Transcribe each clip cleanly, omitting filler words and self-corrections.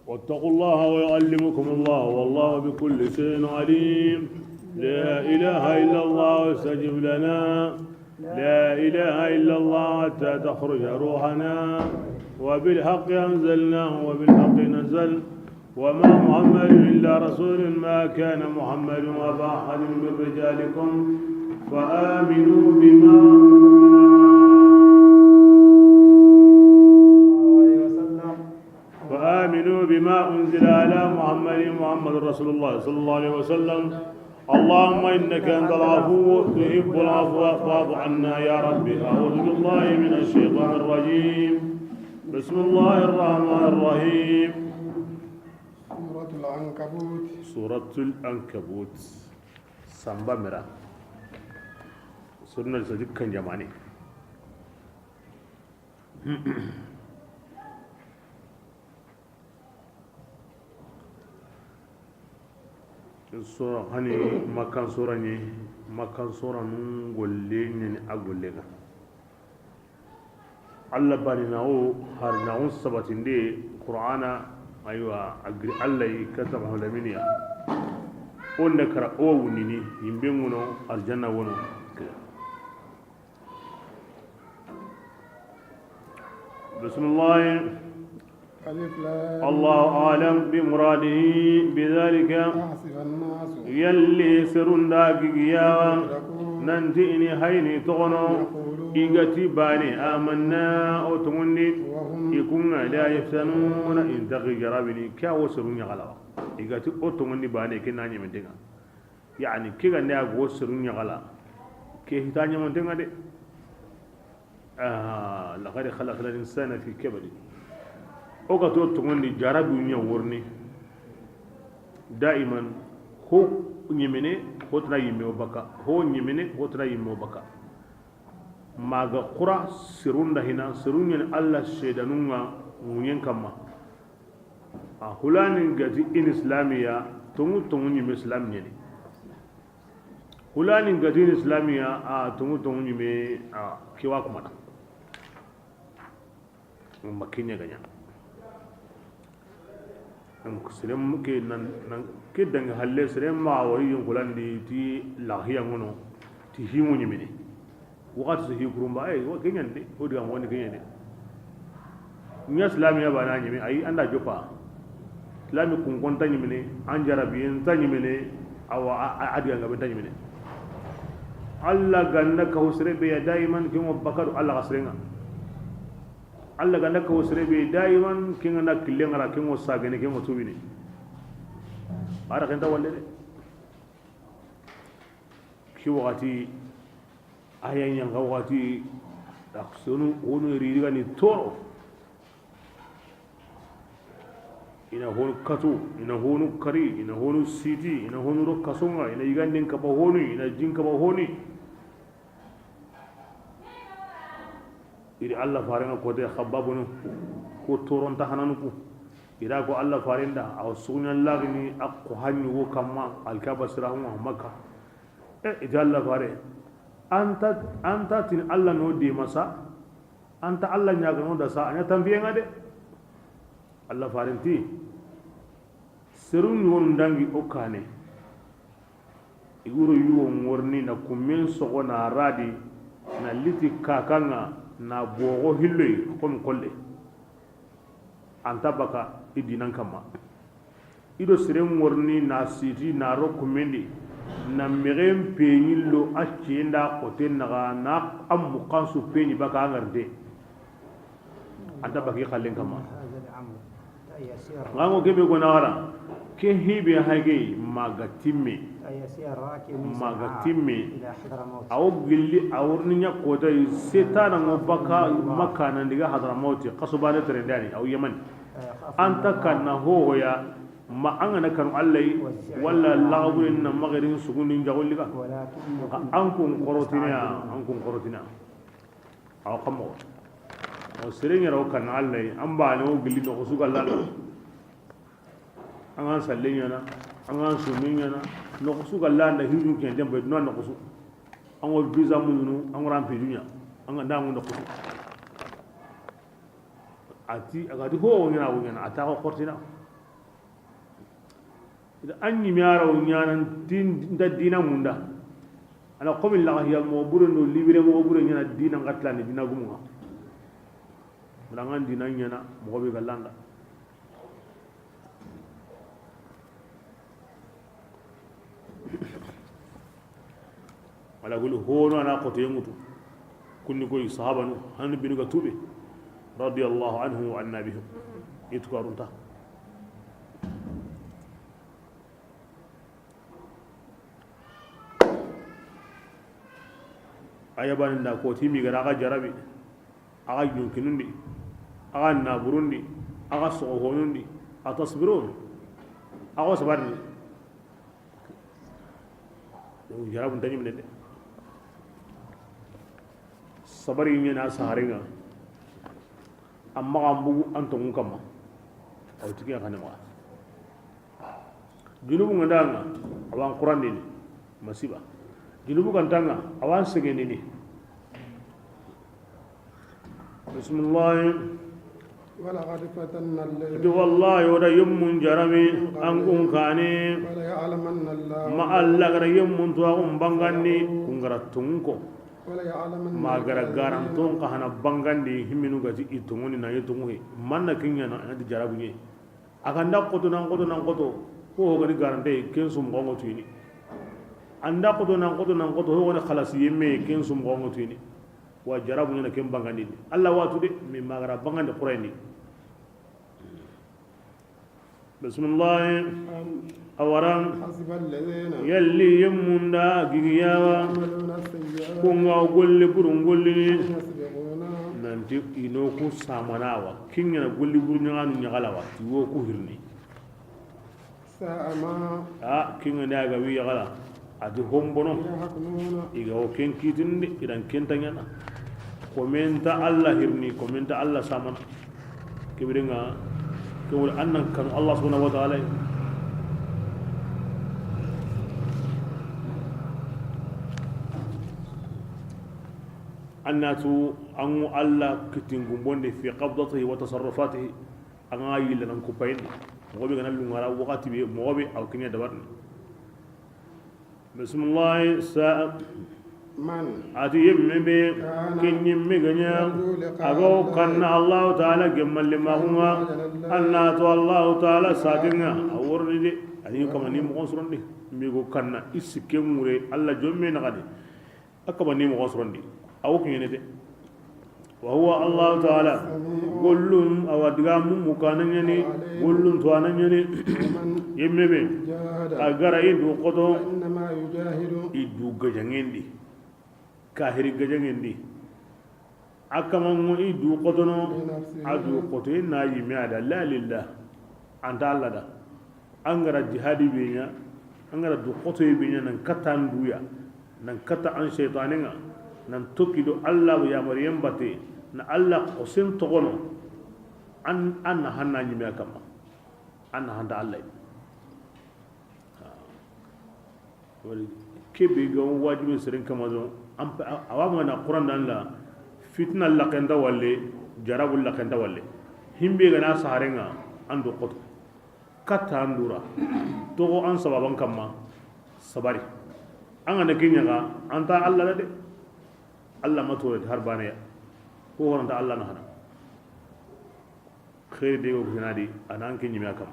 واتقوا الله ويعلمكم الله والله بكل شيء عليم. لا إله إلا الله استجب لنا. لا إله إلا الله حتى تخرج روحنا. وبالحق أنزلناه وبالحق نزل. وما محمد إلا رسول ما كان محمد أبا أحد من رجالكم فآمنوا بما أنزل على محمد رسول الله صلى الله عليه وسلم. اللهم إنك أنت العفو تحب العفو فاعف عنا يا ربي. أعوذ بالله من الشيطان الرجيم. بسم الله الرحمن الرحيم. سورة العنكبوت. سورة العنكبوت سامبا مرا سورة الصديق كان جماني sura hani makan sura ni makan sura nun golle ni agolle ga Allah bani nawo har nawun sabatinde qur'ana aywa agri Allah kataba hulaminiya onde kara o wunini yimbe ngono aljanna wono bismillah. الله أعلم بمراده بذلك يلي سرون داقيا ننتئني هيني تغنو إيغتي باني آمنا أو تغني يكون لا يفتنون إن تغي جرابني كاو سرون يغلا إيغتي أو تغني باني كنا نيمنتنا يعني كيغا نياغو سرون يغلا كي هتاني منتنا دي لقد خلق الإنسان في كبد o ka to tongondi jarabi nya worni daiman ho nyemene ho tra yimme baka ho nyemene ho tra yimme baka maga qura sirunda hina sirunyen Allah shedanunga munyen kama a hulani gati in islamiya tongu nyime islam nyene hulani gati in islamiya a tongu nyime a kiwa kuma makinya ganya serem ke nan ke dang halle serem ma wari yon kulandi ti lahiya ngono ti himu nyimini wakati hi kurumba ay wa kenyande o diga woni kenyande nya islamiya bana nyimi ay anda jopa islami kun konta nyimini an jarabiyin tan nyimini awa adiga ngabe tan nyimini alla ganna ka husre be ya daiman kimo bakaru alla gasrenga Allah ganda ko serebe daiman kinga na kilengara kingo sagene kingo tubini ara kenta walle de ki wakati ayan yang wakati aksunu onu ridiga ni toro ina honu katu ina honu kari ina honu siti ina honu ro kasonga ina yiganden ka ba honu ina jinka ba honi iri Allah farenga ko de khababunu ko toron ta hananuku ira ko Allah farenda aw sunan lagni aqu hanyu wo kamma alkaba sirahu makka ida Allah fare anta tin Allah no de masa anta Allah nyaga no da sa anya tambiye ngade Allah farenti serun won dangi okane iguro yuwo ngorni na kumen so ona radi na liti kakanga na bogo hilloy kom kolle anta baka idinan kama ido sirem worni na siti na roku mendi na merem peñillo accenda oten naga na am kansu peñi baka ngarde anta baki khallen kama ngango kebe ko nawara ke hibe hage magatimme aw gilli awurni nya kota setana ngo baka makana ndiga hadramauti qasubane trendani aw yaman anta kana hoya ma angana kanu allai walla lagabun na magarin sugunin jagolliga an kun korotina aw kamo o serenya raw kan allai an ba no gilli no sugal la an sallenya na an suminya na no sugal la na hiru ken dembe non no su an wo visa mun an rampe dunya an da mun no su ati agadi ho wona ata ko kortina anyi miara unyanan din da dina munda ana komi la hiya mo buru no libere mo buru nyana dina ngatla ni dina gumunga mudangan dina nyana mo be galanda wala gulu hono ana ko temutu kunni ko sahaba no han binu ga tube radiyallahu anhu wa annabihi itqarunta ayaban da ko timi ga aga jarabi aga yunkinundi aga na burundi aga sohonundi atasbirun aga sabarni jarabun tani minede sabari nyena saharinga amma gambu anton kamma o tiki kana ma junubu ngandanga awan qur'an ni masiba junubu kantanga awan segeni ni bismillah wala qad fatanna alladhi wallahi wada yummun jarami angun kane wala ya'lamanna allah ma alla gara yummun to bangandi kungara tunko wala ya'lamanna ma gara garan ton ka hana bangandi himinu gati itungoni na yitungi manna kinya na adi jarabu ni akanda koto nan koto ko gari garante ken sum gongo tuini anda koto nan koto ho wona khalas yemme ken sum gongo tuini wa jarabu ni na ken bangandi alla watu de mi magara bangandi qurayni bismillah awaran hasiba alladhina yalli yamunda gigiyawa kunga golle burun golle yasbiquna nanti ino ku samanawa kinya golle burun nyanu nyagalawa tiwo ku hirni sa'ama kinya daga wi yagala adi hombono yahkununa iga o ken kitinde idan kentanyana komenta Allah hirni komenta Allah samana kibiringa kewul annan kan Allah subhanahu wa ta'ala annatu an Allah kitingum bonde fi qabdatihi wa tasarrufatihi an ayi lan ko payni mo be ganal ngara wakati be mo be aw kinya dabarni bismillah sa man ati yemme kinni meganya ago kanna Allah ta'ala gemmal ma hunga annatu Allah ta'ala sadinga awurni de ani kama ni mo gonsurondi mi go kanna isikke mure Allah jomme na gadi akaba ni mo gonsurondi aw kinyene wa huwa Allah ta'ala kullum awadgamu mukananyani kullum tuananyani yemme be agara idu qodo innama yujahidu idu gajangendi kahiri gajangendi akama mo idu qodono adu qoto na yimi ada la lillah anta Allah da angara jihadi benya angara du qoto benya nan katan duya nan kata an shaytaninga nan tokido Allah ya maryam bate na Allah qosin togono an hanna nyimi akama an handa Allah wali kebe ga wajibi sirin kama zo awamu na Qur'an dan la fitna laqenda walle jarabul laqenda walle himbe ga na saharenga ando qoto kata andura to an sababan kama sabari an ga kinya ga anta Allah de Allah mato har bane ko horanta Allah na hana khair de ko hinadi anan kinyi mi akam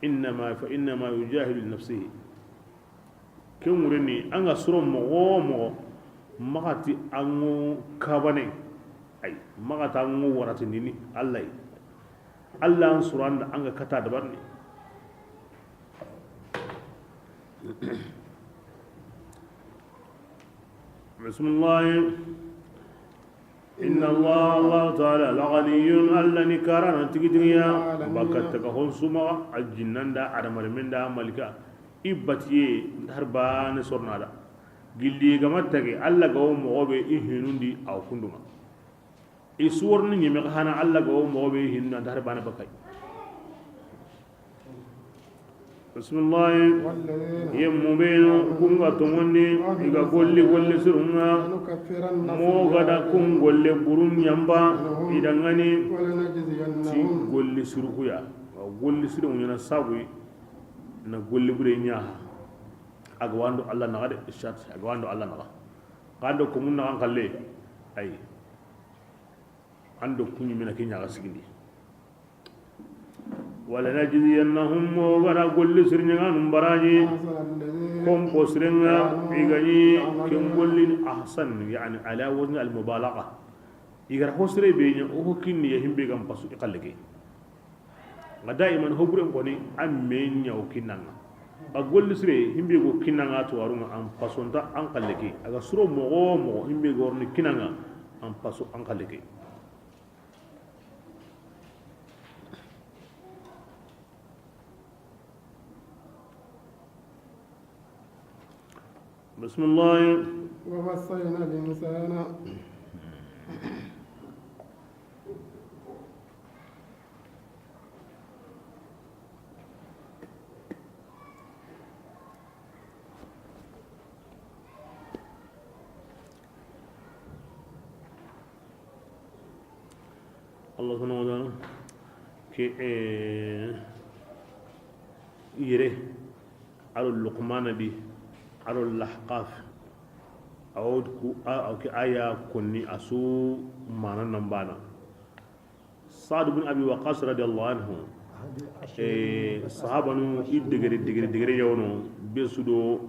innama yujahidu li nafsihi kemureni anga suro mo magati angu kabane ay magata angu warati nini Allah Allah an suranda anga kata dabarni bismillah inna Allah ta'ala laghani alla nikarana tigitiya bakatta ka honsuma aljinnanda adamarminda malika ibatiye harba ne sornada gilli gamattage alla gawo mogobe ihinundi aw kunduma isuwarni nyime hana alla gawo mogobe ihinna harba ne bakay bismillah yemmu beno kunga tongondi iga golli surunga mo gada kun golle burun yamba idangani ti golli surukuya golli surun yana sabu na golli bure nya aga wando Allah na gade shat aga wando Allah na kando ko mun na kalle ay ando kunyi mina kinya ga sigindi wala najziyannahum wa golli sirnya num baraji kom ko sirnya igani kin golli ahsan yani ala wazn al mubalagha igar hosre be nya o kinni ya himbe gam pasu ikalleke nga daiman hobure ko ni amme nyaw kinanga a golli sire himbe go kinanga to warunga am pasonta an kalleke aga suro mo himbe go ni kinanga am pasu an kalleke بسم الله ووصينا الإنسان الله سبحانه وتعالى كي يره على اللقمان دي على الأحقاف أو كآية كوني أسو مانا نمبانا سعد بن أبي وقاص رضي الله عنه صحابة نو دغري يونو بسودو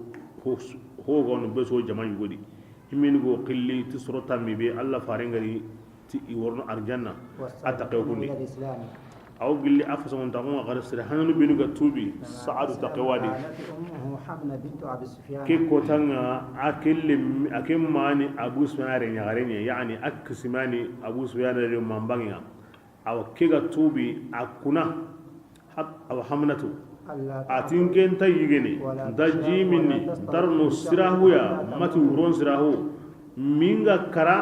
هو غون بسو جماعي غودي همين غو قلي تسرو تامي بي الله فارنغري تي ورن أرجانا أتقيو كوني أو قل لي أفسون تقوم غير سرحان بينو توبي سعد تقوادي كي كوتانا أكيم ماني أبو سفيان ريني يعني أكسماني أبو سفيان ريني مامبانيا أو كي توبي أكونا أو حمنتو أتين تيجيني دجي مني درنو سراهو يا ماتي ورون سراهو مينغا كرا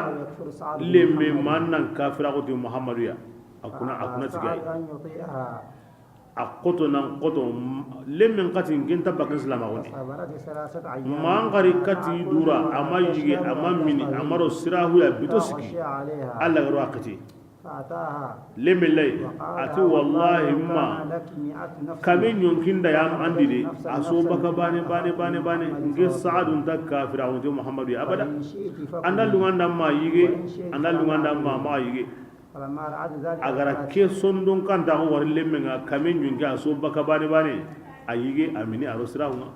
لمي مانن كافر أقول محمد يا akuna tigay akoto nan koto lemmen kati ngenta bakin salama woni mangari kati dura ama yige ama mini amaro sirahu ya bitosiki alla garo akati lemme lay ati wallahi ma kamin yonkinda yam andide aso baka bane nge saadun ta kafira wonte muhammadu abada andal lunganda ma yige andal lunganda ma yige agara ke sondon kan ta war lemme nga kamen yungi aso baka bane ayige amini arosra hunga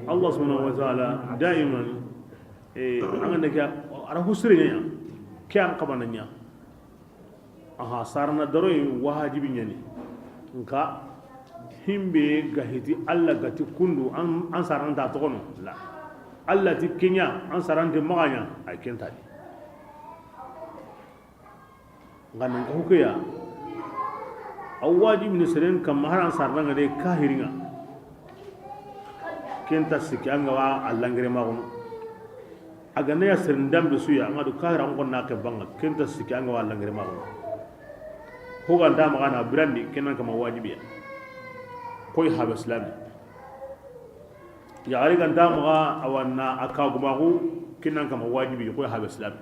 Allah subhanahu wa ta'ala daiman anganda ka ara husri nya kyan kabana nya aha sarna daroy wajibi nyani nka himbe gahiti Allah gati kundu an saranta to kono la Allah ti kenya an sarante maganya ay kenta di nganan ko kuya awaji min seren kam maharan saranga de kahiringa kenta sikanga wa Allah ngere magono aga ne seren dambe suya ngadu kahira ngon na ke banga kenta sikanga wa Allah ngere magono ko ganda magana brandi kenan kama wajibiya koy haba islami ya ari ganda maga awanna akagumagu kinan kama wajibi ko ha islam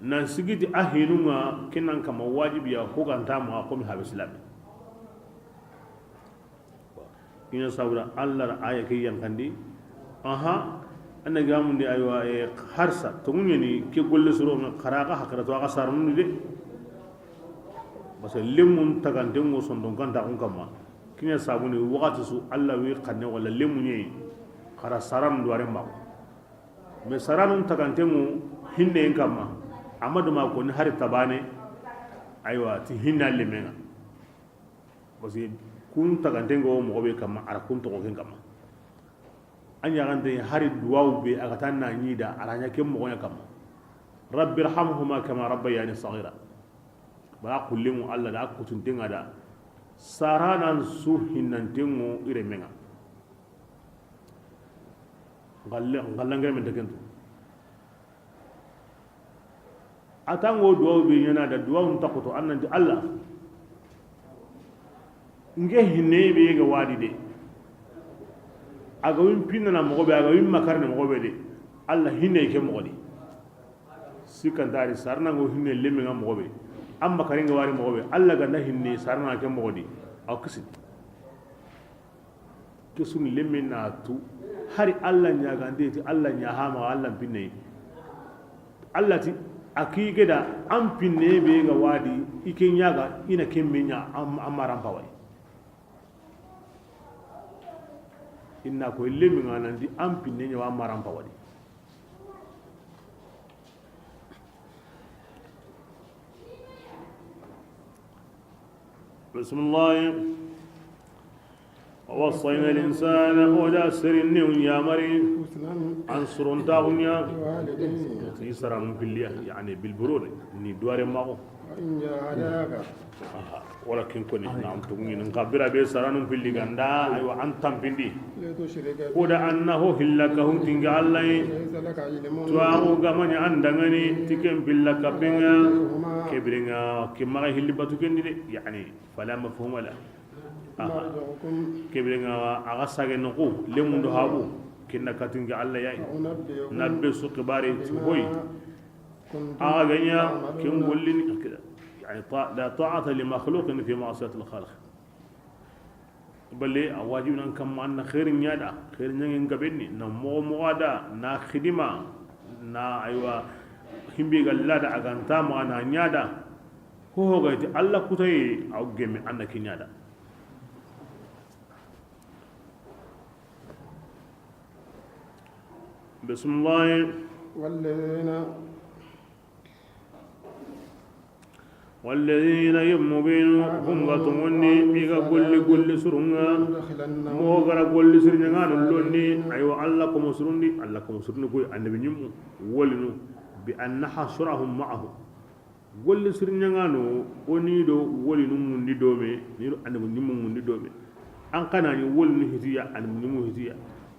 nan sigiti ahinunga kinan kama wajibi ya ko ganda maga ko mi ha islam ina sabra allah aya ke yankandi aha anna gamundi aywa harsa to munyani ke golle suro na kharaga hakara to aga sarnu de basa lemun tagande ngo sondon ganda on kama kinya sabuni wakati su Allah wi kanne wala lemunye khara saram duare ma me saranun tagante mu hinne en kama amadu ma ko ni hari tabane aywa ti hinna lemenga basi kun tagante ngo mo be kama ara kun to ko ken kama anya gande hari duwaw be aga tanna nyida aranya kem mo nya kama rabbirhamhuma kama rabbayani saghira ba kullimu Allah da akutun dinga da saranan su hinantengo ire menga ngallangere men tekentu atango duwaw be nyana da duwaw takoto annanti Allah nge hinne be ga wadi de aga wim pinna mo gobe aga wim makarne mo gobe de Allah hinne ke mo godi sikandari sarna go hinne lemenga mo gobe amma karinga wari mo be alla ga nahinni sarna ke modi aw kisin kisun lemina tu hari alla nya gande ti alla nya hama alla pinne alla ti akige da am pinne be ga wadi ike nya ga ina kemmenya amaran pawai inna ko lemi ngana di am pinne nya wa amaran pawai بسم الله ووصينا الإنسان ودا سرني يا مريم أنصر تاغنيا يسرى من بالله يعني بالبرود ني دوار ماغو وإن جاهداك ولكن كوني نعم تغني نقبر بي سرانم في اللي غندا ايوا انتم بندي ودا انه هلكهم تنجا الله تواو غماني اندغني تكم بلك بينغا كبرينغا كما هلي باتو كندي يعني فلا مفهوم لا كبرينغا اغا ساغي نكو لمندو هابو كنا كاتنجا الله ياي نبي سو كباري تبوي اغا غنيا كم ولين كده يعني لا طاعة لمخلوق في معصية الخالق بل واجبنا كم أن خير نيادا خير نيان كبني نمو مغادا نا خدمة نا أيوة همبي غلادا أغانتا ما نيادا هو غايتي الله كتاي أو جمي أنك نيادا بسم الله والذين يمبينوا هم غتمني بيغا كل سرنا مو غرا كل سرنا لوني ايوا الله كم سرندي الله كم سرني كوي النبي نيم ولنو بان حشرهم معه كل سرنا غانو وني دو ولنو مندي دومي نيرو النبي نيم مندي دومي an kana ni wolni hitiya an nimu hitiya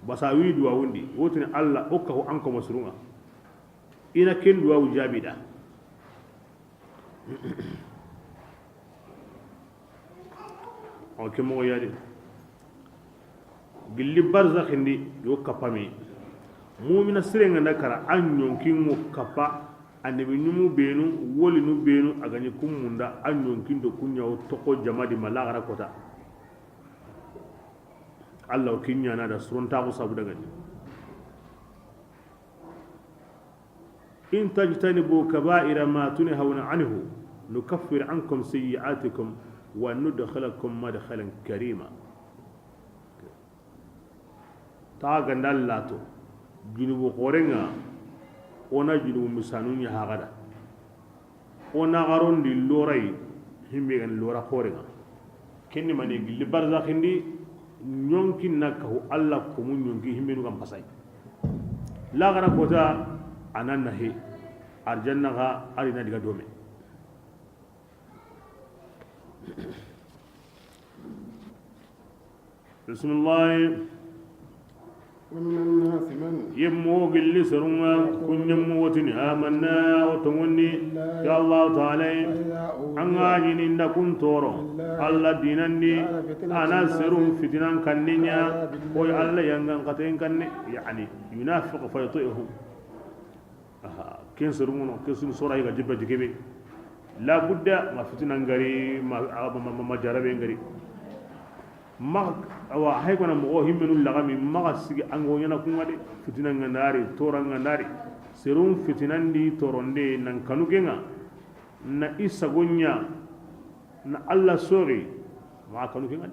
basa wi duwa wundi wotini Allah okka ko an ko masrunga ina ken duwa wujabida o ke mo yadi gilli barzakh ndi yo kapami mu'mina sirenga nakara an yonkin mo kapa annabi numu benu woli nu benu agani kumunda an yonkin do kunya to ko jamadi malagara kota Allah kinya na da surun ta sabu daga ni in tajtanibu kaba'ira ma tunhauna anhu nukaffir ankum sayyi'atikum wa nudkhilakum madkhalan karima ta ga dallato junubu qorenga ona junubu misanun ya hagada ona garondi loray himbe gan lora qorenga kenni mane gilli barzakhindi nyonkin nakahu Allah ko mun nyonki himbe nu gam pasay la gara kota anan nahi arjanna ga arina diga dome bismillah ومن الناس من يمو قل سرنا كن يمو وتني آمنا وتمني يا الله تعالى أنغاني نكون تورو الله دينني أنا سرون فتنان كننيا وي الله ينغن قتين كنني يعني ينافق فيطئه كين سرون كين سورة يجب جكبي لا بد ما فتنان غري ما جربين غري ma awa hay kona mo himmenu lagami ma sigi ango yana kuma de fitina ngandari tora ngandari serum fitinandi toronde nan kanu genga na isa gonya na Allah sori ma kanu genga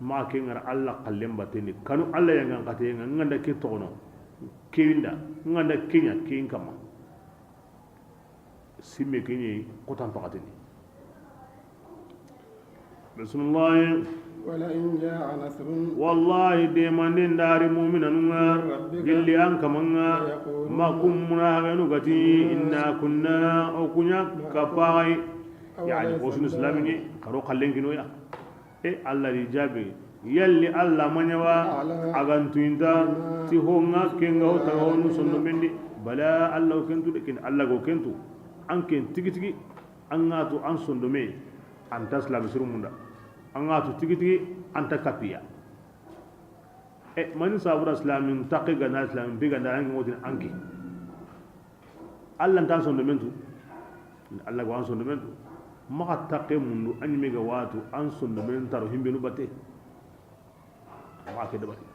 ma kenga Allah kallem bateni kanu Allah yang ngate nganda ke tono kewinda nganda kenya ken kama simme kenyi kotan pakateni bismillah ولئن جاء نصر والله ديمان دار مؤمنا جل أنك منا ما كنا غنوغتي إنا كنا أو كنا كفاي يعني وسن إسلامي كرو خلين كنويا إيه الله رجابي يلي الله من يوا أغنتو إنتا تهونا كنغو تهونو سنو بندي بلا الله كنتو لكن الله كو كنتو أنكن تيجي تيجي أنغاتو أنسون دومي أنتاس لا بسرو مندا angatu tigiti anta kapia e man sabura islamin taqiga na islamin biga na ngi modin anki Allah tan son mentu Allah go an sondo men maka taqe mundu an mega watu an sondo men taro himbe nu batte ma ke dabati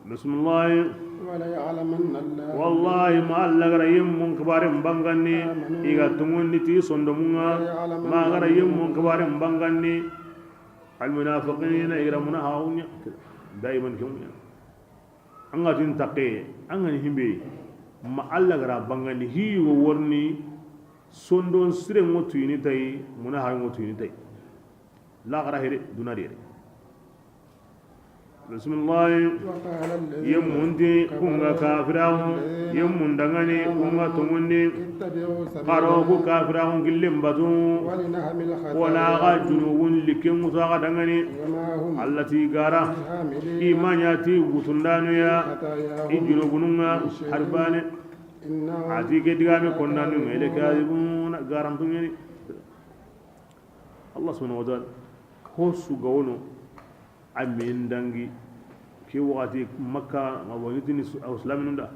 bismillah ولا يعلمن الله wallahi ma Allah gara yim mun kabare mbanganni iga tumundi ti sondo munga ma gara yim mun kabare mbanganni al munafiqina iramuna hawnya daiman kumunya anga tin taqe anga himbe ma Allah gara bangani hi wo worni sondon sire ngotu ini tay muna ha ngotu ini tay la gara hire dunari bismillah yemunti kunga kafirahu yemundangani kunga tumundi qaro ku kafirahu gillim batu wala ga junubun likin musaga dangani allati gara imanyati gutundanu ya ijunubununga harbane ati ke digame konnanu mele kadibun garam tungeni Allah subhanahu wa ta'ala ho sugawono amin dangi ke wakati makka mabonitini islamin da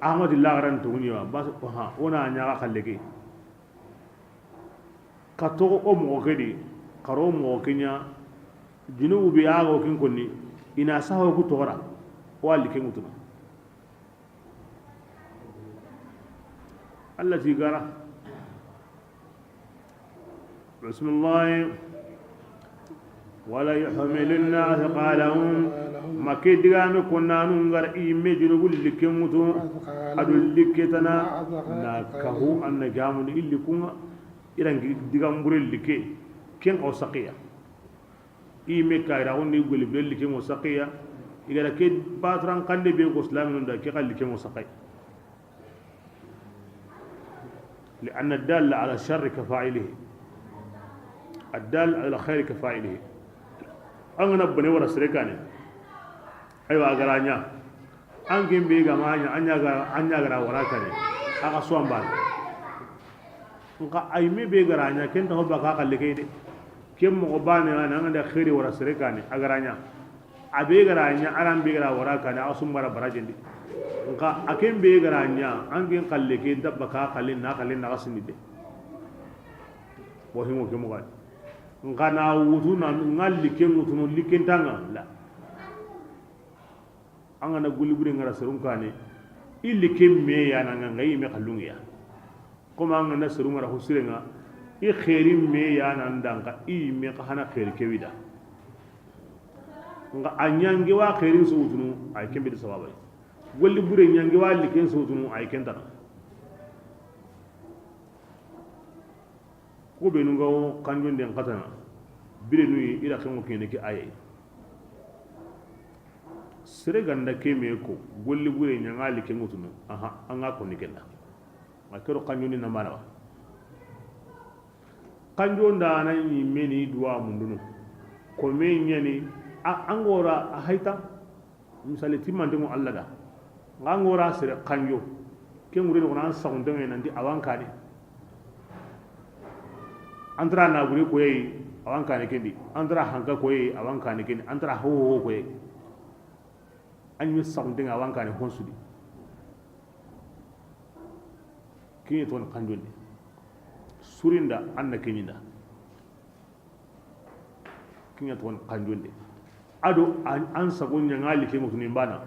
ahmad lagaran tuguni wa bas ha ona nya khalleke kato o mo gedi karo mo kenya junubu bi ago kin konni ina saho ku tora wali ken mutuna allati gara bismillah wala yuhmilunna athqalahum makidigame konnanu ngar imme junubul likemutu adul liketana na kahu anna jamun illi kunga irangi digambure like ken o saqiya imme kayra wonni gol bel like mo saqiya igara ke batran kande be ko islamin da ke kalli ke mo saqay لأن الدال على الشر كفاعله الدال على الخير كفاعله an gana bane wara sireka ne aiwa garanya an kin be ga manya anya gara waraka ne aka so amba nka ai me be garanya ken ta hobba ka kalle kai de ken mo bane nan da khairi wara sireka ne agaranya abe garanya aran be gara waraka ne asum mara barajindi nka aken be garanya an kin kalle kai dabba ka kalle na kasini de wahimo ke mo ga ngana wutuna ngalli ken wutuno likentanga la angana gulibure ngara serun kane illi ken me ya nanga ngai me kallungiya kuma angana serun ngara husirenga i khairi me ya nan danga i me ka hana khairi kewida nga anyange wa khairin su wutunu ay kembe de sawabai gulibure nyange wa liken su wutunu ay kentana ko be nungo kanjon den katana bire nuyi ila xemo kene ki ayay sere ganda keme ko golli bure nyangali ke ngutunu aha anga ko nikenda makero kanjon ni namara wa kanjon da nan yi meni duwa mundunu ko me nyani angora a hayta misali timande mo Allah da ngangora sere kanjo ke ngure ko nan saunde nanti awankade antara na guri ko yi awan kane kendi antara hanka ko yi awan kane kendi antara ho ko yi an yi something awan kane honsudi kini ton kanjonde surinda anna kenyinda kini ton kanjonde ado an sagon nyangali ke mutuni bana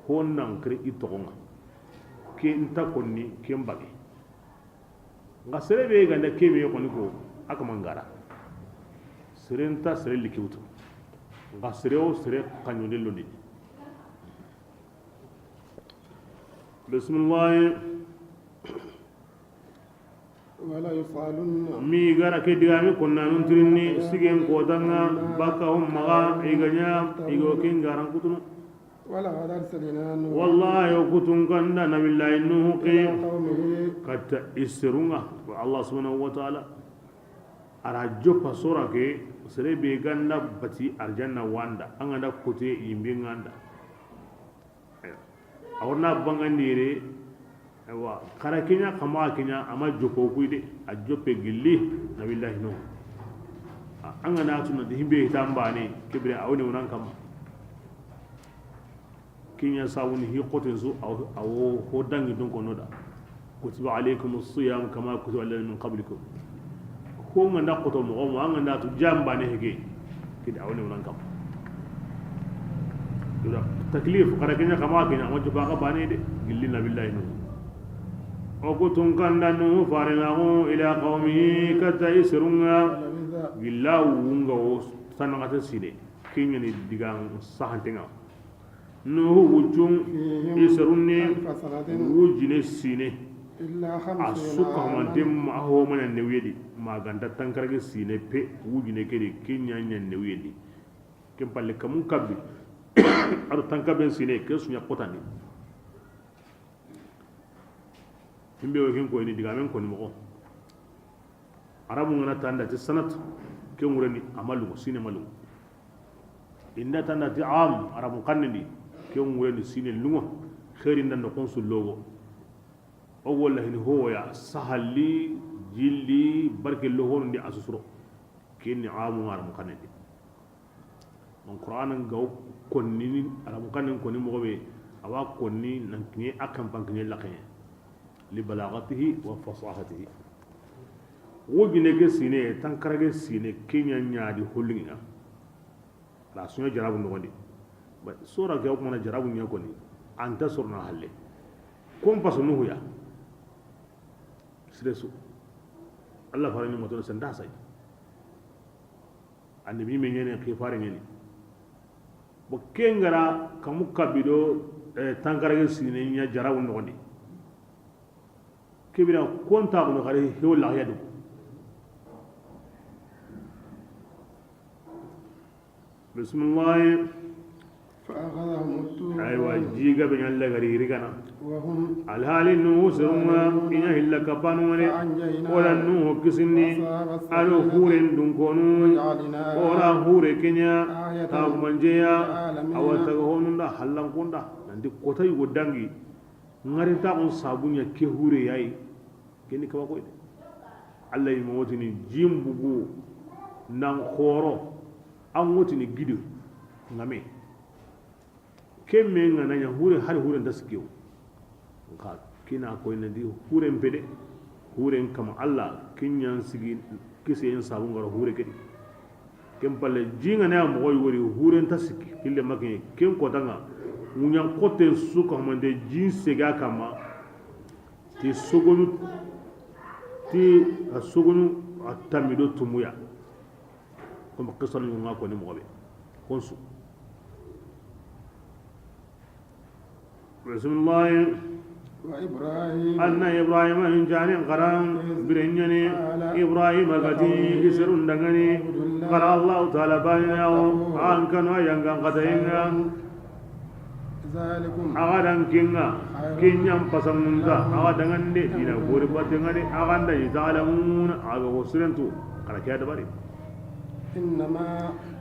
honnan kre itogonga ke nta konni ke mbage nga sere be ganda kebe ko ni ko aka mangara serenta sere likiwtu nga sere o sere kanyonde londi bismillah ولا يفعلن mi gara ke digami konna nun tirinni sigen ko danga baka hum maga iganya igo kin garan kutunu ولا على أرسلنا والله يكتم كان نبي الله إنه إلى قومه قد إسرنا الله سبحانه وتعالى أرجو بسورة كي سري بيجانا بتي أرجانا واندا أنا كتير يمين عند أورنا بانغانيري أيوة كراكينا كما كينا أما جوكو كويدي أجو بيجلي نبي الله إنه أنا ناتو ندهم بيهتام باني كبر أوني ونان كم kinya sawuni hi qotin su aw ho dangi don kono da kutiba alaykum as-siyam kama kutiba alladhina min qablikum ko nganda qoto mo mo nganda tu jamba ne hege kidi awne wonan kam dura taklif kada kinya kama kinya mo juba ka bane de gillina billahi no o ko tun kanda no farinahu ila qaumihi kataisrunga billahu ngo sananga sile kinya ni digang sahantenga no wujung isrunni wujine sine asuka mante ma ho mana ne wedi ma ganda tankarge sine pe wujine kede kinya nyan ne wedi kem palle kamun kabbi ar tankaben sine ke sunya potani himbe o ken ko ni digamen ko ni mo arabu ngana tanda ti sanat ke ngurani amalu sine malu inda tanda ti am arabu kannidi ke ngurani sine lungo khairin dan ko sul logo o wallahi ni ho ya sahali jilli barke lo hono ndi asusuro kenni amu arabu kannidi on qur'an gaw konni arabu kannen konni mo be awa konni nan kini akam pankini laqe li balaghatihi wa fasahatihi wogine ke sine tankarage sine kenya nyaadi holinga la sunya jarabu no woni ba sura ga ko na jarabu nya ko ni anta surna halle kom paso no ya siresu Allah farani mo to sanda sai ande mi men yene khifare ngeni bo kengara kamu kabido tankarage sine nya jarabu no woni kibira konta ko ngare hewla yadu بسم الله فأخذهم الطوفان أيوة جيجا بين الله غريري كنا وهم الحال إنه سرما إن إلا كبانوني ولا نوه كسني ألو هورين دونكونو ولا هوري كنيا تاب منجيا أو تغهون دا حلان كوندا نندي كوتا يودانغي ngari ta on sabunya ke hure yayi keni kaba ko Allah yi mawtini jimbugo nan khoro an wuti ni gido ngame kemme ngana nya hure har hure da suke ka kina ko ina di hure mpede hure kama Allah kinyan sigi kise yin sabun ngaro hure kedi kem palle jinga na mo goy wori hure ta siki hille makin kem ko danga munyan kote su ko mande jin sega kama ti sogonu ti asogonu atamido tumuya comme qisal yu ngako ni mo be konsu rasulullah وإبراهيم anna ibrahim in jani qaram birenyani ibrahim gadi isrun dangani qala allah taala bayna an kanu yanga qadainga ذلكم agadan kinga kinyam pasamunda agadan de dina gori batengani aganda yitalamun aga wosrentu kala kaya dabari إنما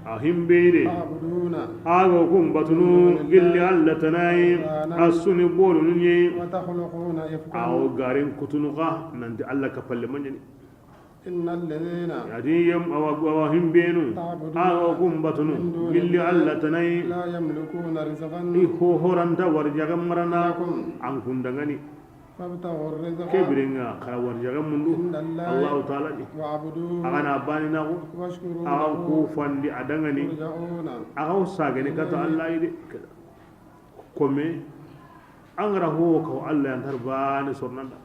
ahim beide تعبدون ago kum batunu gilli alla tanai asuni bolu nunye وتخلقون إفكا aw garin kutunuka nanti alla kapalle manjani إن الذين yadi yam awahim benu ago kum batunu gilli alla tanai لا يملكون رزقا iho horanta warjagam marana لكم an kundangani فابتغوا الرزق kebirenga kala warjagam mundu عند الله allah taala di واعبدوه agana bani nago واشكروا aga له ku fandi adangani ترجعون aga usagani kata allah ide kome angara ho ko allah antar bani sornanda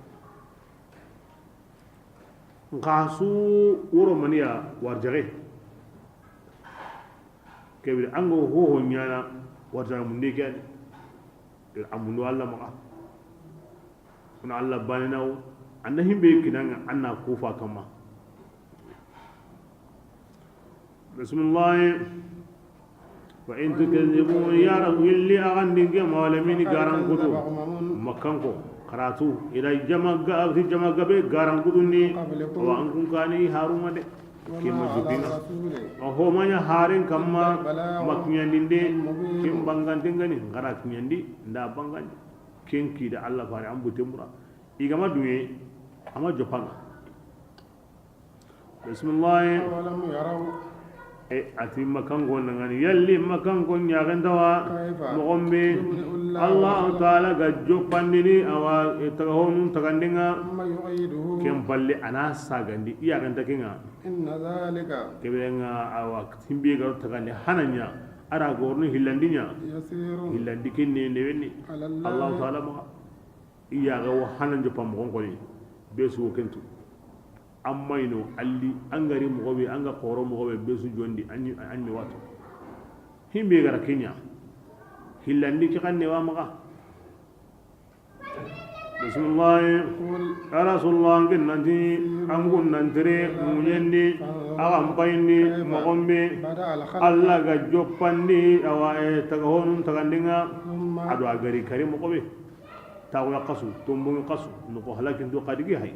ngasu woro mania warjage kebir ango ho ho nyana warjaga munde kadi amundu allah maka kuna allah bani nawo anna himbe kinanga anna kufa kama bismillah wa in tukazzibu ya rabbi li agandi gama min garan kutu makkan ko karatu ila jama gabe garan kutu ni wa an kun kani haruma de kima jupinga ho manya harin kamma maknyandinde kim bangandingani ngara nyandi nda bangandi kenki da Allah fare an butembura igama duye ama jopanga bismillah أولم يروا ati makan gon ngani yalli makan gon ya gandawa mo gombe الله تعالى جو pandini awa tagahonu tagandinga ثم يعيده kem palle ana sagandi iya kan takinga إن ذلك kebenga awa timbi garo tagandi hananya ara gornu hillandinya يسير hillandi kinni newenni على Allah الله ta'ala ma iya ga wa hananjo pamgon koni besu kentu amma ino alli angari mo gobe anga qoro mo gobe besu jondi anni wato himbe gara kenya hillandi ki kanne wa maga bismillah ya rasulullah ginnanti angun nantire munyendi agam payni mo gombe بدأ الخلق alla ga joppandi awa tagahonun tagandinga ثم adu agari kari mo gobe tawo qasu tumbu qasu no ko halakin do qadigi hay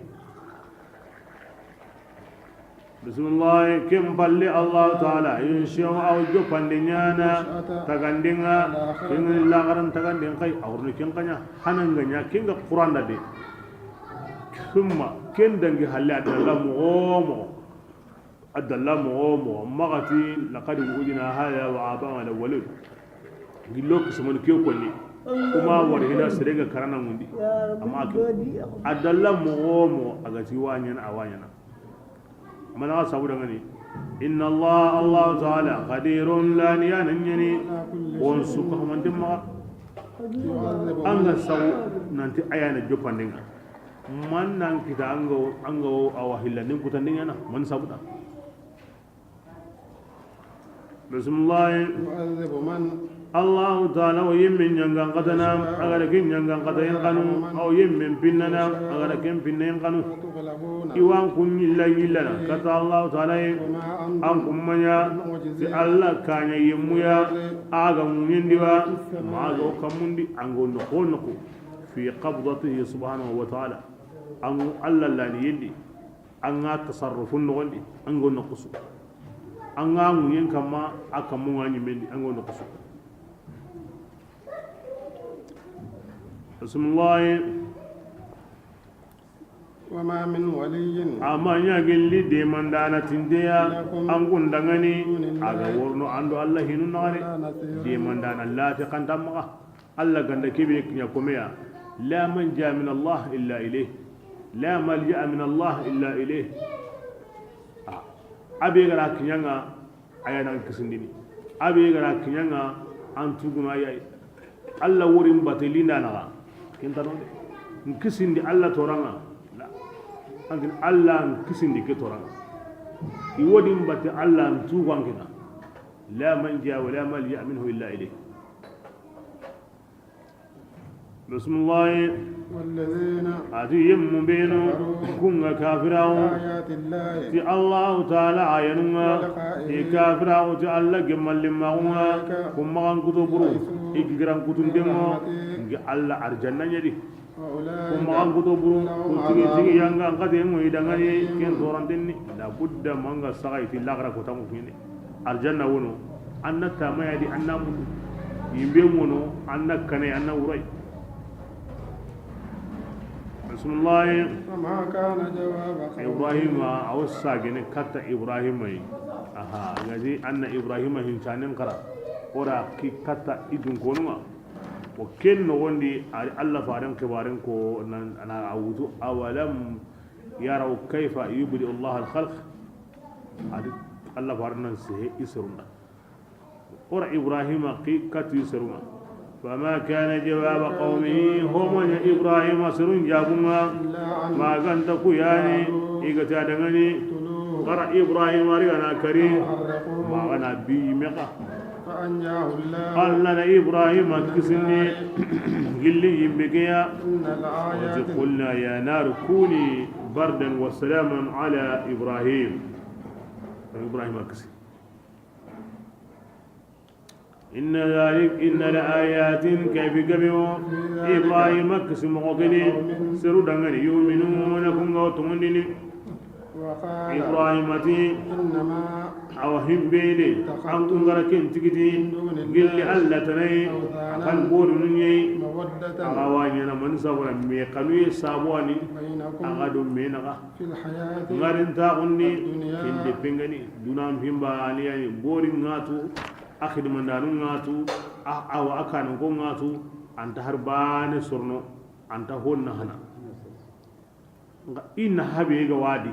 bismillah kim balli allah taala insha aw joppandi nyana tagandinga kin lagaran tagandin kai awrni kin kanya hananga nya kin ga qur'an da de summa kin dangi halle adalla mo magati laqad wujina hada wa abana alawwalun gilok sumun kiyo konni kuma war hina sirega karana mundi amma adalla mo agati wanyana awanyana mana sabuda ngani inna allah ta'ala qadirun la yanani won suka mandim ma anga saw nanti ayana jopandinga man nan kita ango awahilla nin kutandinga na man sabuda bismillah يعذب من الله تعالى ويمن ينغان قتنا أغلى كن ينغان قتين قنو أو يمن بننا أغلى كن بنين قنو تغلبون إيوان كن إلا يلنا كتا الله تعالى وما أنكم منيا في الله كان يمويا آغا ممين ديوا ما آغا وكمون دي أنغو نقو في قبضته سبحانه وتعالى أنغو الله لاني يدي أنغا تصرفون نغندي أنغو نقصو أنغا ممين كما أكمون غاني مندي أنغو نقصو بسم الله وما من ولي amma nya gelli de mandana tindeya an gundangani aga worno ando Allah hinu nare de mandana la ta kandamma Allah ganda kibe nya komeya la manja min Allah illa ilayh la malja min Allah illa ilayh abe gara kinyanga ayana kisindini abe gara kinyanga an tuguna yayi Allah wurin batilina naga kinta no nkisindi Allah toranga la angin Allah nkisindi ke toranga iwodi mbati Allah ntugwangina la manja wala malja minhu illa ilayh bismillah والذين atiyem mubinu kunga kafirawo آيات الله ti Allah ta'ala ayanunga ti kafirawo ti Allah gemmallimmaunga kummagan kutuburu ikigiran kutundemo ngi Allah arjanna nyadi وأولئك kummagan kutuburu tigi yanga ngate ngoy dangani ken torantenni la budda manga sagai ti lagra ko tamu fini arjanna wono anna tamayadi anna mundu yimbe mono anna kane anna uray بسم الله فما كان جواب إبراهيم أو الساجن كتا إبراهيم أها يعني أن إبراهيم هنشانين قرأ ورا كي كتا إدون كونوا وكن نوندي الله فارن كبارن كو أنا أعوذ أولم يروا كيف يبدئ الله الخلق الله فارن سه يسرنا ورا إبراهيم كي كتا يسرنا فما كان جواب قومه هم إبراهيم سرون جابونا ما كان تكوياني إيقتا دغني قرأ إبراهيم ريانا كريم ما غنى بي مقا فأنجاه الله قال لنا إبراهيم كسني قل لي يمبكيا إن الآيات قلنا يا نار كوني بردا وسلاما على إبراهيم إبراهيم كسني إن ذلك إن الآيات كيف قبوا إبراهيم كسم غطني سروا دغني يؤمنون كن غوتمني وقال إبراهيم تي إنما أو هم بيلي أنكم غركن تكتي قل لي ألا تني أكن بور مني مودة أغوانينا من صبر ميقنوي سابواني بينكم أغادو مينغا في الحياة غارن تاغني كندي بنغني دونام هيمبا علياني بورين غاتو أخد من دانو غاتو أو أكان غو غاتو anta harbane sorno anta honna hana nga inna habe ga wadi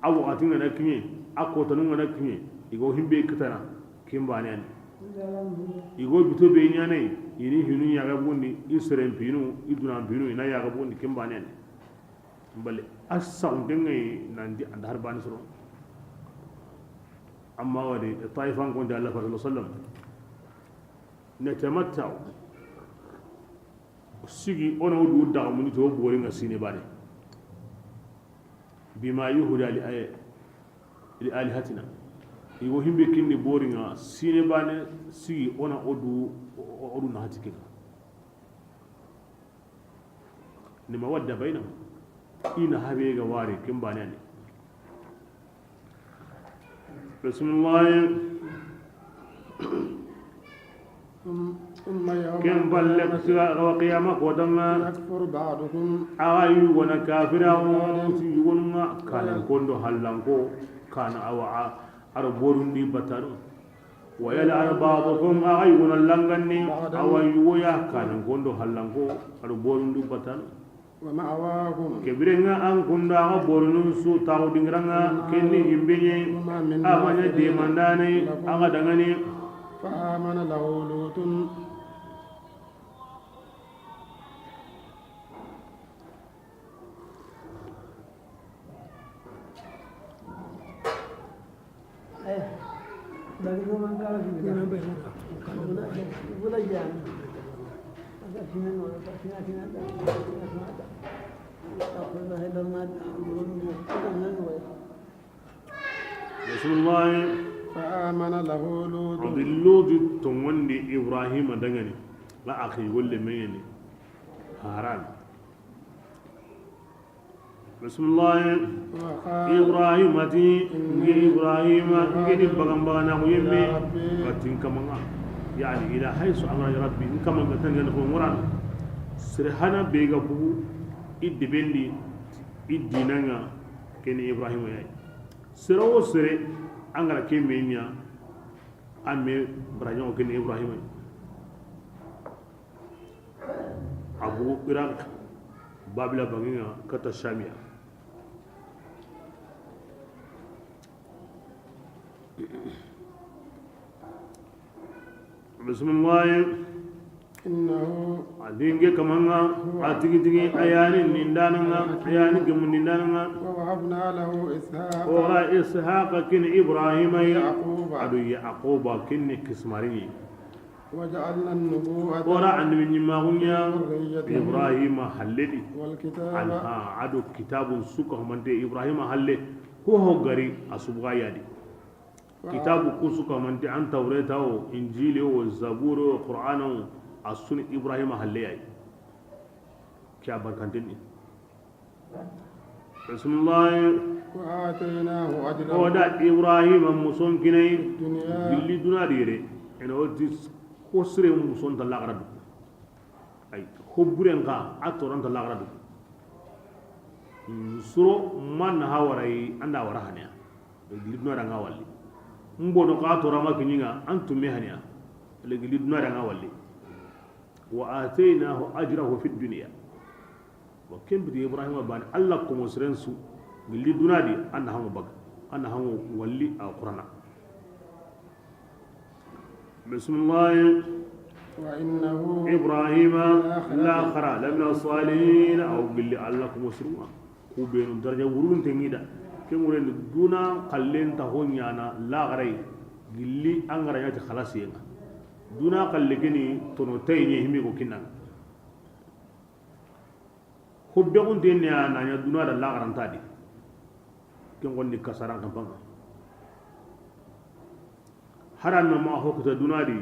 awu atinga na kinye akotanu na kinye igo himbe kitana kimbane an igo bito be nyane ini hinu ya ga bundi isrem pinu iduna pinu ina ya ga bundi kimbane an mbale asa undenga nandi anda harbane sorno amma wadi taifan ko da Allah sallallahu alaihi wasallam natamatta'u sigi ona wudu daga muni to bori nga sine bane bima yuhuda li alihatina iwo himbe kinni bori nga sine bane sigi ona odu na hatike ni mawadda bainahum ina habe ga ware kin bane ne bismillah كم بلغ وقيامك ودنا يكفر بعضكم أغايو ونكافر يقولون كان كوندو هلانكو كان أو أربورون دي بطانو ويلعن بعضكم أغايو نلنغني أو يويا كان كوندو هلانكو أربورون دي بطانو ومأواكم كبرنا أن كندا أربورون سو تاو دينغرانا كني يمبيني أمانيا ديمانداني أغادغاني فآمن له لوط بسم الله فآمن له لوط باللوط تموندي إبراهيم دغني لا أخي ولا ميني هاران بسم الله إبراهيم أتي إبراهيم إني بغم بغنا ويمي قتين كمان يعني إلى حيث أمر ربي إن كمان قتين نكون مران سرحنا بيجا بو إدبندي إديننا كني إبراهيم ياي سرو سري angara ke menya amme braño ken ibrahima abu iraq babila banginga kata shamia bismillah إنه adinge kamanga atigi tigi ayani nindananga ayani gemun nindananga ووهبنا له إسحاق ora ishaqa kin ibrahima ويعقوب adu yaquba kin kismari وجعلنا النبوة ora annabi nyimagunya ذريته ibrahima halledi والكتاب anha adu kitabun suka mante ibrahima halle ho gari asubga yadi kitabu ku suka mante an tawreta o injili o zaburo o qur'ano asuni ibrahima halle yayi kya barkantin bismillah وآتيناه أجره oda ibrahima muson kinai الدنيا dilli duna dire ena odi ko sire muson ta lagara du ay hobburen ka atoran ta lagara du suro man hawarai anda wara hanya dilli duna da ngawalli mbono ka to rama kininga antum me hanya le dilli duna da ngawalli wa atainahu ajrahu fid dunya wa ken bi ibrahima ban allah ko musren su dilli duna di anda hango bag anda hango walli alqur'ana bismillah وإنه إبراهيم لا خرا لمن الصالحين أو بالله الله كمسروا وبين درجة ورون تنيدا كم ورين دونا قلين تهونيانا لا غري قلي أنغرا ياتي خلاص ينا دونا قلقني تنوتين يهمي كنا خبيون تنيا نانيا دونا لا غران تادي كم وني كسران كم بنا هران ما هو كتا دونا دي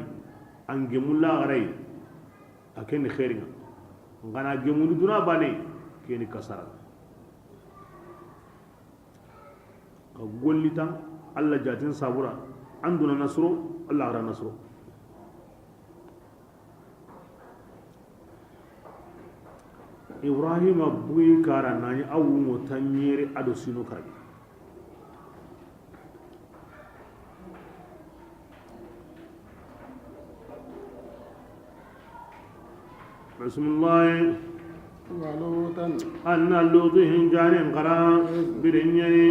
an gemulla garai a keni khairinga ngana gemunu duna bane keni kasara ka gollita alla jatin sabura an duna nasro alla gara nasro ibrahima buyi kara nani awu mo tanyere ado sino karbi بسم الله ولوطا أن اللوطهم جانين قرا برنيني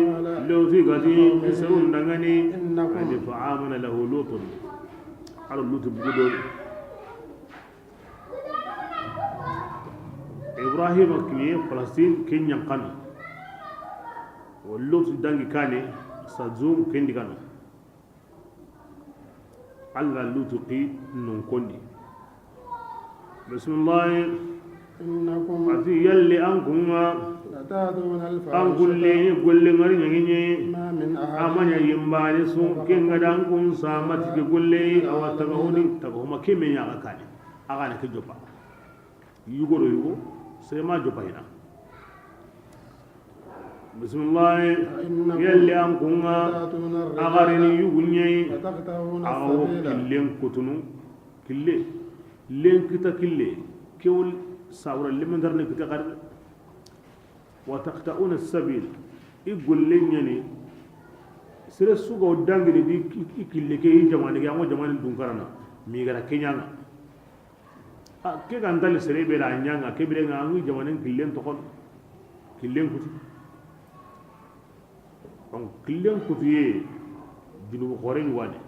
لوطي قدي يسرون دغني أن فعامنا له لوط على اللوط بقدر إبراهيم كني فلسطين كن ينقنا واللوط دنگي كاني سازوم كن دغنا على اللوط قي نونكوني بسم الله إنكم أتي يلي أنكم لتأتون أنكم لي قل مرين يني ما من أحد أمن يمبالي سو كن غدانكم سامتك قل لي أو تغوني تغوما كيمي يا كاني أغاني كجوبا يغورو يغو سيما جوبا هنا بسم الله يلي أنكم أغارني يغني وتقطعون أو السبيل كلين كتنو كلي لين كتا كلي كول ساورا لمن درنا كتا قرر وتقطعون السبيل يقول لين يعني سر السوق ودانغري دي كلي كي جماني كي أمو جماني دونكارنا ميغرا كينيانا كي كان دالي سري بلا نيانا كي بلا نغاني جماني كلين تقول كلين كتي كلين كتي جنوب خورين واني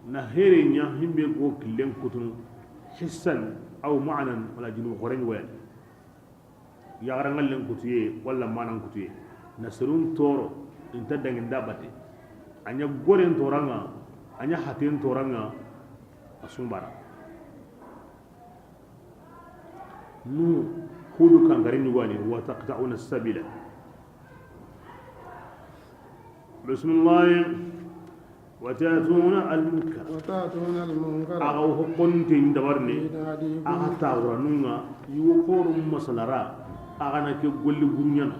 na here nya himbe go killen kutun hissan aw ma'nan wala jinu khoren wel ya garangal len kutuye wala manan kutuye nasrun toro inta dangin dabate anya goren toranga anya hatin toranga asumbara nu hudu kan garin wani wa taqta'una as-sabila bismillah وتأتون المنكر أغوه قنتين دبرني أغتاورا نونا يوقور مسلرا أغانا كيقول بنيانا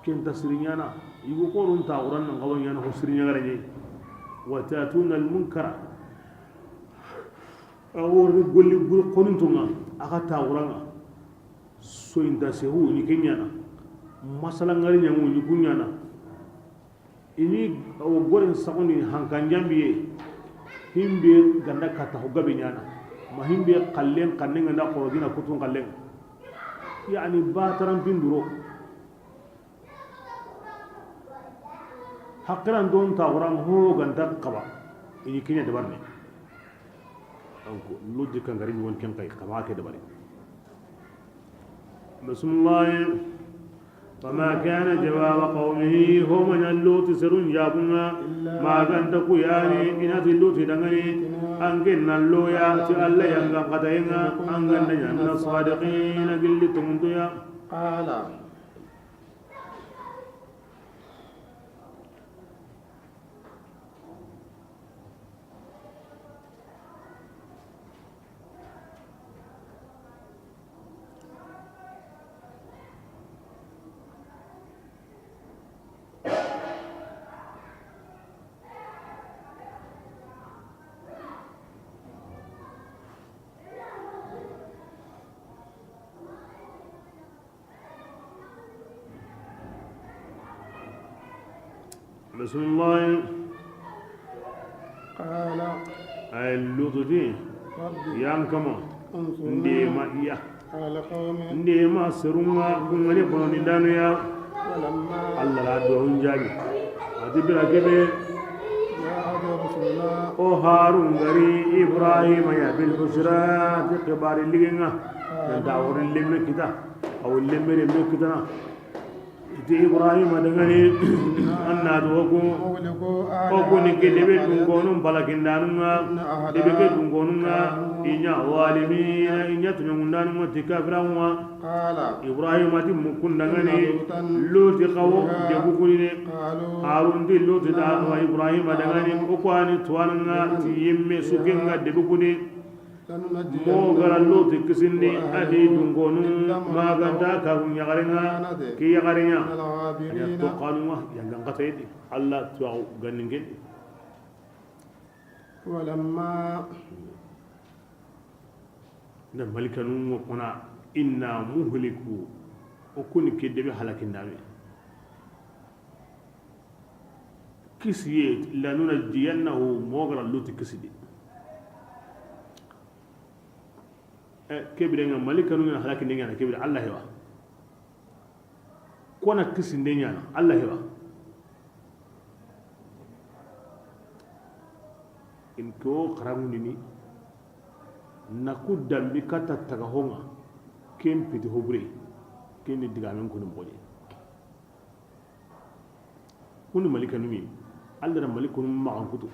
كين تسرينيانا يوقور تاورا نغوانيانا خسرينيانا وتأتون المنكر أغور يقول قنتونا أغتاورا سوين تسيهو نكينيانا مسلا غارينيا ونكونيانا ini o goren sagoni hankan jambiye himbe ganda kata ho gabe nyana ma himbe kallen kanne nganda ko dina kutun kallen yani bataram pinduro hakran don tawran ho ganda qaba ini kinya dabarne donc lodi kan garin won ken kay kama ke dabari bismillah فما كان جواب قومه هم من اللوت سرون جابنا ما كان تقو يعني إن اللوت دغني أنكن اللويا تألا ينغا قتينا أنكن من الصادقين قل تمنتيا قال بسم الله قال اللطفي يام كما نديما يا قال قوم نديما سرما كمني بنوني دانيا ولما الله لا دون جامي ادبر كبه جاء رسولنا او هارون غري ابراهيم يا بالبشرى كبار اللينا داور اللي كده او اللي مري كده ti ibrahim dangani anna dogo ogo ni ke debe dungonum balakindanunga debe ke dungonunga inya walimin inya tunundanunga tikafrawa qala ibrahim ati mukundangani luti qawo debu kunine harun di luti da wa ibrahim dangani okwani tuwananga ti yemme sukenga debu kunine mo gara loti kisindi adi dungonu maganta ka nyagarenga ki yagarenya ya to qanwa yanga qataydi alla tuau ganingel ولما na malikanu kona inna muhliku okuni kedebe halakindame kisiye lanuna diyannahu mo gara loti kisidi kebirenga malika nu halaki ndenya na kebire Allah hewa kona kisi ndenya na Allah hewa in ko karamundi ni nakudambi kata tagahonga kempiti hobre kendi digamen ko mboje kunu malika numi Allah da maliku num ma an kutu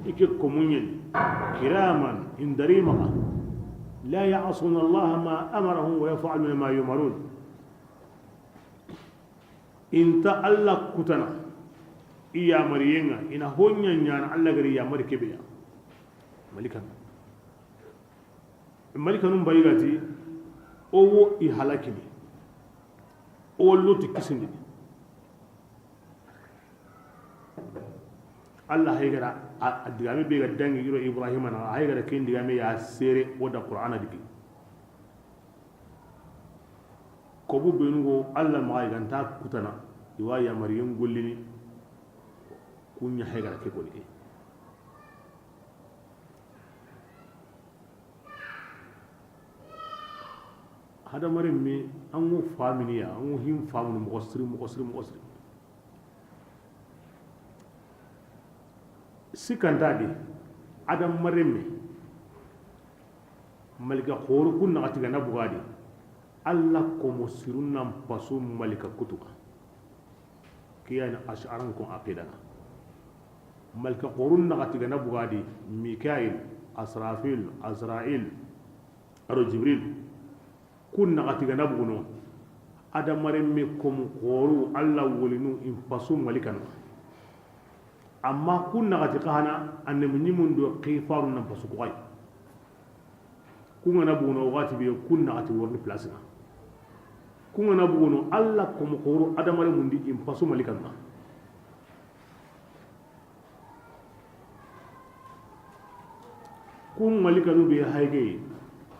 ike ko munyen kiraman indarima la ya'suna Allah ma amarahum wa yaf'aluna ma yumarun inta Allah kutana iya mariyenga ina honya nyana Allah gari ya mari kebeya malika num bayigati owo i halakini o luti kisindi Allah haygara adigame be ga dangi iro Ibrahim na haygara ken digame ya sere woda Qur'ana digi ko bu benugo Allah ma ganta kutana iwa ya maryam gollini kunya haygara ke golli hada marim mi an wo faminiya an wo him famu mo gosri sikanta di adam marim mi malika khoru kun na tiga na bugadi alla ko musirun nan pasu malika kutuka kiyana ash'aran kun aqidana malika khorun na tiga na bugadi mikail asrafil azrail aro jibril kun na tiga na buguno adam marim mi kom khoru alla wolinu in pasu malika no amma kun na gati kahana anne mun yimun do qifaru nan pasu ko ay kun na buno wati be kun na gati worni place na kun na buno alla ko mo khoro adamare mun di in pasu malikan na kun malikanu be hayge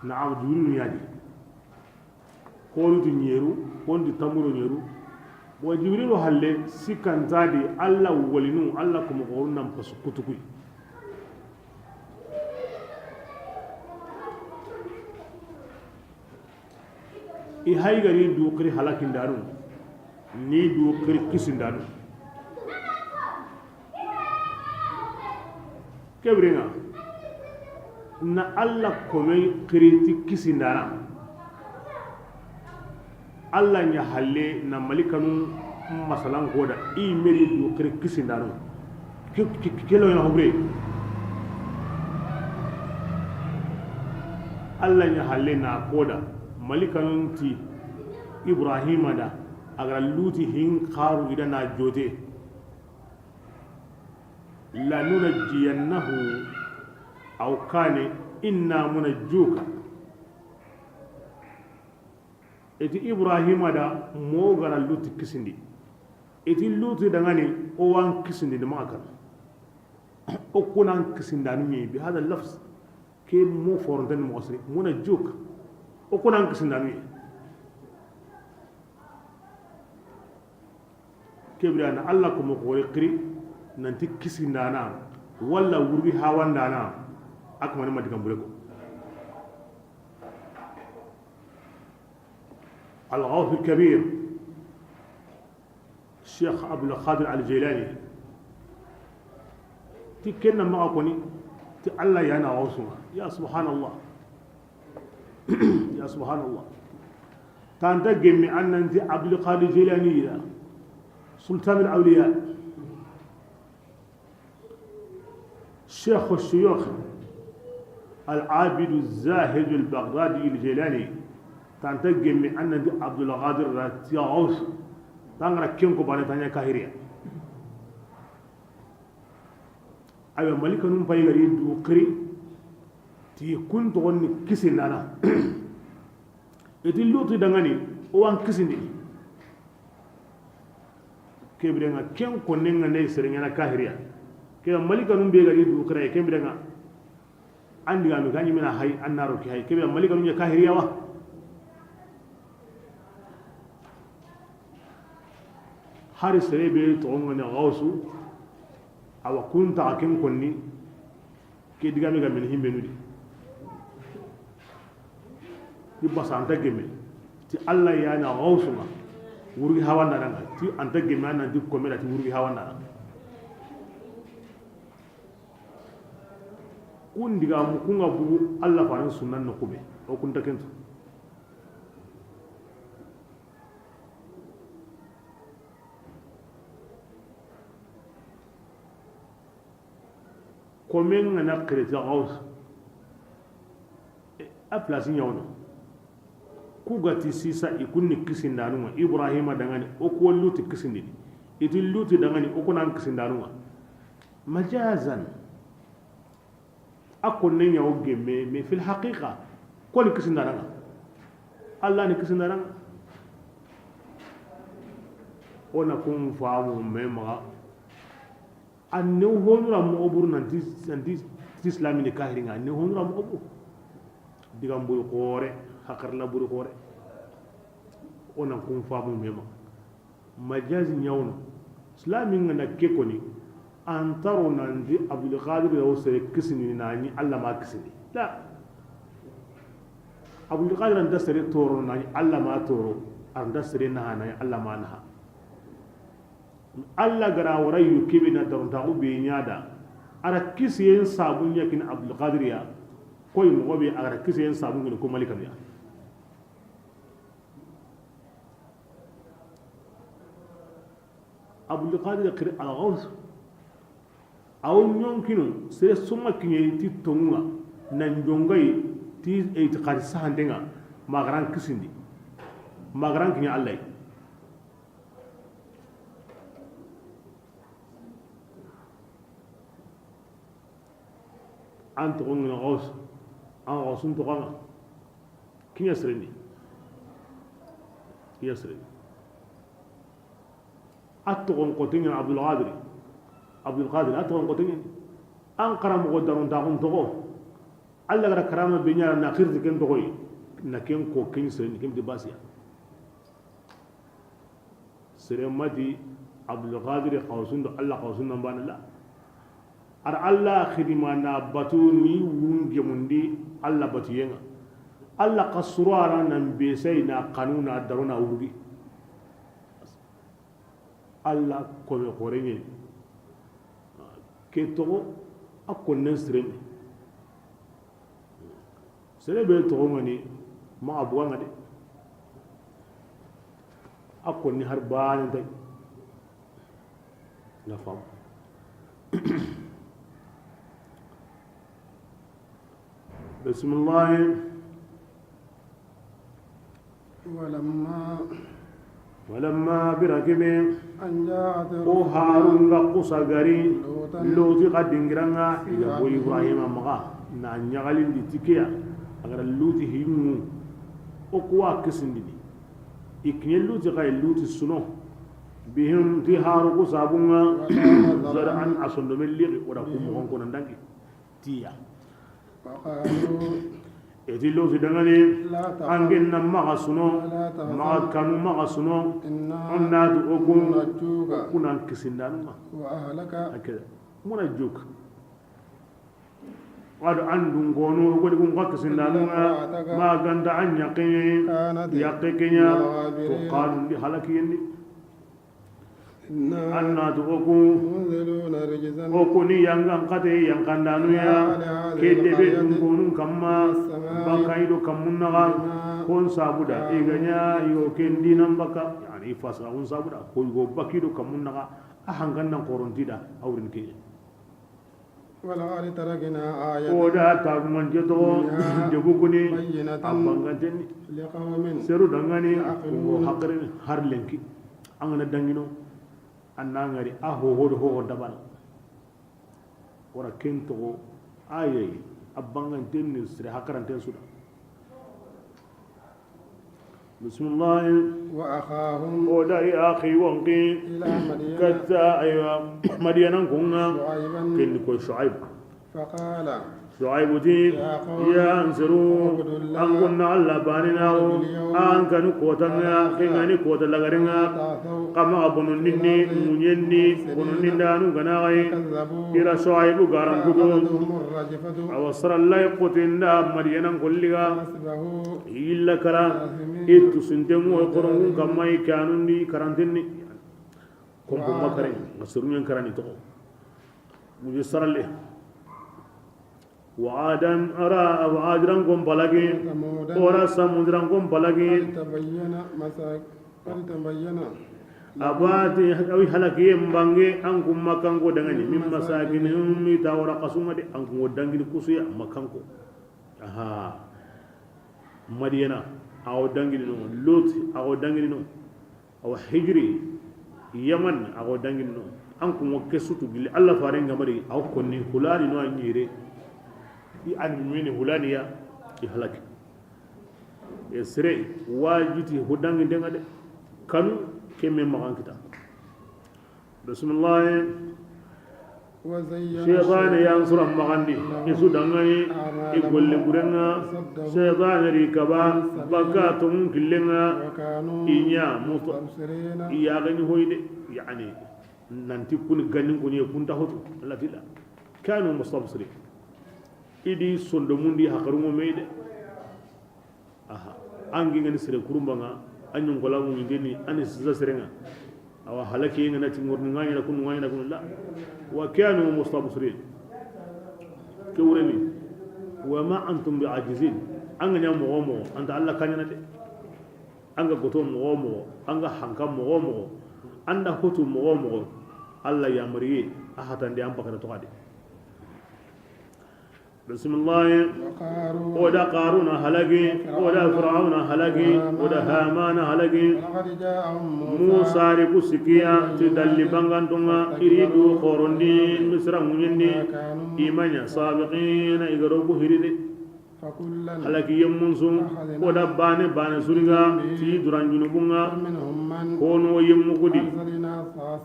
na abdurun yadi ko lutu nyeru ko ndi tamuro nyeru wa jibrilu halle sikan zadi alla walinu alla kuma gorun nan fasu kutukui i haygari dukri halakin danu ni dukri kisin danu kebringa na alla kome kriti kisin dana Allah nya halle na malikanu masalan goda i meri do kire kisindano kelo na hobre Allah nya halle na goda malikanu ti Ibrahima da agar luti hin kharu idana jote la nunajjiyannahu aw kane inna munajjuka eti Ibrahima da mo gara luti kisindi eti luti dangani o wan kisindi de maka o kunan kisindani mi bi hada lafz ke mo foronten mo asri muna juk o kunan kisindani kebrana Allah ko mo ko qri nanti kisindana walla wurbi hawandana akmani madigam buleko الغوث الكبير الشيخ أبو القادر الجيلاني تكنا معكوني تألا يانا غوثنا يا سبحان الله يا سبحان الله تنتقم أن أنت عبد القادر الجيلاني سلطان الأولياء شيخ الشيوخ العابد الزاهد البغدادي الجيلاني تنتقم من أن عبد القادر راتياوس تنغرا كينكو باني تانيا كاهيريا أيوة ملكة نم باي غري دو قري تي كنت غني كيسين أنا إتي لوتي دغاني وان كيسين دي كبرنا كين كونين ني سرينا كاهيريا كي ملكة نم بي غري دو قري كبرنا عندي غامي غاني منا هاي النارو كي هاي كبرنا ملكة نم كاهيريا وا hari sere be to ngone gawsu awa kunta akem konni ke digame ga men himbe nudi ti basanta gemme ti Allah ya na gausunga wurgi hawanna danga ti anta gemme nan di komera ti wurgi hawanna kun diga mu kunga bugu Allah faran sunnan no kube o kun takento komen na kreta gaus a place nyawno ku gati sisa ikunni kisindanuma ibrahima dangani o ko luti kisindini iti luti dangani o ko nan kisindanuma majazan akon ne nyawo gemme me fil haqiqa ko ni kisindananga allah ni kisindananga ona kun faamu mema anne honura mo obur nanti islami ni kahiringa anne honura mo obur digam buri xoore hakarla buri xoore ona kun faamu mema majaz nyawno islami ngana ke koni antaro nandi abdul qadir yaw sere kisini nani alla ma kisini la abdul qadir anda sere toro nani alla ma toro anda sere nani alla ma naha alla gara warayu kibina daronta ubi nyada ara kisiyen sabun yakin abdul qadir ya koy mo be ara kisiyen sabun ko malikam ya abdul qadir qir al-ghaus aw nyonkino sere summa kinye ti tonga nan jongay ti itiqad sahandenga magaran kisindi magaran kinye allah ant on ngaus an rasul to qama kinye sereni yasri atqon qotin abdul qadir atqon qotin an qaram godarun taqum to alla gara karama be nyaara na khirti ken to koy na ken ko ken sereni ken de basiya seremati abdul qadir qawsun do alla qawsun nan banalla ar alla khidima na batuni wunge mundi alla batiyenga alla qasruara nan be sayna qanuna daruna wurgi alla ko be qorenge ke to akon nesreni serebe to ngani ma abuwa ngade akon ni harbani day la fam بسم الله ولما بركب أن جاءت هارون قصا غري لوتي قدنغرنا يبو إبراهيم مغا نانيغالين دي تيكيا أغرى لوتي هيمو أقوى كسندي إكني لوتي غاي لوتي سنو بهم تي هارو قصا بونا زرعا أصندو من لغي ورقم هونكو نندانكي تيا eti lo fi dangane angin na maga suno maga kanu maga suno onna du ogun kunan kisindanu ma wa ahlaka akeda muna juk wadu andu ngono godi gun kisindanu ma ganda an yaqin yaqinya to qanu bi halakiyni anna du ogun okuni yangan kate yankandanu ya kedebe dungonun kamma bakaido kamunnaga kon sabuda iganya yo kendinan baka yani fasa on sabuda ko go bakido kamunnaga ahangannan korontida awrin ke wala ali tarakina ayatan oda tagman jeto jebuguni abanganten liqawmin seru dangani ko hakren harlenki angana dangino annangari aho ho dabal wara kento aye abanganten ni sire hakaranten suda bismillah wa akhahum oda ya akhi wanqi ila madyan katta aywa madyanan kunga ken ko shuaib faqala شعيب تي يا أنصروا أن كنا على باننا أن كانوا كوتنا كنا كوتا لغرنا كما بنونني منيني بنونني دانو غناي إلى شعيب غارم كتون أوصر الله يقتن مدينة كلها إلا كلا إتو سنتمو يقرون كما يكانون دي كرانتني كم بمكرين مسرون كراني تو مجسر الله وعادا أرى وعادران كم بلغي ورا سمودران كم بلغي فلتبين أباتي أوي حلقي مبانغي أنكم مكانكو دغني من مساكنهم ميتاورا قسوما دي أنكم ودانغي كوسيا مكانكو أها مدينة أو دانغي نو لوط أو دانغي نو أو حجري يمن أو دانغي نو أنكم وكسوتو بلي الله فارين غمري أو كوني هلاني نو أنيري يعني من هلانيا يهلك يسري واجتي هدانغي دنگا دي كانوا كم مغان كتا بسم الله شيطان ينصر مغاندي يسو دنگاني يقول لبرنا شيطان ريكبا بكاتم كلنا إنيا مستبصرين إياغني هويدي يعني نانتي كون غنين كون يكون تاهوتو الله تلا كانوا مستبصرين إدي صندموندي حقرمو ميدي aha angi ngani sere kurumbanga anyun gola mu ngeni ani siza serenga awa halaki ngana tingornu ngani na kun la wa kanu mustabsirin kewreni wa ma antum bi'ajizin anga nyamo gomo anta alla kanyana de anga goto mo gomo anga hanka mo gomo anda hotu mo gomo alla yamriye ahatan de am bakata to kadi بسم الله ودا قارون هلقي ودا فرعون هلقي ودا هامان هلقي موسى ركسكيا تدل بانغانتونغا يريدو خورندي مصر منيني إيمانيا سابقين إغروبو هريدي هلقي يمونسو ودا باني سوريغا تي دران جنوبونغا كونو يموكودي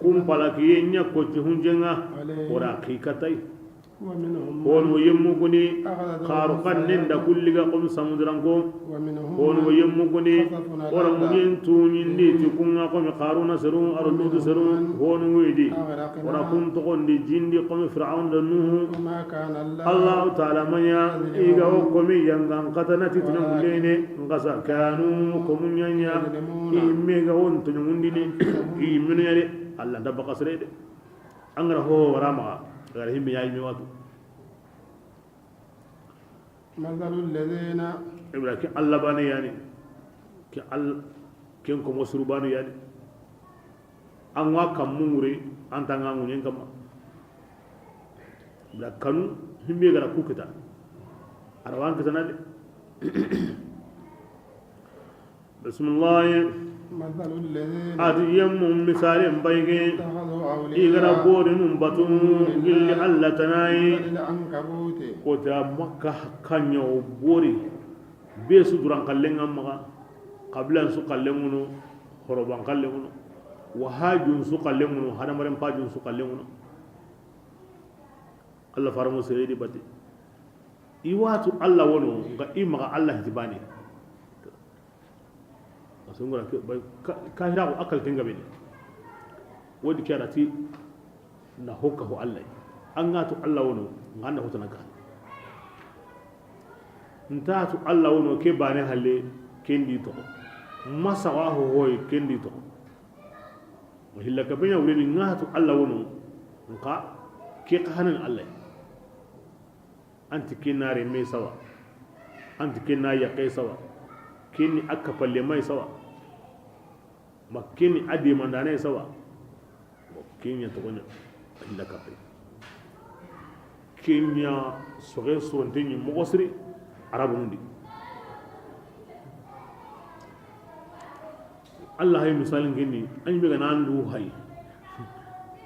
كم پلاكي نيا كوچي هنجنغا ودا كيكتاي هون ويمكني خارقا نند كل قوم سمدرانكو هون ويمكني ورمين تونين دي تكون قوم قارون سرون أرلود سرون هون ويدي وركم تقول دي جين دي قوم فرعون دنوه الله تعالى من يا إيغا وكمي ينغان قتنة تنمولين نغسا كانوا كمون ينيا إيميغا وانتنمون دي إيمين يلي الله دبقى سريد أنغره هو ورامها غيرهم بياي ميواتو مثل الذين إبراهيم كي الله باني يعني كي الله كين كم وسرو باني يعني أنوا كم موري أنت عنعو نين كم إبراهيم كانوا هم بيجرا كوكتا أروان كتا نادي بسم الله مثل الذين أتيم مثال بيجي إغرا بورن بطن قل الله تناي كوتا مكة كانيو بوري بيسو دران قلن أمغا قبل أن سقلمونو خربان قلمونو وهاجون سقلمونو هذا مريم باجون سقلمونو الله فرمو سيدي باتي إيواتو الله ونو إمغا الله تباني sungura kahira ko akal tinga be wodi kerati na hokka ho Allah an ngatu Allah wono nganda hotana ka ntatu Allah wono ke bane halle kendi to masa wa ho hoy kendi to wahilla ka benya wuri ngatu Allah wono nka ke kahanan Allah anti kinare me sawa anti kinna ya kai sawa kini akka palle mai sawa makini adi mandane sawa kini to gonya illa kape kenya soge sonteni mogosri arabu ndi Allah hay misalin gini an bi gana ndu hay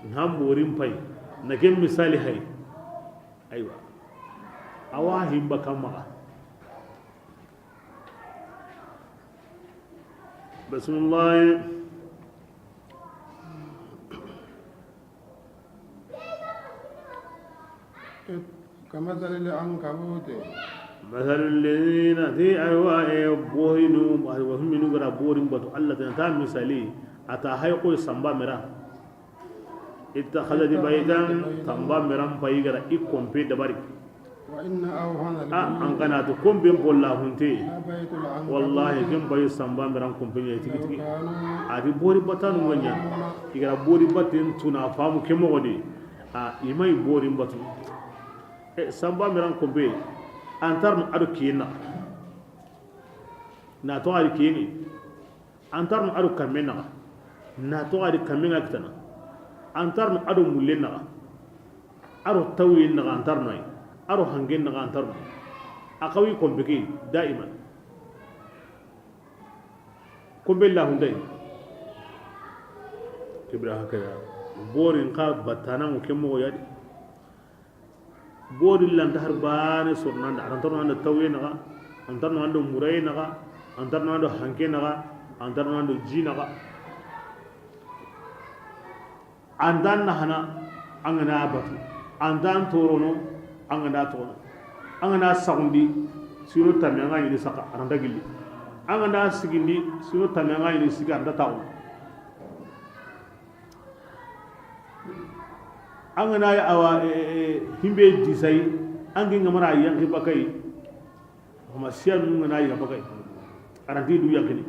namborin pai na gen misali hay aiwa awahi bakama بسم الله كمثل العنكبوت مثل الذين تي أيوا بوهنو وهم منو غرا بورين بتو الله تنتا مثالي أتا هايقو سامبا مرا اتخذت بيتا سامبا مرا بايغرا إكم بي دباري وإن أوهن أن كان تكون بين بولا هنتي بيت العنكبوت والله كم باي سامبا مرا كم بين يتيكي تيكي أدي بوري باتان وغنيا إغرا بوري باتين تونا فامو كمو غدي إماي بوري باتو samba miran kombe antar no adu kina na to ari kini antar no adu kamena na to ari kamena kitana antar no adu mulena aro tawi na antar no aro hangen na antar no akawi kombe ki daiman kombe la hundai kibra hakaya borin ka batana mo kemo yadi bodi lanta har bane sornanda antarno ando tawye naga antarno ando muray naga antarno ando hanke naga antarno ando ji naga andan nahana angana batu andan torono angana tono angana saundi siro tamyanga yini saka aranda gilli angana sigindi siro tamyanga yini siga anda tawo angana ya awa himbe disai angi ngamara yang hibakai ma sian ngana ya bakai aranti du yakini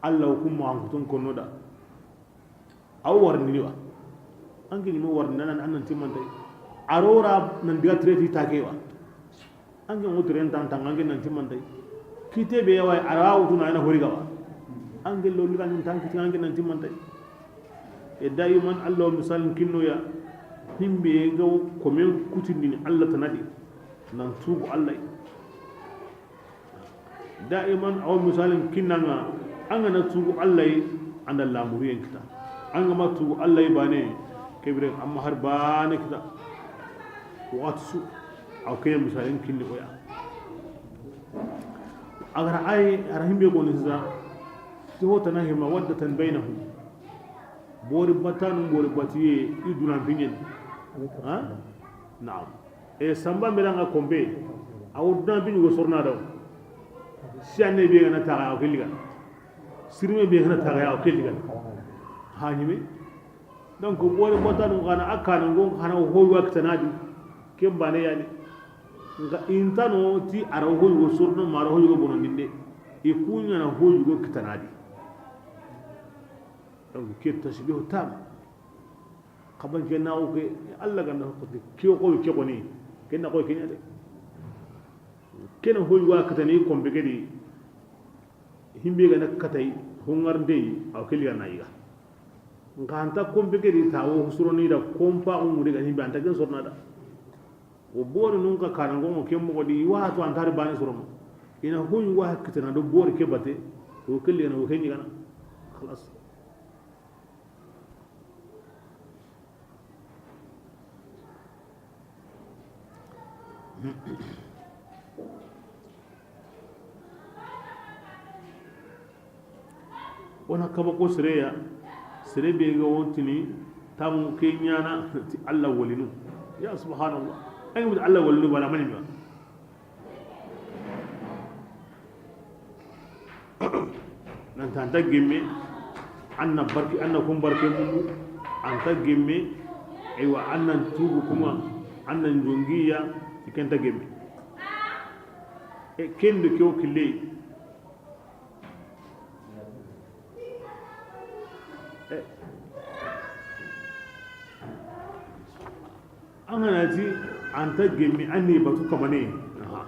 allah kum ma angutun konoda aw warni wa angi ni mo warni nan anan timante arora nan diga treti takewa angi mo tren tan tan angi nan timante kite be yawa arawu tuna ina horiga wa angi lo liga nan tan kite angi nan timante e daiman allah misalin kinno ya himbe ga ko men kutindini allah tanadi nan tubu allah daiman aw misalin kinnanga anga na tubu allah anda lamuri en kita anga ma tubu allah bane kebre amma har bane kita watsu aw kay misalin kinni ko ya agar ay ara himbe ko nisa to hota na hima waddatan bainahum bori batanu bori batiye iduna binyen ha naam e samba melanga kombe awudna binu go sorna daw siane be ngana taga o keliga sirme be ngana taga o keliga ha nyime donc bori batanu kana akana ngo kana ho wakta nadi kembane yani nga intano ti ara ho go sorno maro ho go bonondinde e kunya na ho go kitanadi كيف تشبيه تام قبل كنا أوكي الله كنا قلت كيو قوي كيو قني كنا قوي كنا ده كنا هو يوا كتني كم بكري هم بيجنا كتاي هنغر دي أو كلي أنا إيجا نكانتا كم بكري تاو سروني دا كم با عمري كني بانتا كن سرنا دا وبور نونكا كارنغو كم مقدي يوا تو أنتار باني سرنا إنه هو يوا كتنا دو بور كبته هو كلي أنا هو كني كنا خلاص wana kaba ko sereya sere be ga wontini tamu ke nyana ti Allah walinu ya subhanallah ay mu Allah walinu wala mani ma nan tan tagemme anna barki anna kum barke mu an tagemme aywa annan tubu kuma annan jongiya kenta gemme e kende ko kille anganati anta gemme anni batu kamane aha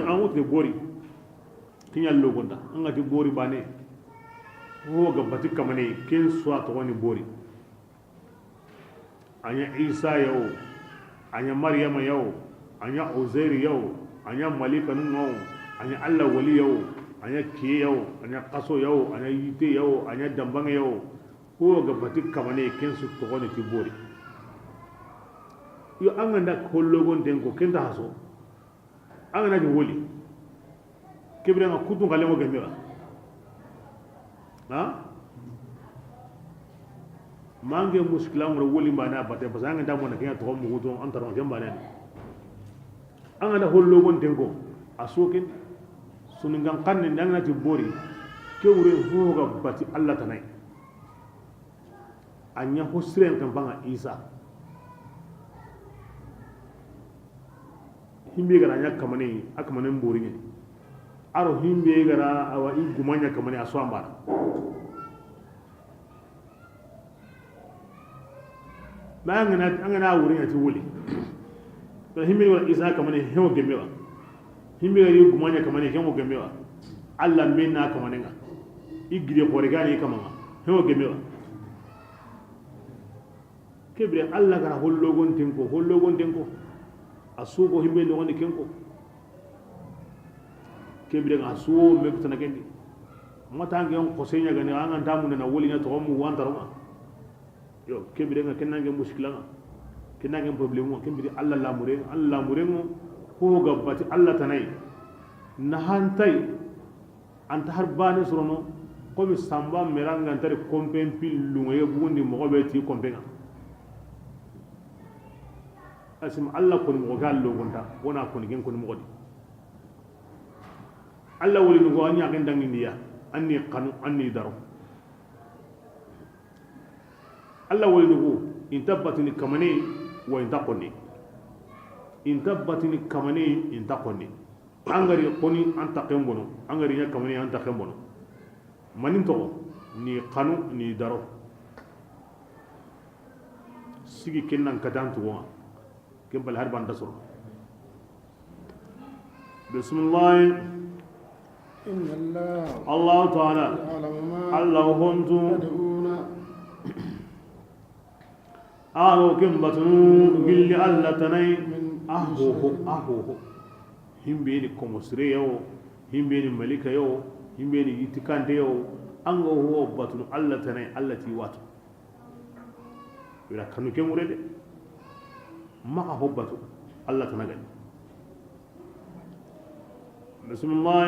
an wote bori tinyal logonda angati bori bane ho ga batu kamane ken so to woni bori anya isa yau anya maryama yau anya uzair yau anya malika nun anya allah wali yau anya kiye yau anya qaso yau anya yite yau anya dambang yau ko ga batik kamane ken su to woni ti bori yo anganda kollogon den ko kenta haso angana ji woli kibra ma kutu ngale mo gamira ha mange muskila ngoro woli mbana bate parce que anga ndamo na kenya to mo goto antaro jamba ne anga da hollo gon tenko asoken sunu ngan kanne ndanga ti bori ke wure hoga bati Allah tanai anya hosren kan banga isa himbe gara nya kamane akamane mbori ne aro himbe gara awa i gumanya kamane aso ambara ma angana wurin ya ti wuli to himbe gara isa kamane hewo gemewa himbe gara i gumanya kamane hewo gemewa Allah minna kamane nga igire hore gani kamanga hewo gemewa kebre Allah gara hollogon tenko asugo himbe no woni kenko kebre ga asugo me kutana kendi matange on ko senya gani anga ndamu na woli na to mu wantaruma yo kebre ga kenange muskila kenange problème kebre Allah la mure ko gabbati Allah tanai na hantai anta harbane surono ko mi samba meranga ntare kompen pillu ngaye bundi mo be ti kompenga asim Allah ko mo gallo gonda wona ko ngen ko mo godi Allah woli ngo anya gen dangi niya anni qanu anni daro Allah woli ngo intabatini kamani wa intaqoni intabatini kamani intaqoni angari qoni anta qembono angari nya kamani anta qembono manin to ni qanu ni daro sigi kennan kadantu wa كبل هربان تصر بسم الله إن الله تعالى الله هنتو كم بتنو قل الله تني أهوه هم بيني كمسري يو هم بيني ملك يو هم بيني يتكان يو أنغو هو بتنو الله تني الله تيوات ولا كانوا كم ورده ما حبته الله تنقل بسم الله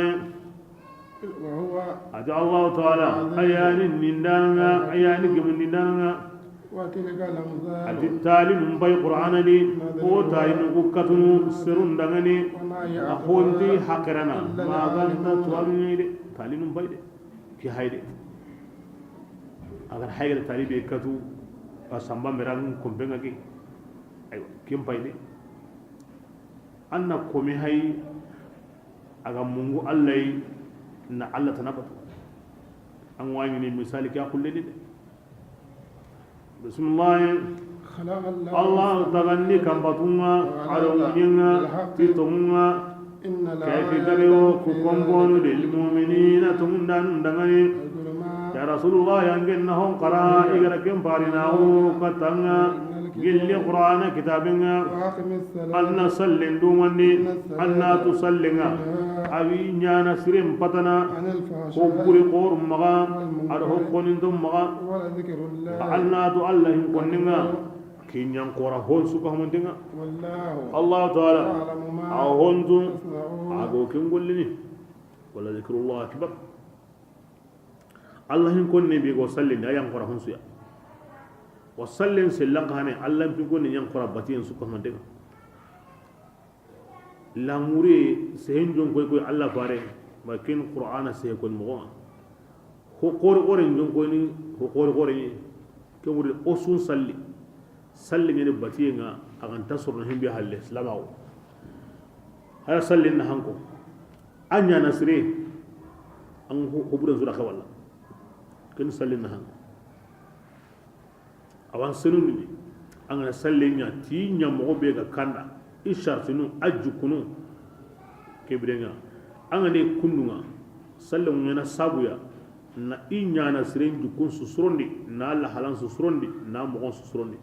وهو أجعل الله تعالى أيان النندانا أيان من النندانا وتلك الأمثال أتتالي من بي قرآن لي هو تاين قكتن سرون دغني أخونتي حقرنا ما غنت توامي دي تالي من بي دي كي هاي دي أغر حاجة تالي بيكتو أسامبا مران كمبنغا كي kim payde anna komi hay aga mungu allay na Allah tanabatu an wani ni misali ka kulle ni bismillah Allah taganni kam batunga aro nyinga titunga kayfi darewo ku kombonu lil mu'minina tundan dangani ya rasulullah yangenna hon qara igara kem parinahu katanga قل قرآن كتابنا أن نسلن دومني أن تسلن أبي نانا سرم بطنا وقري قور مغا أرهو قنن دم مغا أن الله قننا كين ينقر هون سكه من دنا الله تعالى أهونتم أقولكم قلني ولا ذكر الله أكبر الله يكون بيقول سلن يا ينقر هون سيا وسلم سلق هني الله بيقول إن ينقر باتين سكه من دنا لاموري سهنجون كوي الله باره لكن القرآن سيكون مغوا هو قرين جون كوني هو قرين كمور أصون سلي يعني باتينا أغان تصور نهم بها الإسلام أو هذا سلي نهانكو أنيا نسري أن هو برز ولا خوالا كن سلي نهانكو أوان سنوني أنا سلي نيا تي نيا مغبيغا كاندا إشارتنو أجوكنو كبرنا أنا كنونا سلي نيا سابويا na inyana siren dukun susurondi na Allah halan susurondi na mogon susurondi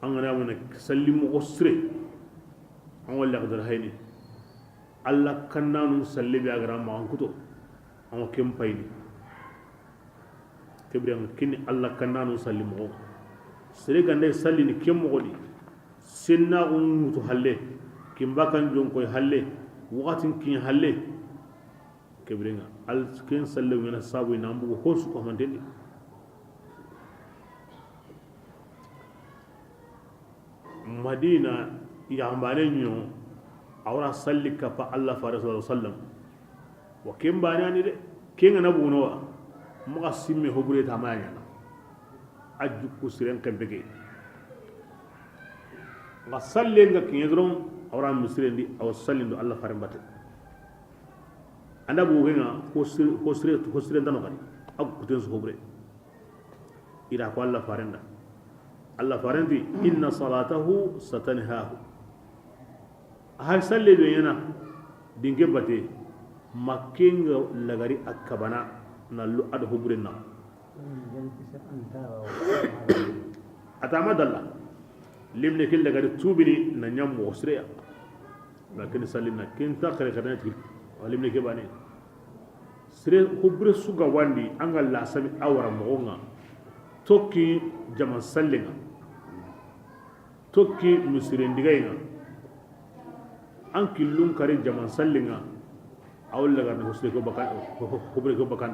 an gana mana sallimu osre an wala qadar hayni Allah kannanu sallibi agara ma an kuto an kem payni kebriyan kini Allah kannanu sallimu sire gande sallini kem mogodi senna mutu halle kimba kan jon koy halle watin kin halle kebrenga al ken salle ngana sabu ina mbugo hosu ko mantendi madina yambane nyo awra salli ka pa Allah fa rasul sallam wa ken bani ani de ken na buno wa mo asimme hobure ta manya ajju ko siren kembege nga salle nga kin yedron awra misrendi aw sallindo Allah farim batte anda bu gena ko sire dano kadi ak kuten so hobure ira ko Allah farenda Allah farendi inna salatahu satanhahu hay salle do yana dinge bate makenga lagari akabana na lu ad hobure na atama dalla limne kel lagari tubini na nyam mo sire lakin sallina kinta kare kana tir limne ke bane sire hobure suga wandi angal la sami awara mo nga tokki jaman sallinga tokki musirin digayna an killun kare jaman sallinga awul lagar ne hosre ko bakan hobure ko bakan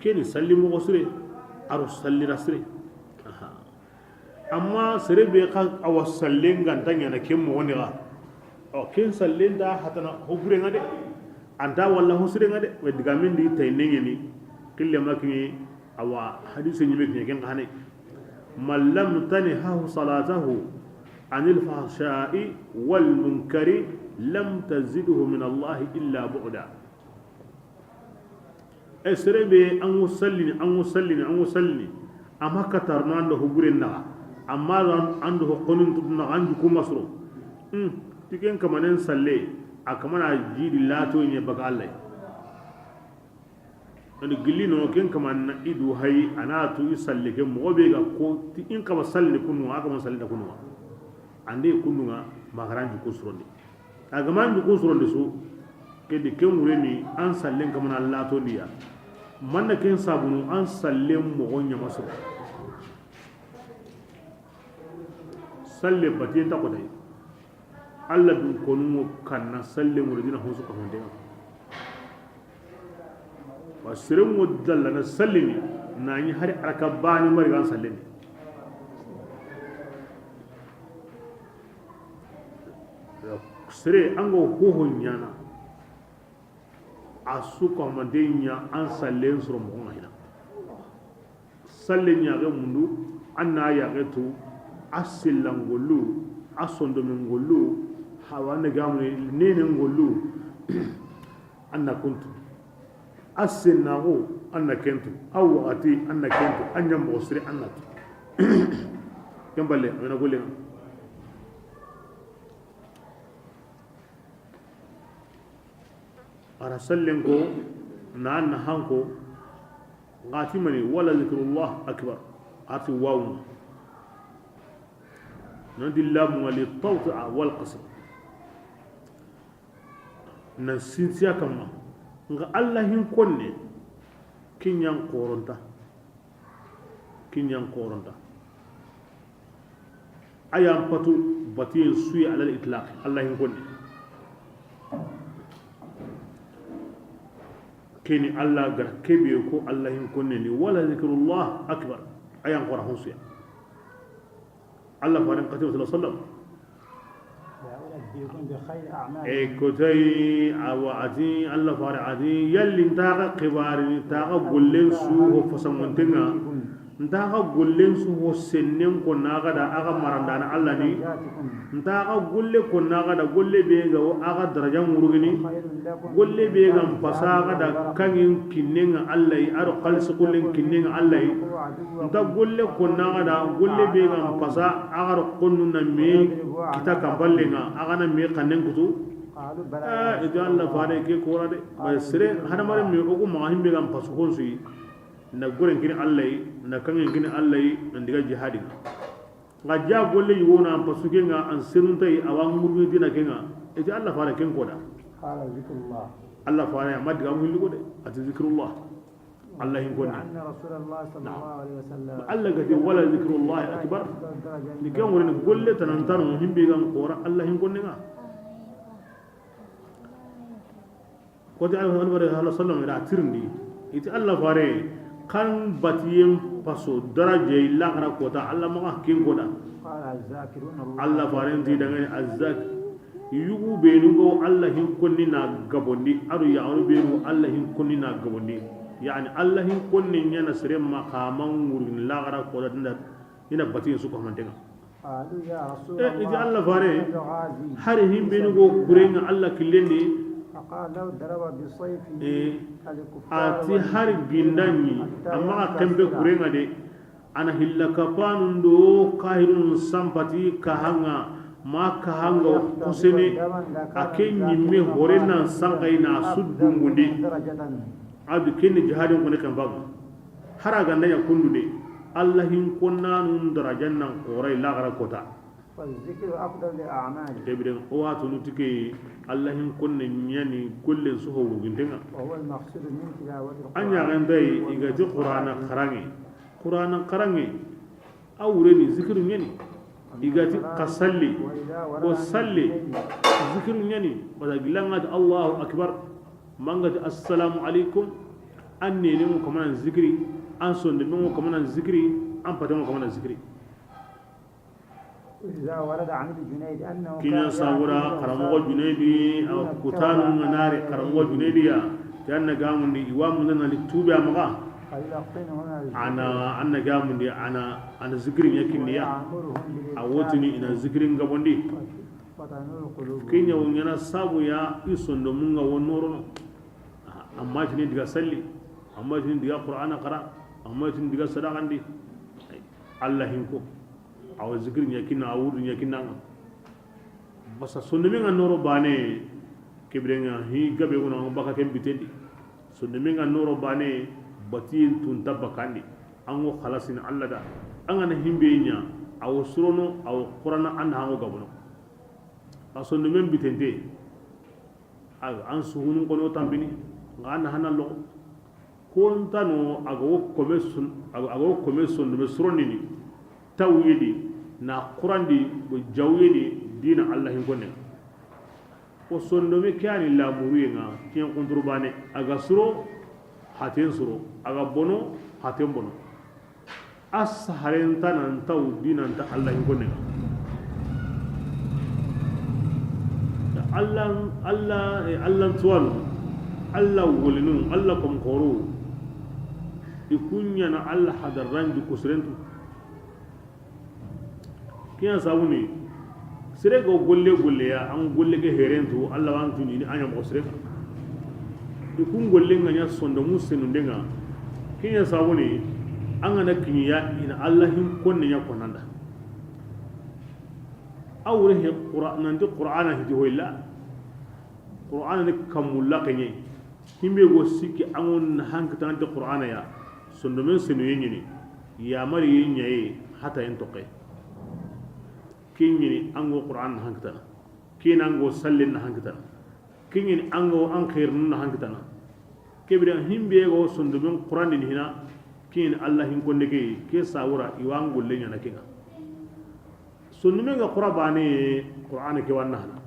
keni sallimu hosre aro sallira sire amma sere be ka awa sallen gantanya na kemmo woni ga o ken sallen da hatana hobure ngade anta walla hosre ngade we diga min di tay nengeni kille makni awa hadisi nyime ke ken khane man lam tanhahu salatahu anil fahsha'i wal munkari lam tazidhu min Allah illa bu'da e sere be an musallini amma katarno ando hobure na amma andu ko konun tudna anju ko masro tiken kamanen salle akamana jidi lato ne baka Allah andi gilli no ken kamanna idu hay anatu isalle ke mo be ga ko ti in kama salle kunu aka mo salle kunu ande kunu nga magaranju ko suronde aga manju ko suronde so ke de ken wureni an salle kamana lato niya manna ken sabunu an salle mo gonya masro salle batien ta ko dai Allah dun konu kanna salle muridina hosu ko honde wa sirin mudalla na sallini nani hari araka bani mari gan sallini sire ango ho nyana asu ko mandenya an sallen suru mo ngina sallen ya ga mundu anna ya ga tu asilangolu asondomengolu hawana gamne nene ngolu anna kuntu asinahu anna kentu aw ati anna kentu anya mosri anna kemballe ana golle ara sallen ko na anna hanko ngati mani wala zikrullah akbar ati wawu نادي اللام وللطوطع والقصر نسيتيا كما nga Allah hin konne kinyan koronta ayam patu batin suyi ala al-itlaq Allah hin konne kini Allah gar kebe ko Allah hin konne ni wala zikrullah akbar ayam qorahun suya Allah faran qatibu sallallahu alaihi wasallam كتي عواتي الله فارعاتي يلي انتاقا قباري انتاقا قلن سوه فسمونتنا انتاقا قلن سوه سنين كنا غدا اغا مرندان الله ني انتاقا قلن كنا غدا قلن بيغا اغا درجة مرغني قلن بيغا مفسا غدا كنين كنين الله ارو قلس قلن كنين الله انتا قلن كنا غدا قلن بيغا مفسا اغا قلن نمي kita kamballe nga agana mi kanen kutu ida Allah faare ke kora de ba sire hana mare mi ko ma himbe gam pasu ko sui na goren kini Allah na kangen kini Allah ndiga jihadi nga ja golle yona am pasu ke nga an senun tay awan murmi dina ke nga ida Allah faare ken koda qala zikrullah Allah faare ma diga mu ligo de ati zikrullah الله يكون أن رسول الله صلى الله عليه وسلم الله قد ولا ذكر الله أكبر لكن ورن كل تنتر مهم بيجان قرا الله يكون نعم قد على الله صلى الله عليه وسلم إلى ترندي إذا الله فاري كان باتيم بسو درجة إلا غنا كوتا الله ما كين كوتا قال الذاكرون الله فارين تيدعين الزاك يجو بينو الله يكون نينا غبوندي أرو يعون بينو الله يكون نينا غبوندي يعني الله يكون نينا سريم ما كامان ورين لا غنا كوتا تندر هنا باتيم سوكو مانتنا قالوا يا رسول الله إذا الله فارين غازي حرهم بينو كورين الله كلني فقال لو ضرب بصيفه ati har gindani amma kambe kurenga de ana hilla kapanu do kahirun sampati kahanga ma kahanga kusene aken nyimme horena sangaina suddungundi adu ken jihadin kone kan bagu haraga ndanya kundude allahin konnanun darajan nan qorai lagara kota والذكر أفضل الأعمال تبرين قوات نتكي الله كن يعني كل سهو وجنتنا وهو المقصود من تلاوة القرآن أن يعندي إذا القرآن قراني أو رني ذكر يعني إذا قصلي وصلي ذكر يعني وذا الله أكبر مانغت السلام عليكم أني نمو كمان ذكري أنسون نمو كمان ذكري أم بدمو كمان ذكري إذا ورد عن الجنيد أنه كنا صورا كرمو جنيدي أو كتانو ناري كرمو جنيدي كأن قامني إوام لنا للتوبة مغا أنا قامني أنا ذكرين يكني يا أوتني إن ذكرين قبندي كنا ونينا سابو يا يسون دمونا ونورنا أما تني دقا سلي أما تني دقا قرآن قرأ أما تني دقا صدق عندي الله ينكو awa zikir nyakina awudu nyakina basa sondemenga noro bane kibrenga hi gabe wona baka kem bitendi sondemenga noro bane batin tun tabakandi ango khalasin alla da angana himbe nya aw surono aw qur'ana an hango gabono asondemen bitende an suhunu kono tambini ngana hanalo kontano ago komesun ago komesun de suronini tawhidi na qurandi bo jawyedi dina allah hingonne o sondome kani la muruyenga kien kontrobane aga suro haten suro aga bono haten bono as harenta nan taw dina ta allah hingonne allah tuwal allah wolinu allah kom koro ikunya na allah hadarran di kusrentu kiyan sabuni sire go golle ya an golle ke herentu Allah wan tuni ni anya mo sire ikun golle nganya sonda musinu ndenga kiyan sabuni an ana kinya ina Allah hin konne nya konanda awre he qur'an ndi qur'ana hidi hoilla qur'ana ne kamulla kenye himbe go sikki amun hanka tan ndi qur'ana ya sonda men sinu yenyini ya mari yenyaye hata en toqe kinyini ango qur'an hankatana kin ango sallin hankatana kinyini ango an khairun hankatana kebira himbe go sundumin qur'an ni hina kin allah hin konde ke sawura iwango lenya nakinga sundumin ga qur'ani ke wannan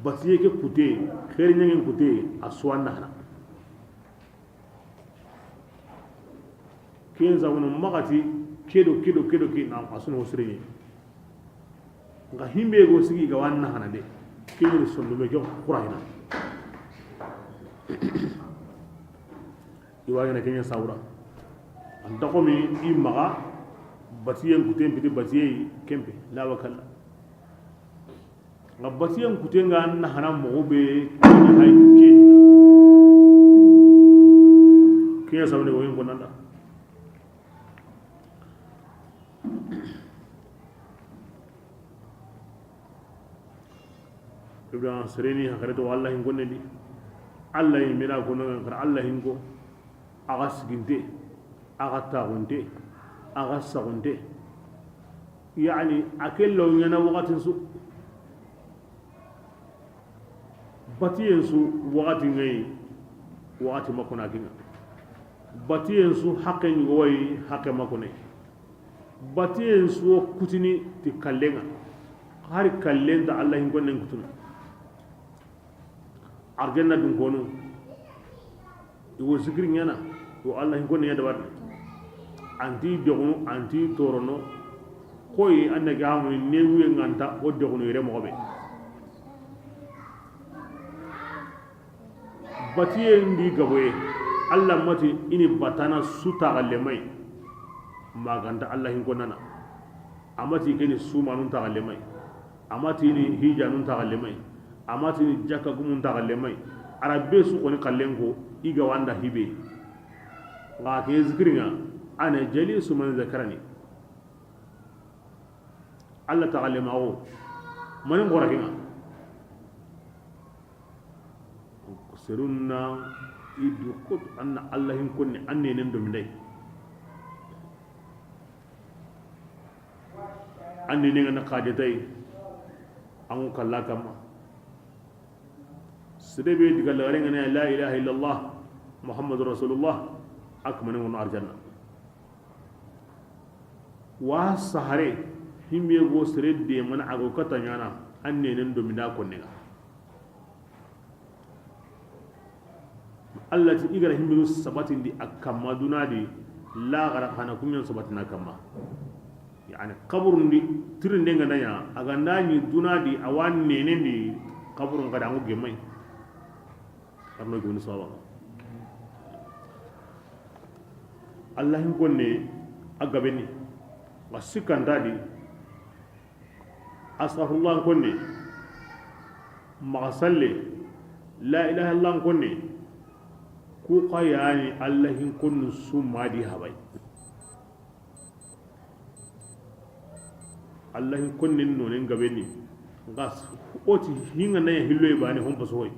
basiye ke kute khair nyangen kute aswanna hana kin zawun magati kedo na asuna usrini nga himbe go sigi ga wanna hanade kini sonno me ko qur'ana iwaga na kenya sawra anta ko mi imaga batiyen kutem piti batiye kempe la wakalla nga batiyen kutenga na hanam mo be hay kenya sawne wo yimbo nanda ibra sereni hakareto wallahi ngonne di allah yimira ko non kar allah hingo aga siginte aga taunte aga sagunte yani akello nyana waqatin su batiyen su waqatin ngay wakati makuna kinga batiyen su haqqe ñugowoyi haqqe makune batiyen su kutini ti kallenga hari kallen ta allah hin gonnen kutuna arjanna dun konu iwo zikri ñana wo allah hin gonnen yadabar anti dogunu anti torono koyi annake hamuni newuye nganta wo dogunu yere mogoɓe batiye ndi gaboye allah mati ini batana sutaxalle may maganta allah hin konnana amati keni sumanun taxalle may amati ni hijanun taxalle may amati ni jakka gumun taxalle may ara be su koni xallen ko i gawanda hibe nga ke zikringa ana jali suman zakarani allah taxalle maxo manin xorakinga serunna idu kut anna allah hin konni anne nen do minday anne ne ngana qadetay an kala kama sirebe diga la ngana la ilaha illa allah muhammadur rasulullah akmanu min arjanna wa sahare himbe go sirede man ago katanyana anne nen do minda konnega Allah ti igara himbiru sabatin di akamma dunadi la gara hana kunyan sabatina kamma yani qabrun di tirin denga nanya aga ndani dunadi awan nenen di qabrun kada ngu gemay arno goni sawa Allah hin konne aga beni wasikan dadi astaghfirullah konne magasalle la ilaha illallah konne ku qayani allahin kunnu sumadi habay allahin kunnin nonen gabeni gas oti hinga na hilloy bani hon pasoy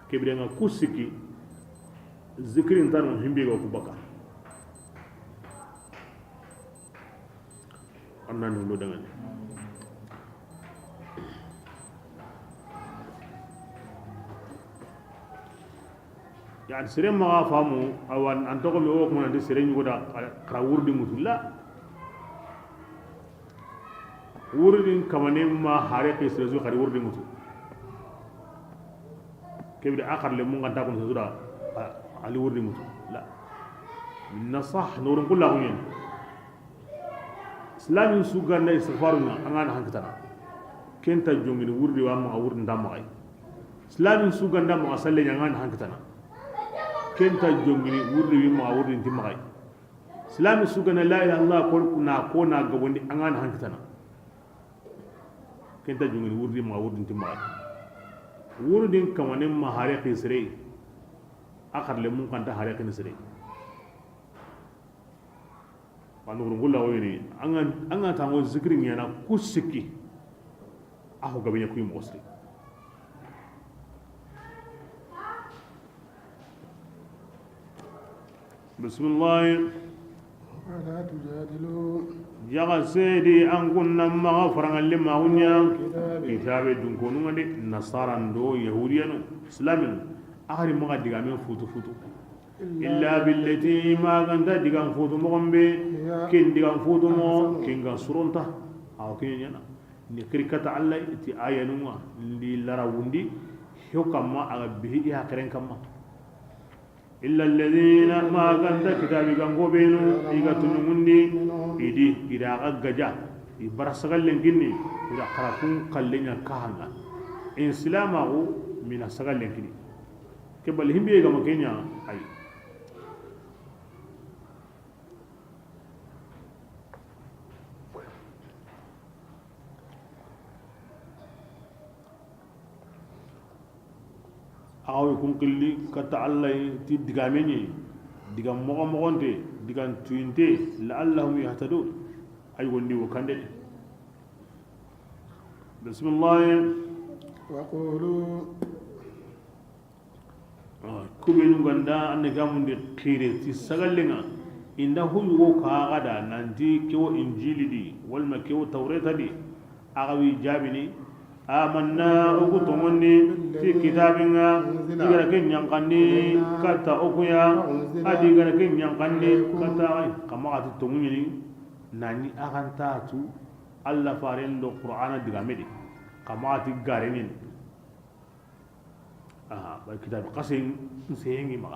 kebre nga kusiki zikrin tan himbe go kubaka annan lo dangal يعني سرين ما فهموا أو أن تقوم بوقت من هذه سرين يقول كراورد مطلع وردين كمان ما هارك يسرزو كراورد مطلع كيف آخر لمن قد تكون سزورا على ورد مطلع لا نصح نورن كلها هنين سلام سوغان استغفارنا أنا هنكتنا كنت جونغين ورد وام ورد دامعي سلام سوغان دام أصلي أنا هنكتنا kenta jongini wurdi wi ma wurdi timay islami sugana la ilaha illallah ko na ga wondi angana hankitana kenta jongini wurdi ma wurdi timay wurdin kamane ma hare qisre akhar le mun kanta hare qisre panu ngula woni anga tango zikri nyana kusiki aho gabe kuy mosri بسم الله ولا تجادلوا جاء سيدي أن كنا مغفرا لما هنيا كتاب دنكونو غدي نصارى دو يهوديانو اسلامين اخر ما ديغامين فوتو إلا بالتي ما كانت ديغام فوتو مغمبي كين ديغام فوتو مو كين غا سورونتا أو كين يانا نكري كتا الله تي آيانوا اللي لراوندي هو كما أغبيه إيها كرين كما إلا الذين ما كانت كتابي كانوا بينو إيغاتون مندي إدي إذا أغجا إبرسغل لنجني إذا قرأتون قلنا كهنا إن سلامه من السغل لنجني كبل هم بيجا مكينيا أي aw kun qilli kata allah ti digameni digam mo mogonte digam tuinte la allahum yahtadun ay wondi wo kande bismillah wa qulu kubenu ganda anne gamunde khire ti sagallenga inda hum wo ka gada nanti kewo injili di wal ma kewo tawreta di agawi jabini amanna oku tongondi ti kitabinga digara ke nyankandi kata okuya adigara ke nyankandi kata ay kama ati tonguni nani akan tatu alla faren do qur'ana digamedi kama ati garenin ba kitab qasin seyengi ma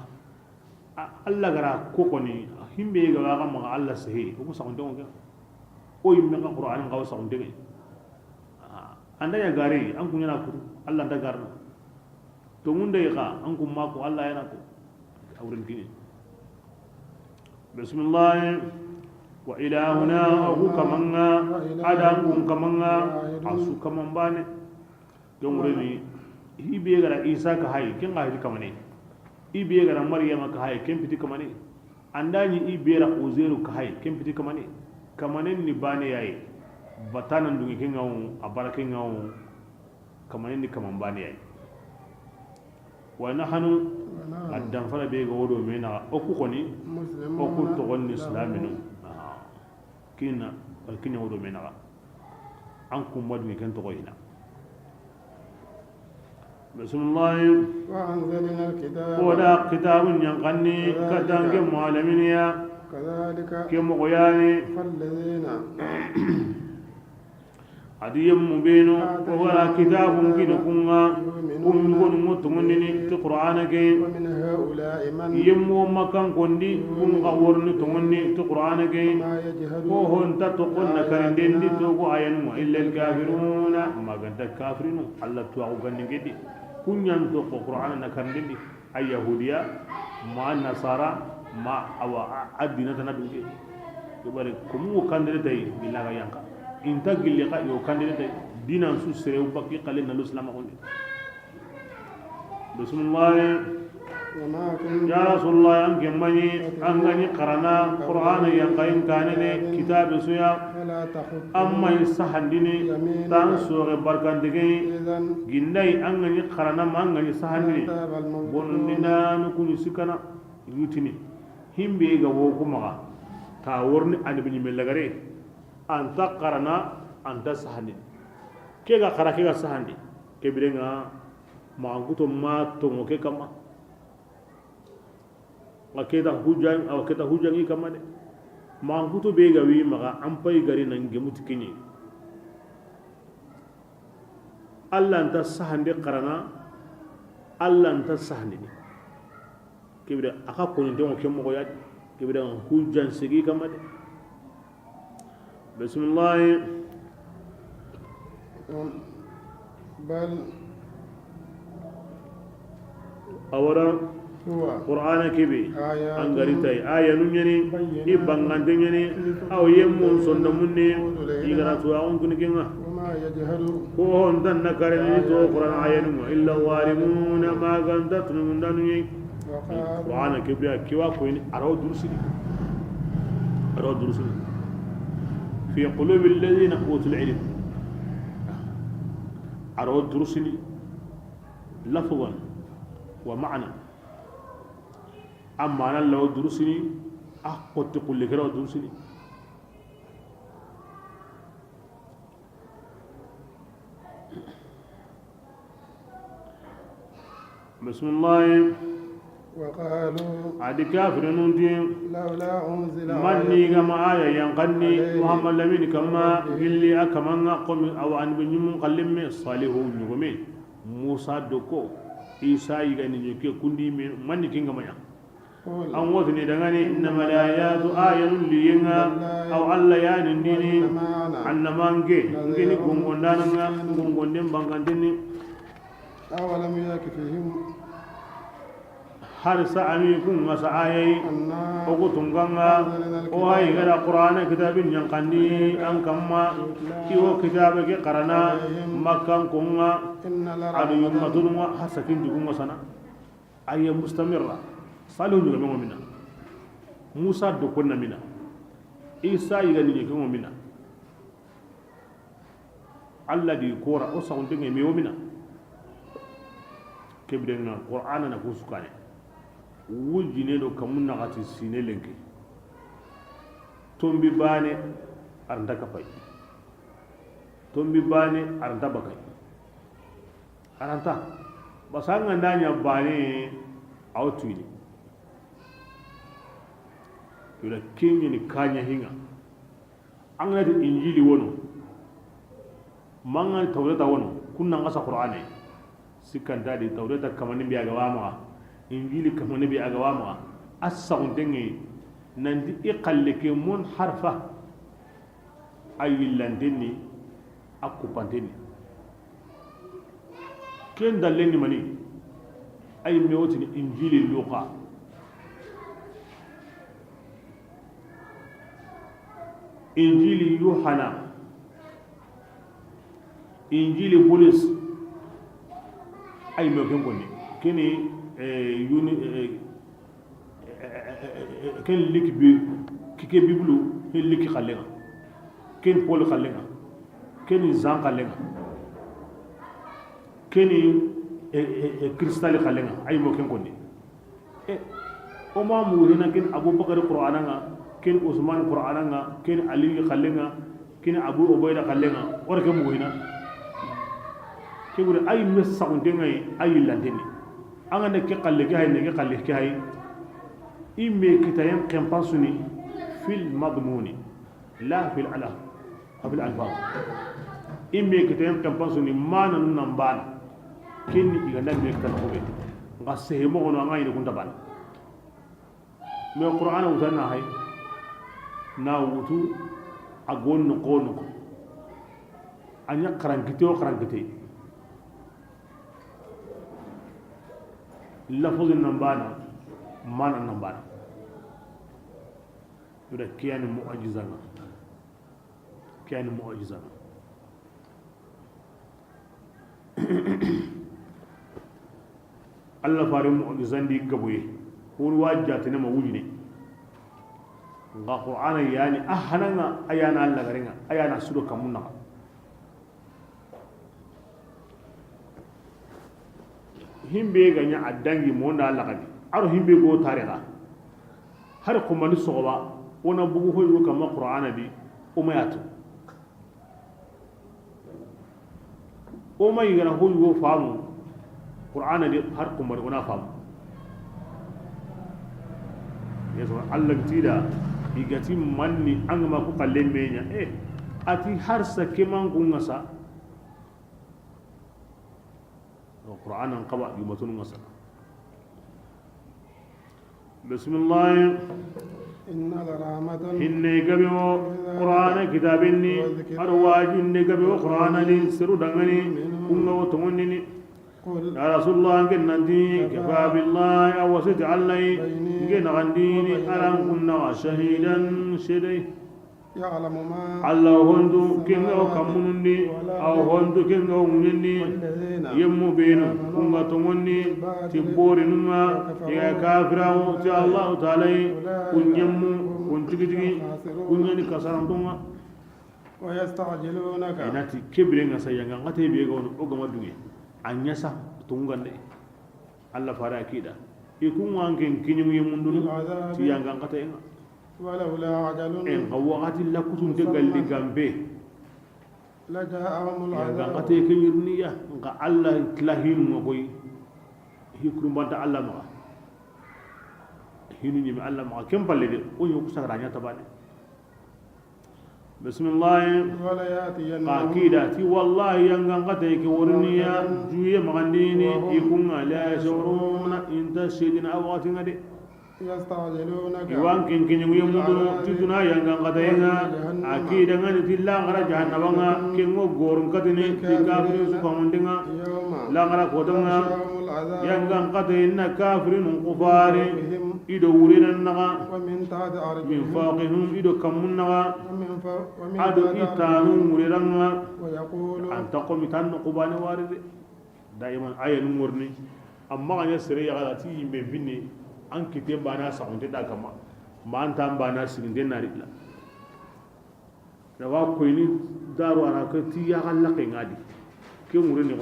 alla gara kokoni himbe ga ga ma alla sehi oku sakonde on o yimme ka qur'an ngaw sakonde anda ya gari an kunya na kudu Allah da garna to mun da yaka an kun mako Allah yana ko auren kini bismillah wa ilahuna abu kamanga adan kun kamanga asu kaman bane don reni hibe gara isa ka hay kin ga hidi kamane ibe gara maryama ka hay kin fiti kamane andani ibe ra uzairu ka hay kin fiti kamane kamane ni bane yayi batanan dungi ke ngaw abara ke ngaw kamane ni kaman bani ay wa nahnu addan fara be go do mena o ku koni o ku to gonni islaminu kina kina do mena an ku modni ken to goyina bismillah wa anzalna alkitaba wa da kitabun yanqani kadange mualamin ya kadhalika ke mo goyani falladhina adiyam mubinu wa wala kitabun kinakunga kun mutumuni ti qur'ana ke wa min haula'i man yemmo makan kondi kun qaworni tumuni ti qur'ana ke ma yajhadu ko hon ta to konna karindendi to ko ayan mu illa al kafiruna maganta kafirinu allah to agu ganni gedi kunyan to qur'ana na karindendi ay yahudiya ma nasara ma awa adina tanaduke to bare kumu kandere tay billaga yanka inta gilli ka yo kandidate dinan su sere bakki qalen na islam ko bismillah وما كنت ya rasulullah an gemani an gani qarana qur'ana ya qain kanene kitab suya فلا تخط amma sahandini tan sore barkandige إذن ginnai an gani qarana man gani sahandini كتاب المبتلون bonundina nu kuni sikana yutini himbe ga wo kuma ta worni annabi ni melagare anta qarana anta sahandi ke ga qara ke ga sahandi ke birenga ma nguto ma to mo ke kama akeda hujan aw keta hujan yi kama de ma nguto be ga wi maga ampai gari nan gemuti kini Allah anta sahandi qarana Allah anta sahandi ke bire aka ko ni de mo ke mo ya ke bire hujan sigi kama de bismillah بل awara هو qur'ana kebe آيات an garitay aya nun yani ibangante yani aw yemmun sonda munne igara to awon kun kinga وما يجهل ko hon dan nakare ni to qur'an aya nun illa warimuna ma gandat nun dan yi وقال qur'ana kebe kiwa ko ni araw dursini fi qulubi alladhina utul ilm araw dursini lafwan wa ma'na amma nan law durusini qotti kulli kira durusini bismillah وقالوا adi kafirinun ti لولا أنزل manni gama aya yankanni muhammad lamin kama gilli akamanga qomi aw an binyum qallimme salihu nyugome musa doko isa yigani nyeke kundi manni kinga maya قل an wotni dangane innama layatu ayatun liyenga aw alla yani ndini annamange ngini gongondananga gongonden bangandini أولم يكفهم har sa'ami kun masa ayai أنا oku tunganga o hay gara qur'ana kitabin yankandi an kamma kiwo kitabe ke qarana makkan kunga إن adu لرحمة yummatun hasakin dugunga sana ayya mustamirra salihu juga mengo mina musa do konna mina isa yiga ni ke ngo mina alla di kora o sawon de me mina kebrenga qur'ana na kusukane wujine do kamunna gati sine lenke tombi bane arnda kapay tombi bane arnda bakay aranta basanga ndanya bani awtuni yura kinyi ni kanya hinga angana di injili wono manga tawrata wono kunna ngasa qur'ane sikanta di tawrata kamani bi agawama injili kamani bi agawama as-saundenge nandi iqallike mun harfa ayillandeni akupanteni ken dalleni mani ay mewtini injili luqa injili yohana injili bulus ay mew ken keni ken liki bi kike biblu ken liki khalenga ken pol khalenga ken zan khalenga ken kristal khalenga ay mo ken konni o ma mu hina ken abubakar qur'ananga ken usman qur'ananga ken ali khalenga ken abu ubayda khalenga or ken mu hina ke gure ay messa ko dengay ay landeni anga ne ke khalle ke hay ne ke khalle ke hay imme kitayen kempasuni fil madmuni la fil ala fil alfaz imme kitayen kempasuni mana nambana kenni iganda me kan ko be ngasse mo gono ngai ne kunta ban me qur'ana utanna hay na wutu agon no kono ko anya karankite lafuz nambana mana nambana yuda kiyani mu'ajizana Allah fare mu'ajizan di gaboye won wajjata ne ma wujine nga qur'ana yani ahananga ayana Allah garenga ayana sudo kamunna himbe ganya addangi monda Allah gadi aro himbe go tariqa har kuma ni soba wona bugu hoyo kama qur'ana bi umayatu o may gara hoyo faamu qur'ana di har kuma wona faamu yeso Allah tida igati manni angma ku kallemenya ati har sa keman ku ngasa qur'anan qaba yumatun ngasa بسم الله إن الرحمة إني قبيو قرآن كتابني أرواج إني قبيو قرآن لي سرو دغني كنغا وتمنني يا رسول الله إنك ننتي كفى بالله أوسط علي إنك نغنديني ألم كنا شهيدا شدي يعلم ما الله هندو كنغا وكمنني أو هندو كنغا ومنني يمو بينو كنغا تمني تبوري نما يا كافر تي الله تعالى كن يمو كن تيجي كن يعني كسران توما ويستعجلونك inati kibrenga sayanga ngate be gon ogama dungi anyasa tungande alla fara akida ikun wanken kinyum yemundunu ti yanga ngate en ولولا عجل qawati lakutun tegalli gambe لجاءهم yanga العذاب ngate kinyirniya nga alla tlahin mo koy hikrum banta alla ma hinu nyimi alla ma kempalle de o yo kusaranya tabane بسم الله ولا ياتينهم قاكيدا تي والله ينغان قتيك ورنيا جوية مغنديني يكون لا يشعرون انت سيدنا أوغاتي غدي يستعجلونك يوان كن كن يمدو تدنا ينغان قتينا أكيدا غني تلا غرا جهنم كن غورن قتني كافر سكومندنا يوم لا غرا قدنا يشاءهم العذاب ينغان قتينا كافر كفار إدو ورينا ومن تحت من أرجلهم فوقهم إدو كمنا ومن أدو تحت إتانو ورينا ويقول an taqomi tan qubani waride daiman ayan murni amma anya sire ya gala ti yimbe binni an kite bana saunte da kama ma an tan bana sirinde na ridla da wa ko ni daru ana ka ti ya galla ke ngadi ke murni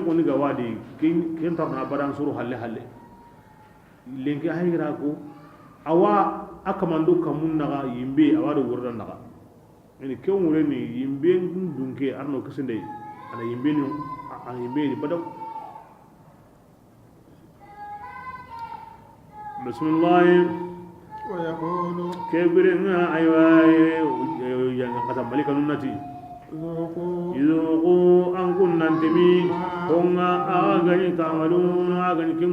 ko ni ga wadi ken tar na badan suru halle lenke hayra ko awa akamandu kamunna ga yimbe awado wurdan naga ni ke murni yimbe dunke arno kisinde ana yimbe ni badaw bismillah ويقول كبرنا أيوة يعني قسم ملك النتي ذوقوا يذوقوا أن كنا نتمي هم أغني تعملون أغني كم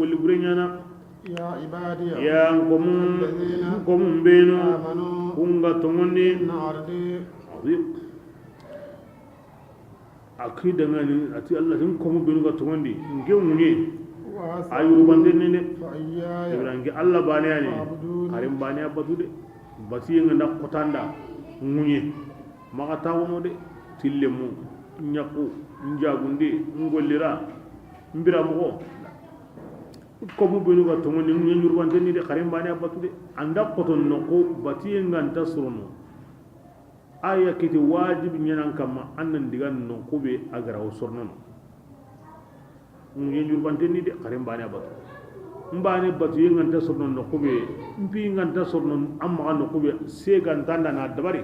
قل برينا يا عبادي يا قوم بينو آمنوا كونغا تمني إن أرضي عظيم أكيد أنني أتي الله تنكم بينو كتمني نجيوني ayuru bandene ne فإياي ibrahim ke allah baniya ne فاعبدون karim baniya batude bati nga ndak kotanda munye maka tawono de tillemu nyaku njagunde ngollira mbira mo ko mu benu ga to ngoni ñu ñur bandene de karim baniya batude anda koton no ko bati nga nta surono aya kiti wajib nyanan kama annan digan no ko be agara o sorno ngi njur banteni de xare mbane batu mbane batu yi nganta sorno no kube mpi nganta sorno amma no kube se gantanda na dabari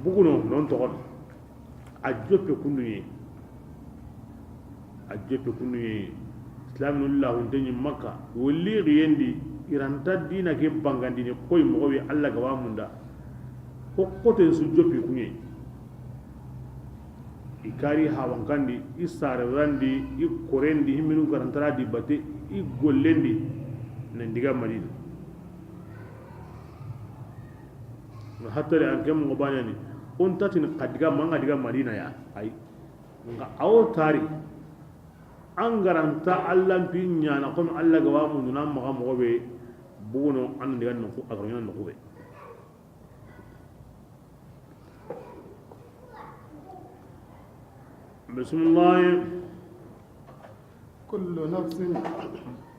buguno non to kon a joppe kunduye islam nullah hundenyi makka wolli riyendi iranta dina ke bangandini koy mo wi alla ga wa munda ko koten su joppe kunye ikari hawankandi i sarerandi i korendi himinu garantara di bate i gollendi nan diga madina hatta an kem ngobanya ni on tatin kadiga manga diga madina ya ai nga aw tari an garanta allah pinya na ko allah ga wa mun na ma mo be buno an diga no ko agronyo no ko be بسم الله كل نفس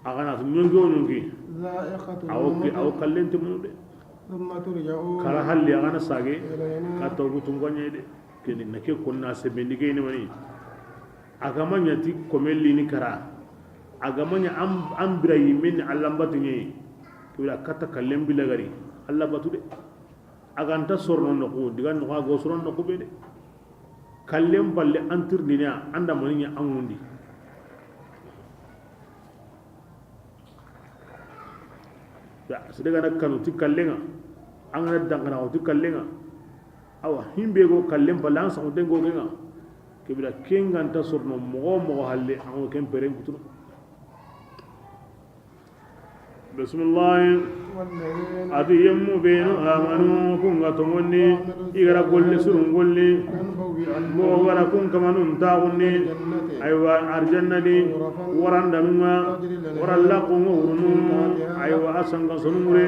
أغنى نونجي ذائقة أو كلنت منو ثم ترجعون كلا هل لي أغنى ساقي إلينا كاتوغو تنغني دي كني نكي كنا سبندقي نماني أغمان يتي كمالي نكرا أغمان أم براي من علم باتني كبيرا كتا كلم بلغري الله باتو دي أغان تسورنا نقو ديغان نقا غوصرنا نقو بي kallem balle antir dinya anda maninya angundi ya sedega nak kanu ti kallenga angana dangana o ti kallenga awa himbe go kallem balle an sa o dengo genga kebira kenga anta sorno mo halle an ken peren kutu bismillah والذين adi yemmu benu amanu kunga tongonni igara golle surun golle ننبوئنهم mo wara kun kamanun taunni aywa arjannadi waranda nunga waralla kunga urunu aywa asanga sunumure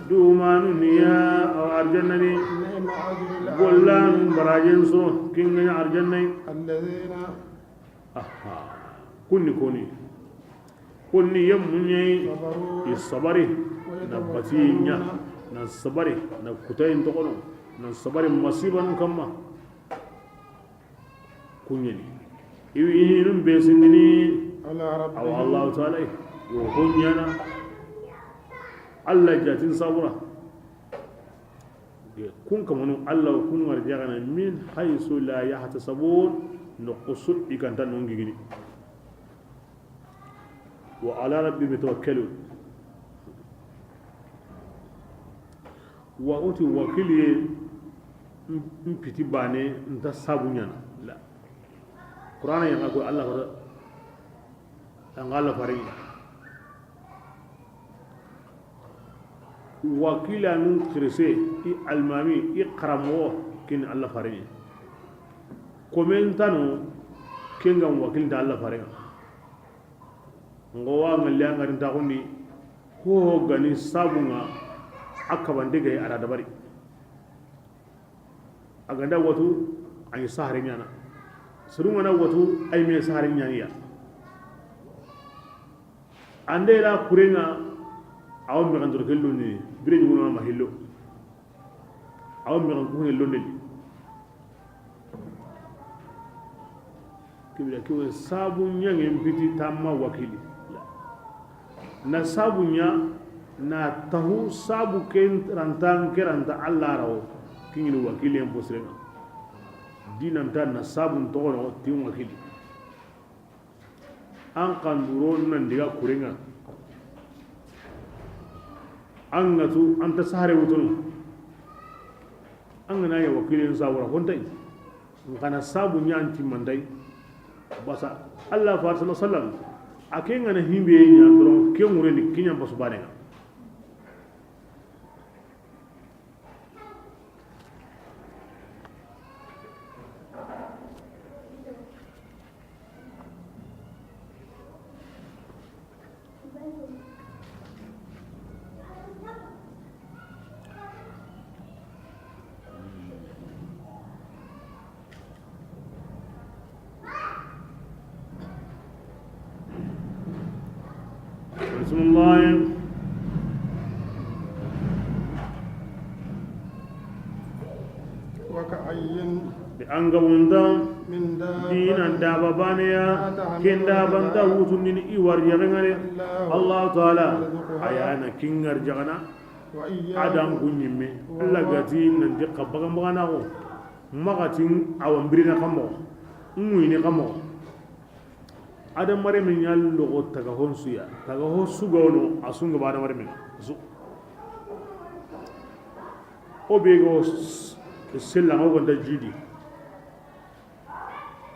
dumanu niya aw arjannadi نعم أجر gollan barajenso kinga arjannai الذين aha kunni yemmunye صبروا isabari na batinya na sabari na kutayin tokono na sabari masiban kamma kunyani iwi hinum besindini على aw ربهم Allah ta'ala yo kunyana Allah jatin sabura kun kamanu Allah kun warjagana min haythu la yahtasabun nuqsul ikanta nongi gini wa ala rabbihim yatawakkalun wa uti wakili mpiti bane nta sabunyana la qur'ana yang aku Allah ko ang Allah faring wakila nun kirse i almami i qaramo kin Allah faring komentano kengan wakil da Allah faring ngowa ngalia ngarin ta konni ko gani sabunga akabande gay ara dabari aganda watu ay sahare nyana surunga na watu ay me sahare nyaniya ande la kurenga aw mi gandur kello ni bire nyugo ma hillo aw mi gandur kello ni kibira kiwe sabunya ngempiti tamma wakili na sabunya na tahu sabu ken rantan keranta Allah rawo kingini wakili en posrenga dinan tan na sabun to no tin wakili an kan duro nan diga kurenga angatu anta sare wutunu angana ya wakilin sabura hontai kana sabu nyanti mandai basa Allah fa sallallahu alaihi wasallam akenga na himbe nya dron ke ngure ni kinya basu banenga بسم الله وكأي بأنغوندا من دينا دابة دابا بانيا كين دابا داوت من إيوار يغنغني الله تعالى أيانا كينغر جغنا أدام كنيمي لغتين نندي قبغا مغناو مغتين أوامبرنا كمو مويني كمو adam mare min yallo go taga hon suya taga ho sugono asunga bana mare min su obego sella ho gonda jidi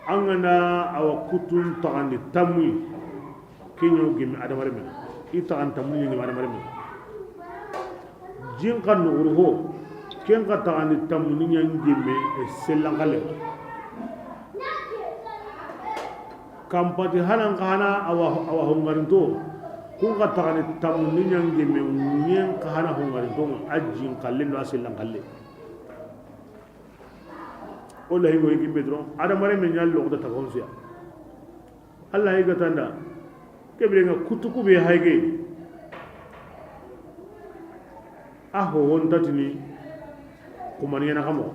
angana awa kutun tagandi tammi kinyo gimi adam mare min ita an tammi ni mare mare min jin kan no ho ken ka tagandi tammi ni ngime sella ngale kampati hanan kana awa hongarinto kun ka tagani tamu ni nyange me nyen ka hana hongarinto ajin kalle no asilan kalle o la hingo yiki bedron ada mare men nyal lokta ta konsiya Allah yiga tanda kebre nga kutuku be hayge aho hontatini kumani yana kamo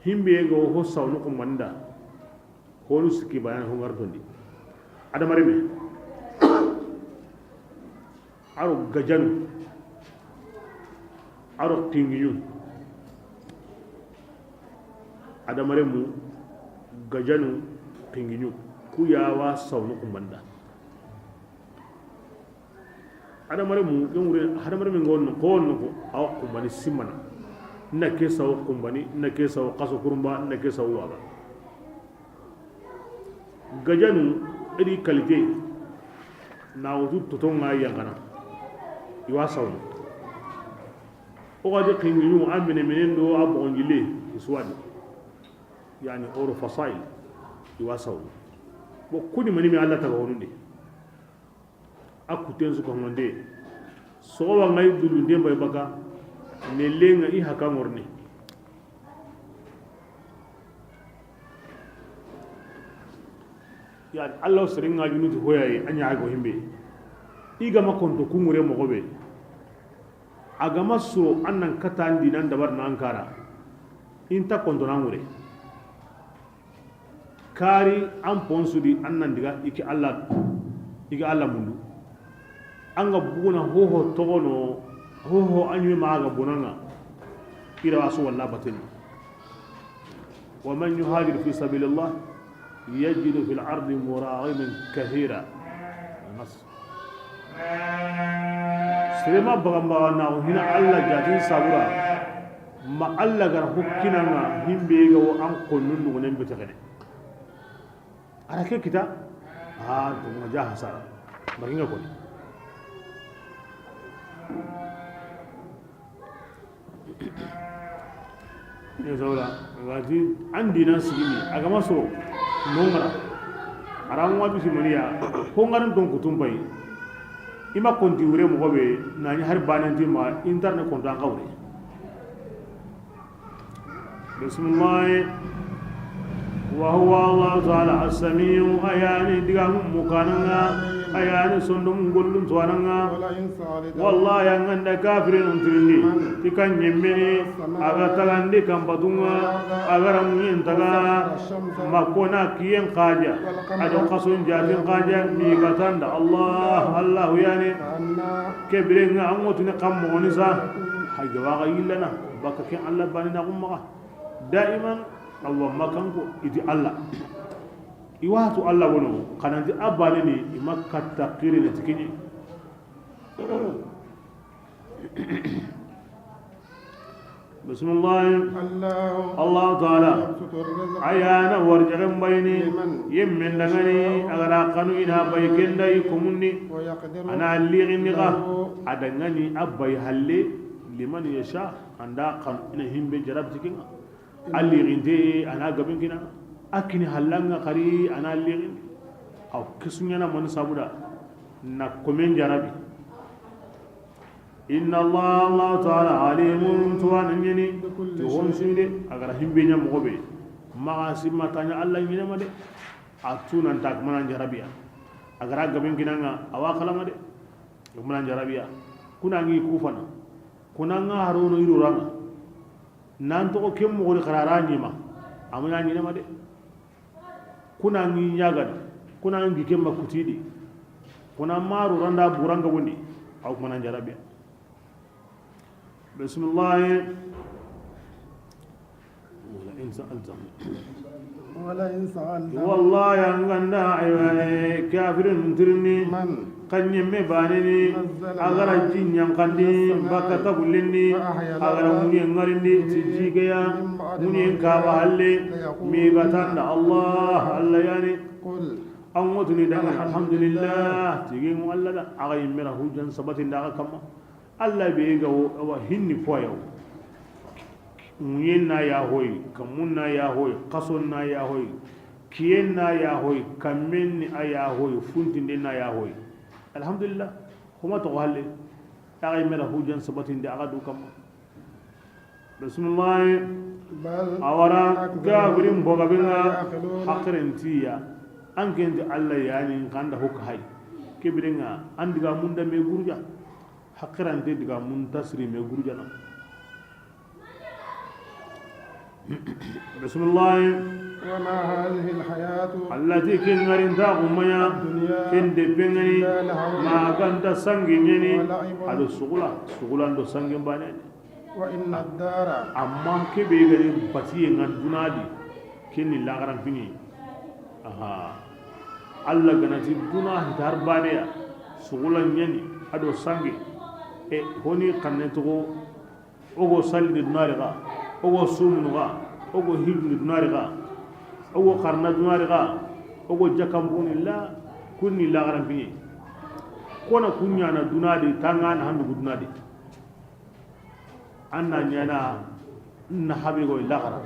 himbe go ho sawnu ko manda holu siki bayan ho ngardondi ada mari me aro gajanu aro tingiyun ada mari mu gajanu tingiyu ku yawa sawnu ko manda ada mari mu ngure ada mari me ngon ko aw ko mani simana na ke saw kumbani na ke saw qaso kurumba na ke saw waga gajanu edi kalite na wutu totonga yangana iwa saw o gadi qingiyu amene menendo abongile iswadi yani oro fasail iwa saw bo kuni mani mi Allah ta honude akuten su ko ngonde so wa ngay dulu ndemba baka nelenga i haka ngorne ya Allah seringa junuti hoyaye anya go himbe iga makonto kungure mo gobe agama so annan katandi nan dabar nan kara inta konto nangure kari an ponsudi annan diga iki Allah mundu anga buguna hoho togono هو أني معك بنانا إلى رسول الله بطن ومن يهاجر في سبيل الله يجد في الأرض مراغما كثيرا النص سلما بغمبانا هنا الله جاتين سابورا ما الله غير حكينا هم بيغو أن قلن نغنين بتغني أنا كيف كتا تقوم جاها سارا بغينا قولي ne zaura gati andi nan sigini aga maso nongara aran wa bisi maniya ko ngaran don kutum bai ima konti wure mo gobe nani har bananti ma internet konto an kawre bismillah wa huwa Allah ta'ala as-sami'u ayani digam mukananga ayani sondum gollum tuananga wallahi yang anda kafirin untirindi tikan nyemmeni aga talandi kampatunga agar amun taga makona kiyen qaja ado qasun jatin qaja mi gatanda Allah yani kebrenga amotune qamonisa haja waga illana baka ken Allah banina umma daiman Allah makanko iti Allah iwatu Allah wono kananti abane ni imakka taqiri ne tikini بسم الله الله الله تعالى يبسط الرزق ayana warjagin bayni liman yimmin dangani agara kanu ina baykin dai kumunni ويقدر ana lirin niga له adangani abbai halle liman yasha anda kan ina himbe jarab tikin allirin de ana gabin kina akini hallanga kari ana lirin aw kisunya na man sabuda na komen jarabi inna allah ta'ala alimun tuwan nyini to hon sinde agara himbe nya mogobe maga simma tanya allah nyina ma de atuna tak manan jarabiya agara gaben kinanga awa kalama de manan jarabiya kuna ngi kufana kuna nga harono iruranga nan to kem mo qarara nyima amuna nyina ma de kuna ngi nyaga kuna ngi kem makutidi kuna maru randa buranga wondi aw manan jarabiya بسم الله ولئن سألتهم ولئن سألتهم والله ينغنى كافر ترني من قد يمي بانني أغرى الجن ينقني بكا تقلني أغرى مني ينغرني تجيكيا مني ينكاب هالي ميغتان الله الله يعني قل أموتني دعنا الحمد لله تجيهم الله لا أغير مره جن سبت دعا كما Allah be ga wa hinni foyo munyen na ya hoy kamun na ya hoy qason na ya hoy kiyen na ya hoy kamen ni aya hoy funtin na ya hoy alhamdulillah kuma to halle ay mera hujan sabatin da agadu kam bismillah بل awara gabirin bogabinga يعقلون hakrentiya an kenti Allah yani kanda hokka hay kebiringa andiga munda me gurja hakirante diga muntasiri me gurjana bismillah وما هذه الحياة allati kengarin ta umaya ken de pengani ma ganta sangi nyeni ado sugula ndo sangi bane وإن الدار amma ke be gari batiye ngadunadi kenni lagaran fini aha alla ganati duna hitar bane ya sugula nyeni ado sangi e honi kanne to ogo salli dunari ga ogo sumnu ga ogo hilni dunari ga ogo karna dunari ga ogo jakambuni la kunni la garan biye kona kunya na dunadi tanga na handu dunadi anna nyana na habi go la garan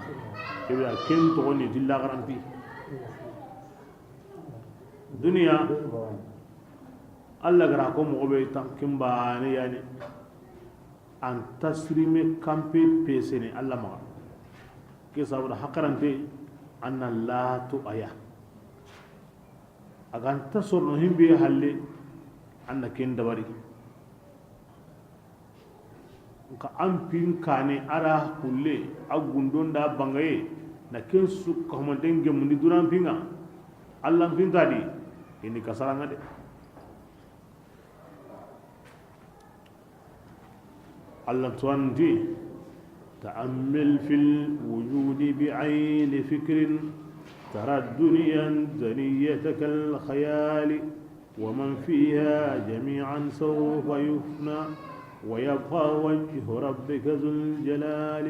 kebya ken to ni dilla garan bi duniya Allah gara ko mo be tan kimba ne yani an tasrime kampe pesene Allah ma ke saboda hakarante anna la to aya agan tasorno himbe halle anna ken dabari ka ampin kane ara kulle agundon da bangaye na ken su ko mo denge mun di duran pinga Allah pinta di ini kasaranga de Allah tuanti تأمل في الوجود بعين فكر ترى الدنيا دنية كالخيال ومن فيها جميعا سوف يفنى ويبقى وجه ربك ذو الجلال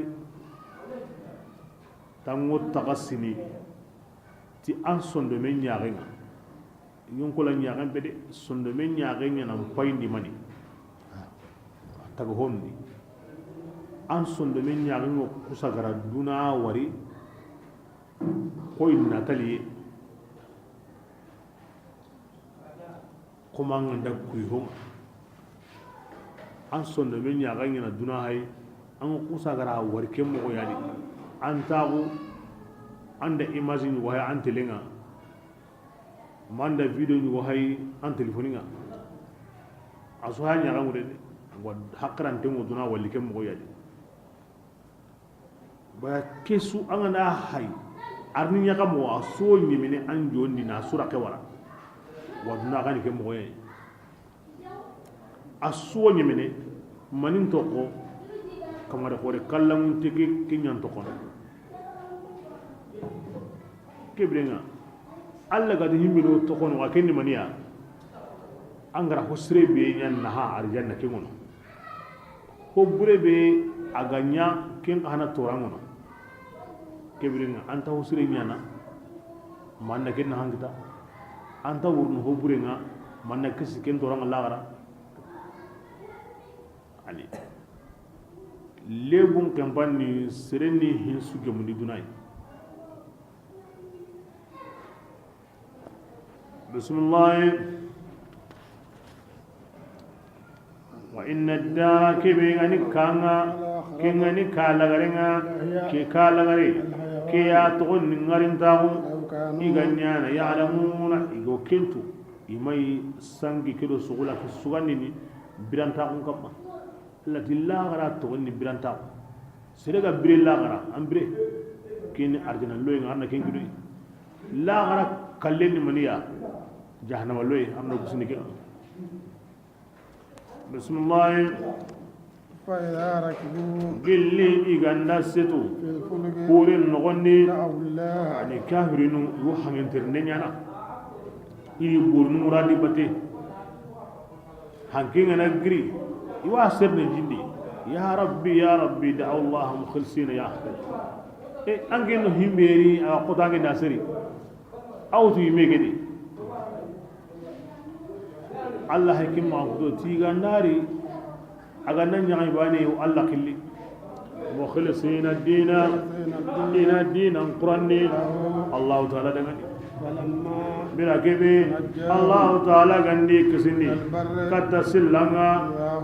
تموت تقسمي تي أن صندومين ياغين ينقل أن ياغين بدي صندومين ياغين ينام قوين دي ماني تقهون دي an sondo men ñaagin wo kusagara duna wari koy natali kuma nganda kuy hom an sondo men ñaagin na duna hay an kusagara wari ke mo yadi an tagu anda imagine wa an telenga manda video ni wa hay an telefoninga aso ha ñaaga ngure wa hakran te mo duna wali ke mo yadi ba kesu an na hay arni nyaka mo aso nyimine an jondi na sura ke wala waduna gani ke mo ye aso nyimine manin to ko kamara ko re kallam tiki kinyan to ko kebrenga alla ga de himino to ko no akenni maniya angara hosre be nyan naha arjanna ke ngono ko bure be aganya ken hana torangono kebiringa anta hosre nyana manna ken hangita anta wurnu ho bure nga manna kisi ken toranga lagara ani lebun kampani sereni hin suge mundi dunai bismillah wa inna ad-dara kibingani kanga kingani kalagarenga ke kalagare ke ya togon ngarin tagu iganyana ya'lamuna igo kentu imai sangi kedo sugula ke sugandini biranta kun kamma lati lagara togon ni biranta serega bire lagara ambre kini arjana loy ngarna ken gidu lagara kallen maniya jahannama loy amna gusni ke bismillah فإذا ركبوا gilli iganda setu في الفلك kurin nogondi دعوا الله ani kafirinu yu hangentirne nyana iri burnu muradi bate hankinga na giri iwa serne jindi ya rabbi da'u allah mukhlisina ya e angeno himberi a qotange nasiri awtu yimegedi allah hakim ma ko tigandari aga nan nyaay bani allah khilli mukhlisina dina dina dina qur'ani allah ta'ala dengan فلما bila kebe allah ta'ala gandi kisini kata sillanga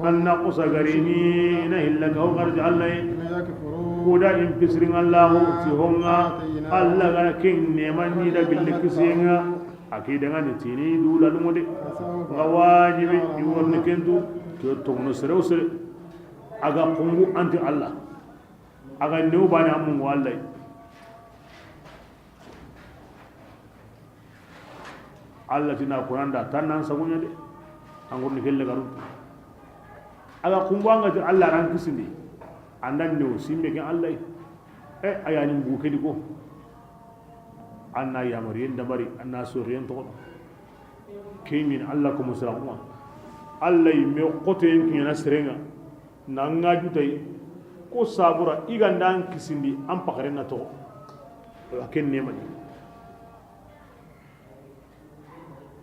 anna qusagarini na hillaka o garja allah ليكفروا kuda impisring allah ti honga allah gara king neman ni da gilli kisinga akida ngani tini dula lumode gawajibi iworni kentu to tongno sere sere aga kungu anti allah aga new bani amun wallahi allah tina qur'an da tannan sagunya de angurni kelle garu aga kungu anga ti allah ran kisindi andan new simbe ke allah e ayani mbuke di ko anna yamariyen dabari anna soriyen to kemin allah ko musramu allah me qoto en kina serenga na ngaju tay ko sabura igandan kisindi am pakare na to ken ne mani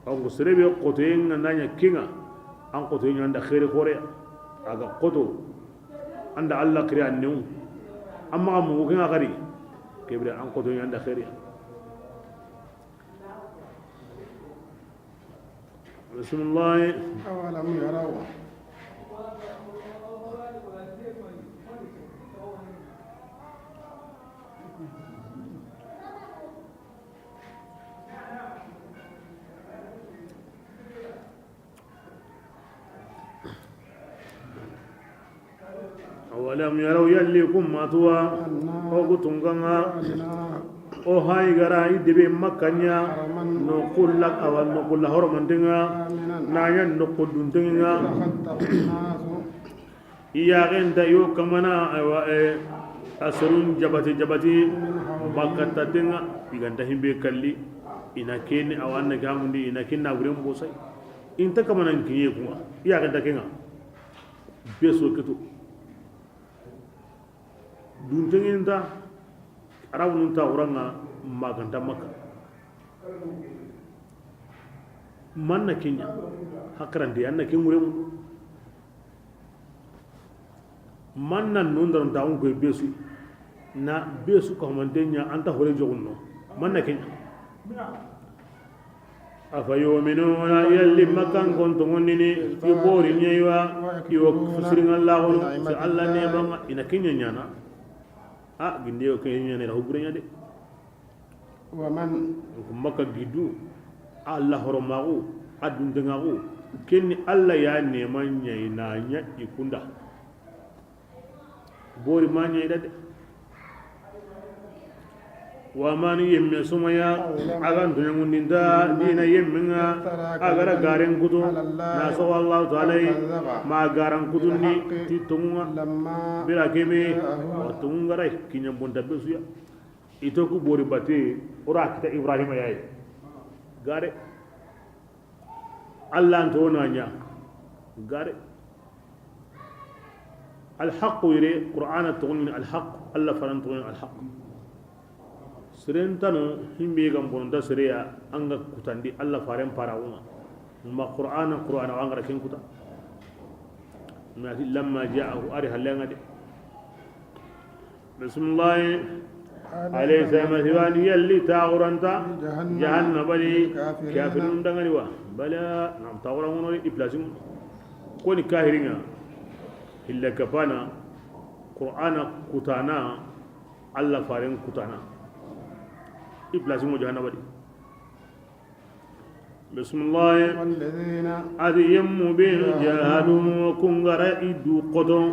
aw serebe qoto en nanya kinga an qoto en anda khair khore aga qoto anda allah kriya new amma mu kinga gari kebre an qoto en anda khair بسم الله أولم يروا أولم يروا يليكم ما توا أو كتنغنا أو هاي غرا يدبي مكانيا نقول لك أو نقول له هرمانتنا نايا نقول دنتنا iya genta yo kamana asrun jabati bakata tenga iganta himbe kalli ina kene awanna gamundi ina kinna gurem bosai inta kamana kiye kuma iya genta kenga beso ketu duntenginta arawunta uranga maganta makka manna kenya hakrande anna kengurem manna nundar taun ko besu na besu ko mandenya anta hore jogunno manna kenya afa yu'minuna yalli makan kuntum nini fi bori nyaiwa iwa fusrin allah sa allah ne banga ina kenya nyana a ginde ko kenya ne hubure de ومن ko makka gidu allah horomago adun dengago kenni allah ya neman nyai na nya ikunda bori ma nyai dade wa man yemme sumaya agan dunya ngundinda dina yemminga agara garen kutu na so allah taala ma garan kutu ni titunga لما bila keme tungara kinya bonda besuya ito ku bori bate ora kita ibrahim yayi gare Allah to nanya gare الحق يري قرآن تقول من الحق الله فرن تقول الحق سرين تانو هم بيجام بوندا سريا أنغا كتاندي الله فارم باراوما ما قرآن وانغرا كين كتا لما جاءه أريها لنا دي بسم الله عليه السلام ثواني يلي تاغرانتا جهنم بلي كافرون دغني وا بلا نعم تاغران ونوري إبلاسين كوني كاهرين إلا كفانا قرآن كتانا الله فارن كتانا إبلاسين جهنم بلي بسم الله والذين أذي يمو بين جاهدوا كنغر إدو قدو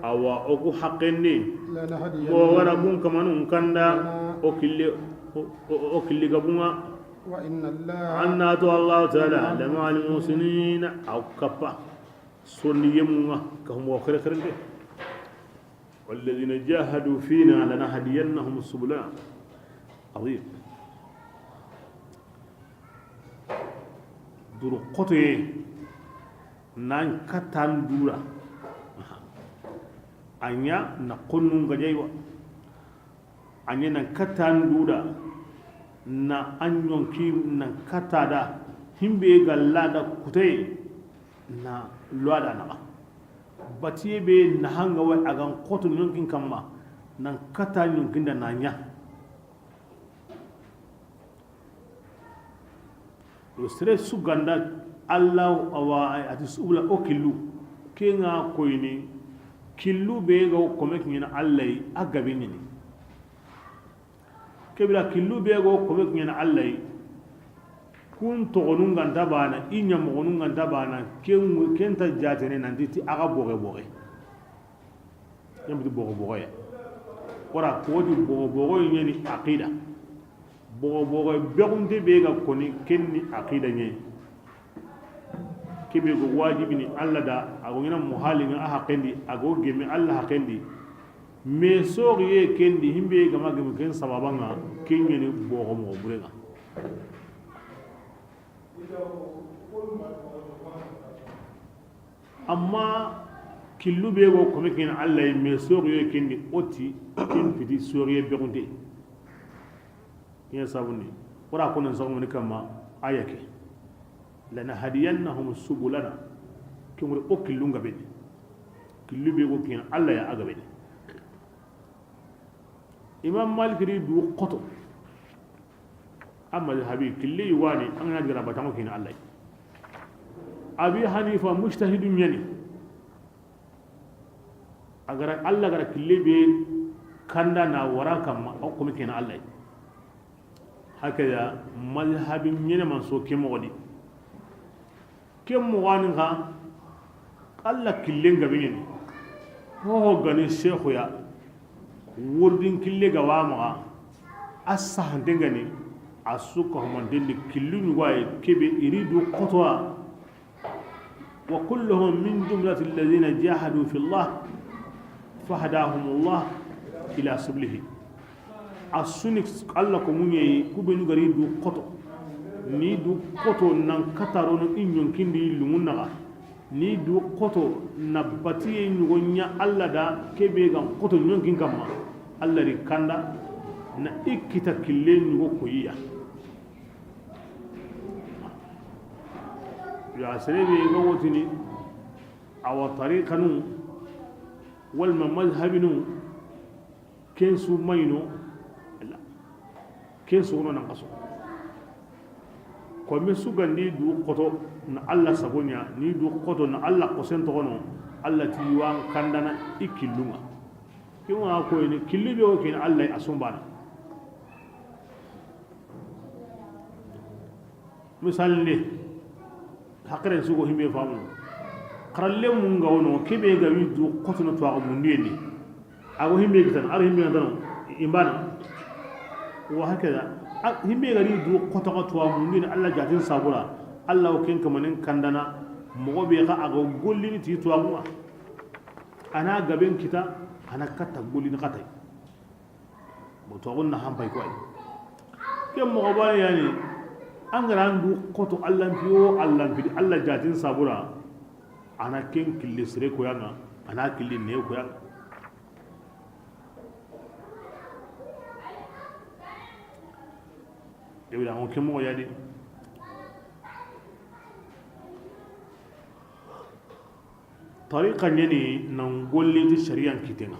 أو أكو حقني وغرا بون كمان كندا أكل غبونا وإن الله أن الله تعالى لمع المحسنين أو كفا سني يمو كهم وخير خير والذين جاهدوا فينا لنهدينهم السبل عظيم duru kotoye nan katan dura anya na konnun gajaiwa anya nan katan dura na anyonki nan katada himbe galla da kutai na luada na batiye be na hanga wa agan kotun yonkin kamma nan kata yonkin da nanya sere suganda Allah awa ati subula o killu kenga koyni killu be go kome kina Allah agabe ni kebira killu be go kome kina Allah kun to gonun ganda bana inya mo gonun ganda bana kenta jatene nan diti aga boge yamdu boge ora ko di boge ni aqida bogo begunde be ga koni kenni aqida nye kibe go wajibi ni alla da ago ngina muhalin a haqendi ago gemi alla haqendi me soriye kendi himbe ga magam ken sababanga kenni ni bogo mo burenga amma killu be go ko mekin alla me soriye kendi oti ken fiti soriye begunde ya sabuni wara kunan sabuni kama ayake lana hadiyannahum subulana kimur okilunga be killu be go kin alla ya agabe imam malik ri du qoto amma habi killi wani an ya jira batamo kin alla abi hanifa mujtahidun yani agara alla gara killi be kanda na wara kam ko kin alla هكذا مذهب من منسو كم غدي كم مغانها قال لك كلين غبين هو غني الشيخ يا وردين كلي غوامغا أصحن دغني أسوق هم دين كلين واي كبي يريدوا قطوة وكلهم من جملة الذين جاهدوا في الله فهداهم الله إلى سبله asuni alla ko munye kubenu gari du koto ni du koto nan kataro no inyon kindi lumunna ni du koto na batiye nyugonya alla da kebe gam koto nyon kin kamma alla ri kanda na ikita kille nyugo koyiya ya serebe ga wotini awa tariqanu wal madhhabinu kensu mayno ken sono nan kaso ko me sugandi du koto na alla sagonya ni du koto na alla ko sen to gono alla ti wan kandana ikilunga kiwa ko ni killibe o kin alla asumbana misalle hakren sugo himbe famu karalle mun ga wono kebe ga wi du koto no to ago mun ni ago himbe gitan ar himbe ngano imbana وهكذا هم يغري دو قطقه تو من الله جاتين صابرا الله وكين كمنن كندنا مغبي غا اغو غولين تي تو انا غبن كتا انا كتا غولين قتاي بو تو غن هم باي كوي كم مغبا يعني angara ndu koto allah fiyo allah fidi allah jatin sabura ana ken killi sire ko yanga ana killi ne ko yanga ibra on kemo yadi tariqa nyani nan golli ti shari'an kitenga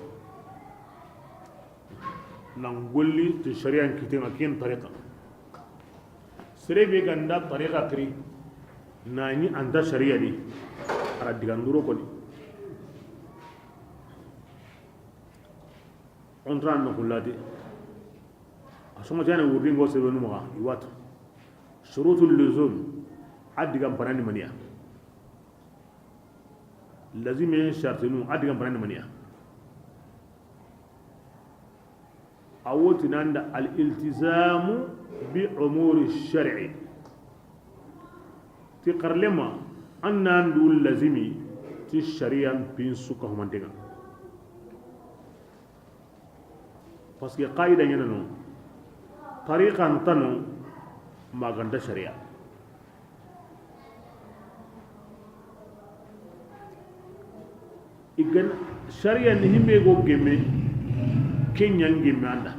nan golli ti shari'an kitenga ken tariqa sere be ganda tariqa kri nani anda sharia di ara diganduro ko ni on tran no kullati asoma jana wurdi ngo sebe no ma iwatu shurutul luzum adiga banani maniya lazim shartinu adiga banani maniya awoti nanda al iltizamu bi umuri shar'i ti qarlema annandu lazimi ti shari'an bin suka humantenga parce que qaida nyana no tariqan tanu maganda sharia igan sharia ni himbe go gemme kenyan gemme anda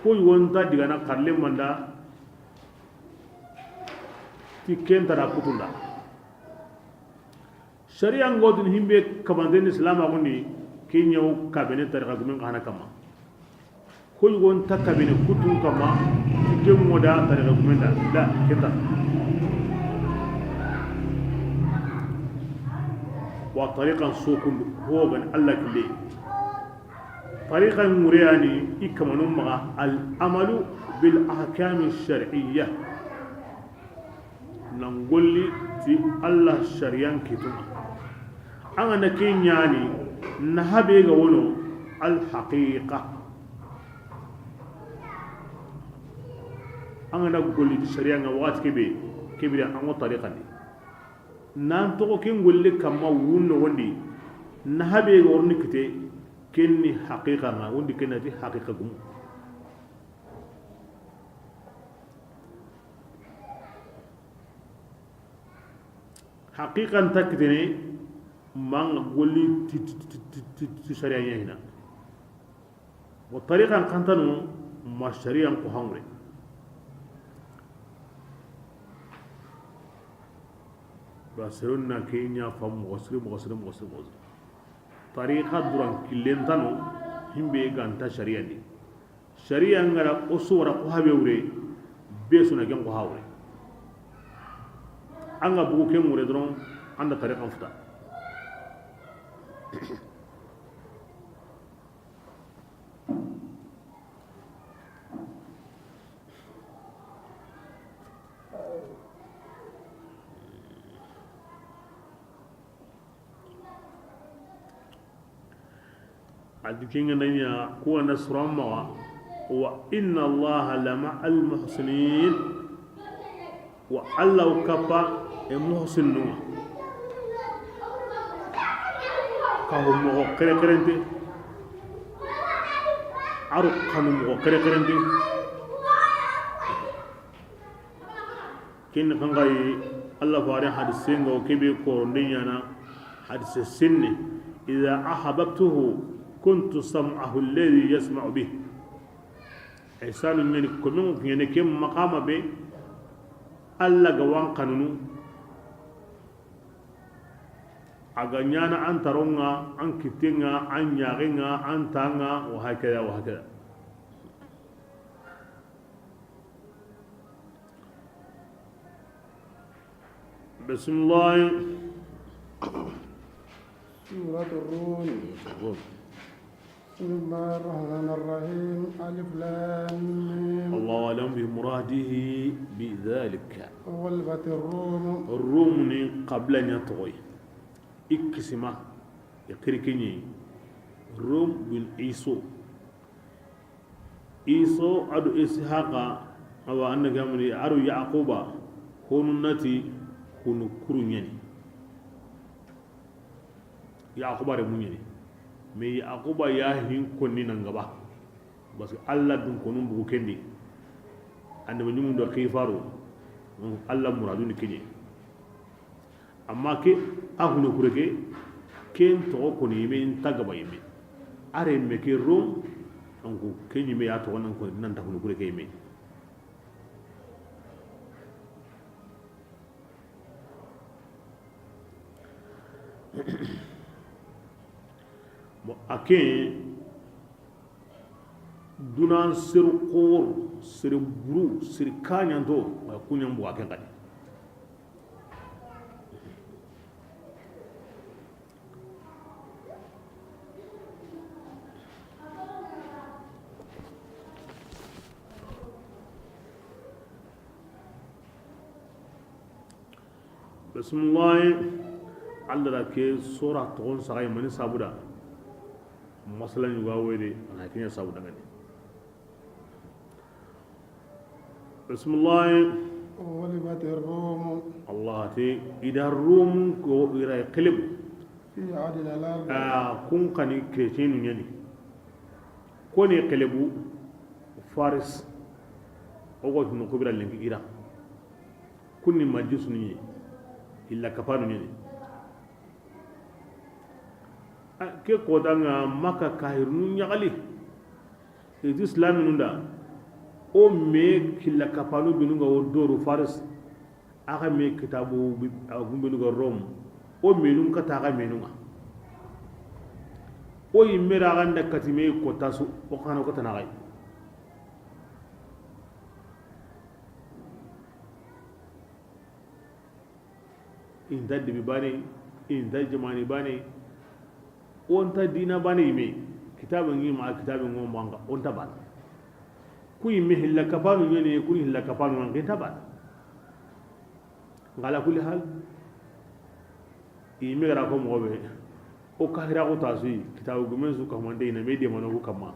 ko wonta diga na karle manda ti kenta da kutunda sharia ngodin himbe kamanden islam agoni kenyaw kabene tariqa gumen kana kama ko wonta kabene kutun kama ti moda tariqa gumen da la kenta wa tariqan sukun huwa ban allah kille طريقة مرياني إكما نمغى الأمل بالأحكام الشرعية نقول لي في الله الشريان كتوما أنا نكين يعني نهبي غونو الحقيقة أنا نقول لي الشريان وقت كبير أنا طريقة دي نانتو كين نقول لي كما ونو وندي نهبي غورني كتي kenni haqiqa ma wondi kenati haqiqa gum haqiqan takdene man golli ti sharia yina wa tariqan qantanu ma sharia ko hamre basirunna kenya fam muslim tariqa duran killentano himbe ganta sharia ni sharia ngara osura ko habewre be suna gen ko hawre anga bugu ken mure dron anda tariqa futa adikinga nanya kuwa nasrama wa inna allaha lama al muhsinin wa allahu kapa e muhsinu ka ho mo kere kerente aru kanu mo kere kerente kin kangai allah fare hadisengo kebe ko ndinyana hadise sinne idha ahabbtuhu كنت سمعه الذي يسمع به إحسان من كمن يعني كم مقام به الله جوان قانونو أغنيانا أن ترونا أن كتينا أن يغينا أن تانا وهكذا وهكذا بسم الله سورة الروم بسم الله الرحمن الرحيم ألف لام ميم الله أعلم بمراده بذلك غلبت الروم قبل أن يطغي إكسما يكركني روم بن إيسو أدو إسحاق أو أن جامني أرو يعقوب هون نتي هون كرنيني يعقوب رمونيني mais yaquba ya hin konni nan gaba parce que allah dun konum bugu kendi ande nyum do khifaro Allah muradu ni kenye amma ke ahunu kureke ken to ko ni me tagaba yime are me ke rom anko kenyi me ya to nan ko nan ta hunu kureke me ake dunan sir qor sir buru sir kanyanto kunyan bu ake kadi bismillah Allah ke sura ton sagai mani sabuda masalan yuga wede na kinya sabuda ngani bismillah غلبت الروم Allah te ida rum ko ira qilib في عدن الأرض kun kani kretenu nyani ko ne qilibu faris ogo tunu ko bira lengi ira kunni majus ni illa kapanu nyani ke kodanga maka kahirnu nyagali iti islam nunda o me killa kapanu binunga o doru faris aga me kitabu agumbenuga rom o menun kata aga menunga o yimmera aganda katime ko tasu o kana ko tanagai inda dibi bane inda jamani bane onta dina bane yime kitabun yi ma kitabun ngom banga onta ban ku yimme hilla kapanu nyene ku hilla kapanu ngi taban ngala kulli hal yimme gara ko mobe o kahira ko tasu kitabu gumen su kamande ina mede mano ko kama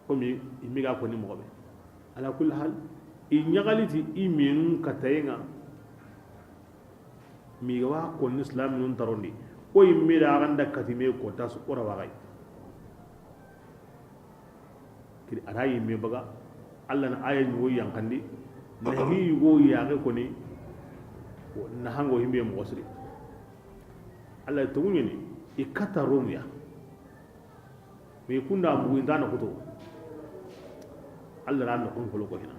ko mi yimme ga ko ni mobe ala kulli hal i nyagaliti imenun katayenga mi wa ko ni islam nun tarondi o yimme da ganda katime ko tasu ora wagai kiri arayi me baga Allah na ayen wo yankandi na hi go yaage ko ni na hango himbe mo wasri Allah to ngeni ikata romya me kunda mu indana kuto Allah ran ko ko hina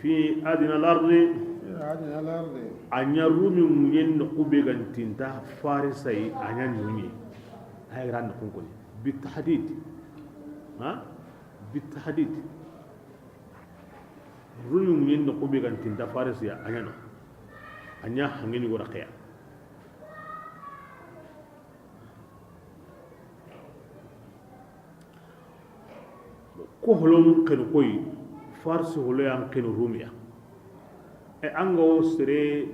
fi adina al-ardi عدن الأرض anya rumi munyen no kube gantinta farisai anya nyunyi ay ran ko ko bitahdid ha bitahdid rumi munyen no kube gantinta farisi anya no anya hangeni go raqiya ko holom ken koy farsi holo yang ken rumiya e ango sere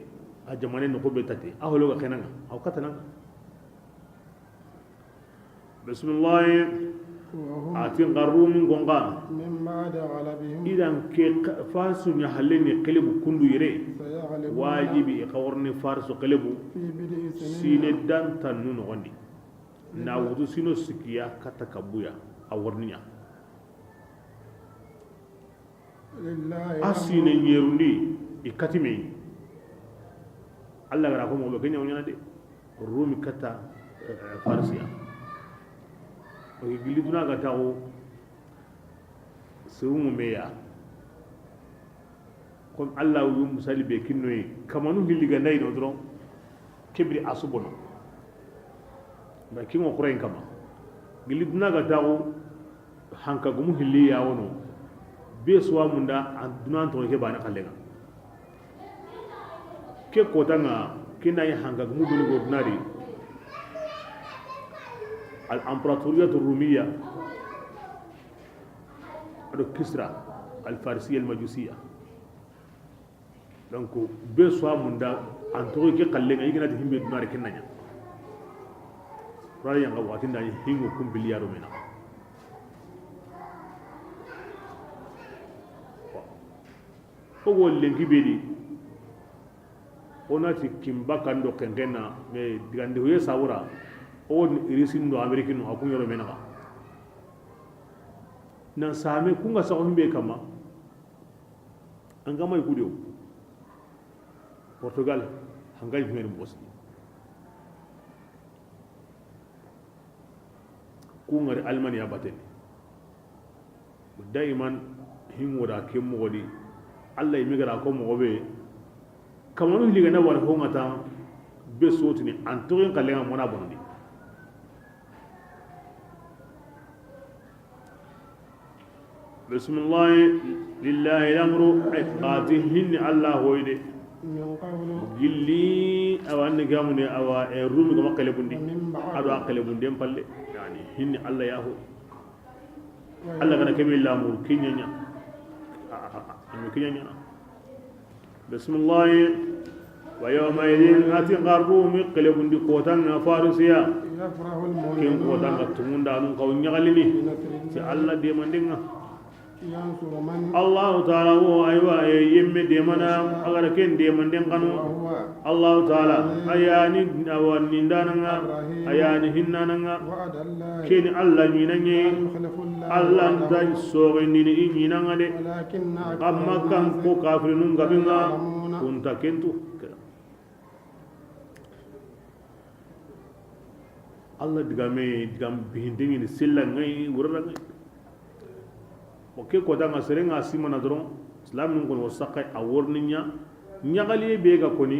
a jamane no ko betati a holo ga kenanga aw katana bismillah وهم atin qarum gonga من بعد غلبهم idan ke farsu nya haleni qelibu kundu yire سيغلبون wajibi qawrni farsu qelibu في بدء سنين sine dan tanu no gondi na wudu sino sikiya katakabuya a warniya لله asine nyerundi ikatime Allah gara ko mo be kenya wonyana de rumi kata farsiya o giliduna ga tawo sumu meya kom Allah wu musali be kinnoy kamanu hilliga nay no dron kebri asubono ba kingo kurain kama giliduna ga tawo hanka gumu hilli ya wono be suwa munda adunan to ke bana kallega ke kotanga kina yi hanga gumu dulu godnari al imperatoriyat rumiya ado kisra al farisiya al majusiya donc be so munda anto ke kallenga yigina de himbe dunari kinanya rari yanga watin da hingo kum biliyaro mena ko wolle ngibedi onati kimba kando kengena me digande hoye sawura on irisindo amerikino akunyoro menaka na same kunga sa on be kama angama ikudio Portugal hangal ngene mosdi ku ngari Almanya batene daiman himoda ke mogodi Allah yi migara ko mogobe kamanu liga na war hongata be sotini antoyen kalenga mona bondi bismillah lillahi al-amru qatihin Allah hoyde من قبل gilli awanni gamune awa e rumi ko makale bundi ومن ado بعد akale bundi en palle yani hinni Allah yaho Allah kana kemi lamu kinyanya kinyanya bismillah wa yawma idin ati qarbu mi qale bundi kotan farisiya يفرح ken kotan المؤمنون tumunda nun kaw nyagalini بنصر si الله Allah de mandinga ينصر من Allah ta'ala wo aywa yemme de mana agara ken de manden kanu وهو Allah ta'ala ayani awani ndananga ayani hinnananga وعد الله keni Allah لا nyinanye يخلف الله Allah وعده ndan soge nini nyinanga de ولكن amma أكثر kan ko الناس kafirun لا gabinga يعلمون kunta kentu Allah digame digam bihindingi ni silla ngai wurra ngai oke ko danga serenga simana doron islam nun kon wasaqai aworninya nyagali be ga koni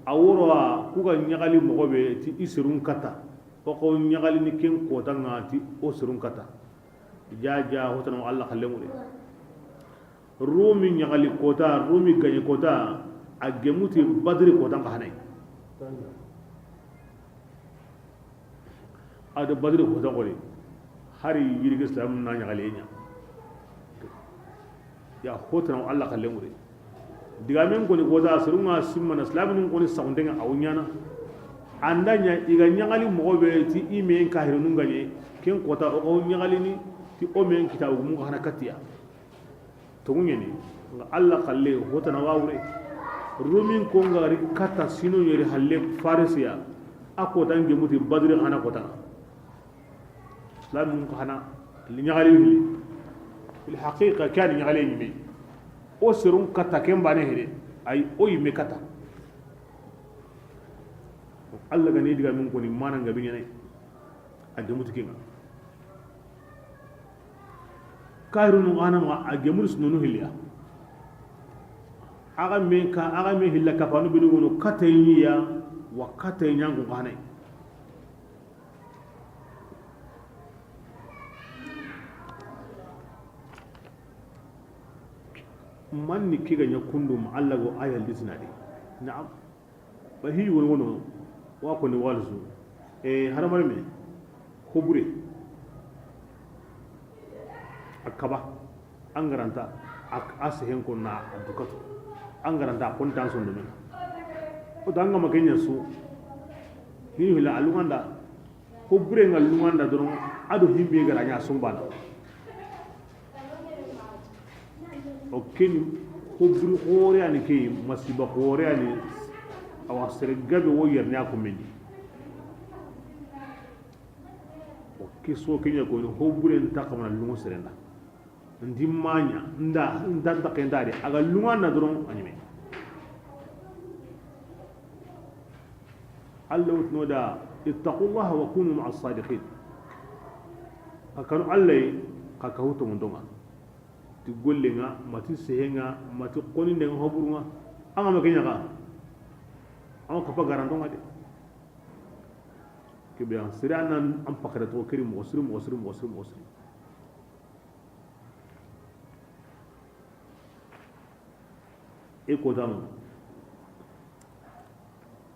aworo ku ga nyagali mo be ti isirun kata o ko nyagali ni ken ko danga ti o sirun kata jaja hotan Allah khallemu de rumi nyagali kota rumi ganye kota a gemuti badri kota ka hanai ada badri kota ko le hari yirga islam na nyagali nya ya hotan Allah khallemu de diga men ko ni kota sirunga simma na islam nun ko ni saundenga awunyana andanya iga nyagali mo be ti ime ka hirunun ganye ken kota o nyagali ni ti o men kitabu mu kana katiya to ngene nga Allah khalle hotana wawre rumin ko ngari kata sino yeri halle farisiya ako dange muti badri hana kota islam ko hana li nyagali li fil haqiqa kan nyagali mi o sirun kata kembane hede ay o yime kata Allah gane diga min ko ni mananga bi nyane ade muti kinga kairunu ana ma agemul sununu hilya aga men hilla kafanu binu gono katayya wa kataynya ngo ganai man ni kiga nya kundum Allah go ayal disnadi na'am bahi wono wa ko ni walzu haramar me khubure akaba an garanta asihin ko na dukatu an garanta kun tan sun dumin o danga maganya su hila alunganda ko bure ngal lunganda doron ado himbe garanya sun bana o ken ko buru hore ani ke masiba hore ani awasere gabe wo yernya ko mendi o kiso kenya ko ho bure ntakamana lungo serenda ndimanya nda takendari aga lungana doron anime Allah utnoda ittaqullaha wa kunu ma'as sadiqin akanu Allah ka huto mundonga ti gollenga mati sehenga mati qoni den hoburunga anga makenya ka anga ko garandonga de kibiyan sirana am pakara to kiri muslim e ko dam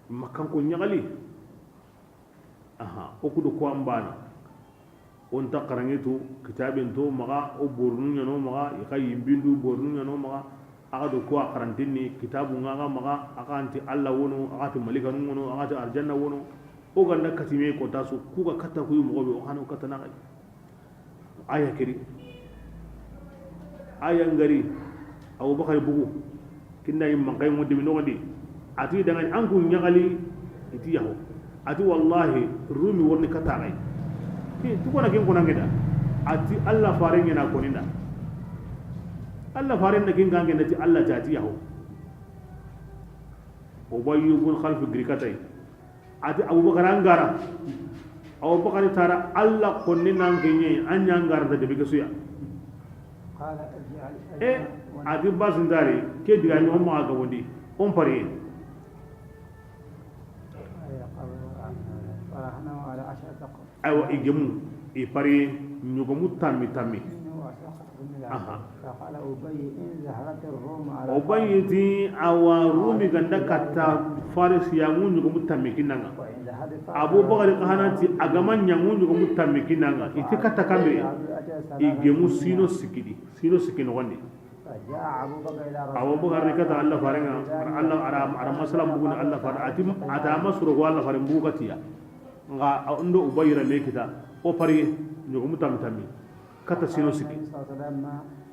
makan ko nyagali aha o kudo ko ambani on ta karangetu kitabin to maga o bornu nyano maga ikay bindu bornu nyano maga aga do ko karantini kitabu ngaga maga aga anti Allah wono aga ti malika wono aga ti arjanna wono o ganda katime ko tasu ku ga kata ku mo be o hanu kata na aya kiri aya ngari Abu Bakar bugu kinda yim mangay mo dimi no di ati dangan angu nyagali iti yaho ati wallahi rumi wonni kata ngay ki tu ko na kin ko nangeda ati Allah fare ngena ko ninda Allah fare na kin gange nati Allah jati yaho ubayy ibn khalf grikatai ati abubakar angara abubakar tara alla konni nan kenye anya angara da biga suya قال اجعل ati basindari ke diga ni umma ga wondi on pare فرحنا على 10 دقائق aywa igemu e pare nyugo mutammi tammi فقال أبي إن زهرت الروم على ubayyiti awa rumi ganda katta faris ya mun nyugo mutammi kinanga وإن ذهبت abubakar kahanati agaman nyangun nyugo mutammi kinanga iti katta kambe igemu sino sikino wandi فجاء أبو بكر إلى رسول abubakar ni kata Allah farenga Allah ara masalam bugun Allah far atim ata masro ko Allah faren bugatiya nga ndo ubayra me kita o pari nyugo mutammi tammi kata sino sikki النبي صلى الله عليه وسلم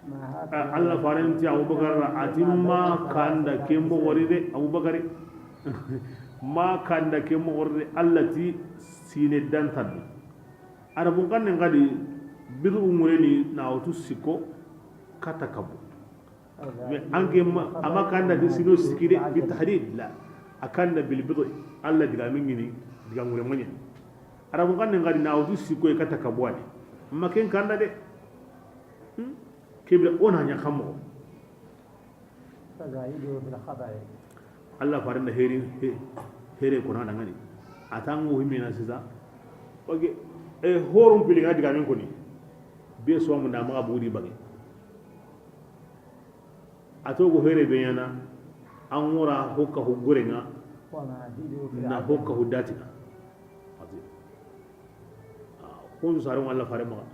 ما هذا Allah faran ti abubakar atimma kanda kembo waride abubakar ma kanda kembo waride Allah ti sine dantan arabun kan ngadi bidu umureni na otu siko kata kabu me ange ama kanda ti sino sikide bi tahdid la akanda bil bidu Allah diga mingini diga ngure monye arabun kan ngadi na otu siko kata kabu ani maken kanda de kibla ona nya khammo فزايده في الخبر Allah farin da here ko na dangani atangu himina siza oge horum pili ngadi gamin ko ni be so mu da ma buri bage atogo here be yana an wura hokka hugure nga وما زيده في na hokka hudatina ati ko sarun Allah farin ma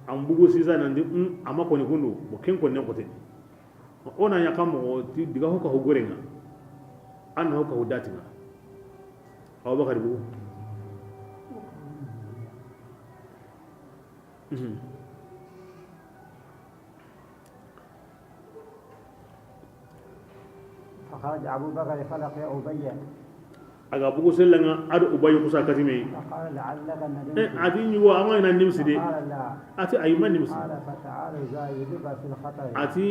an bugo siza nan di amma ko ni kundu bo ken ko ne ko te ona ya kamo diga hokka hugure nga an hokka hudatina abubakar bugo فخرج أبو بكر فلقي أبي aga bugo sellanga adu ubayu kusa katime فقال لعلك ندمت ati nyugo ama ina nimsi de قال لا ati ayma nimsi قال فتعال زايدك في الخطر ati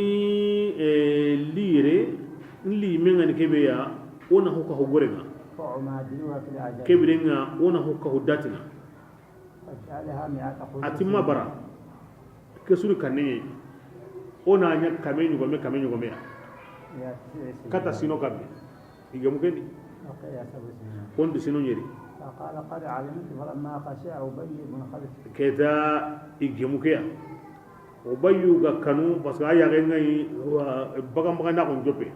lire li menga ni kebe ya ona hokka hugorenga فعمادلوها في الأجل kebirenga ona hokka hudatina فجعلها 100 قرون ati mabara kesuri kanne ona nya kame nyugo me يا kata sino kabe igemu kendi أوكي يا سبع سنين kondi sino nyeri فقال قد علمت فلما خشى أبي بن خلف keta igemu keya ubayu ga kanu parce que aya ga ngai bagam na ko jope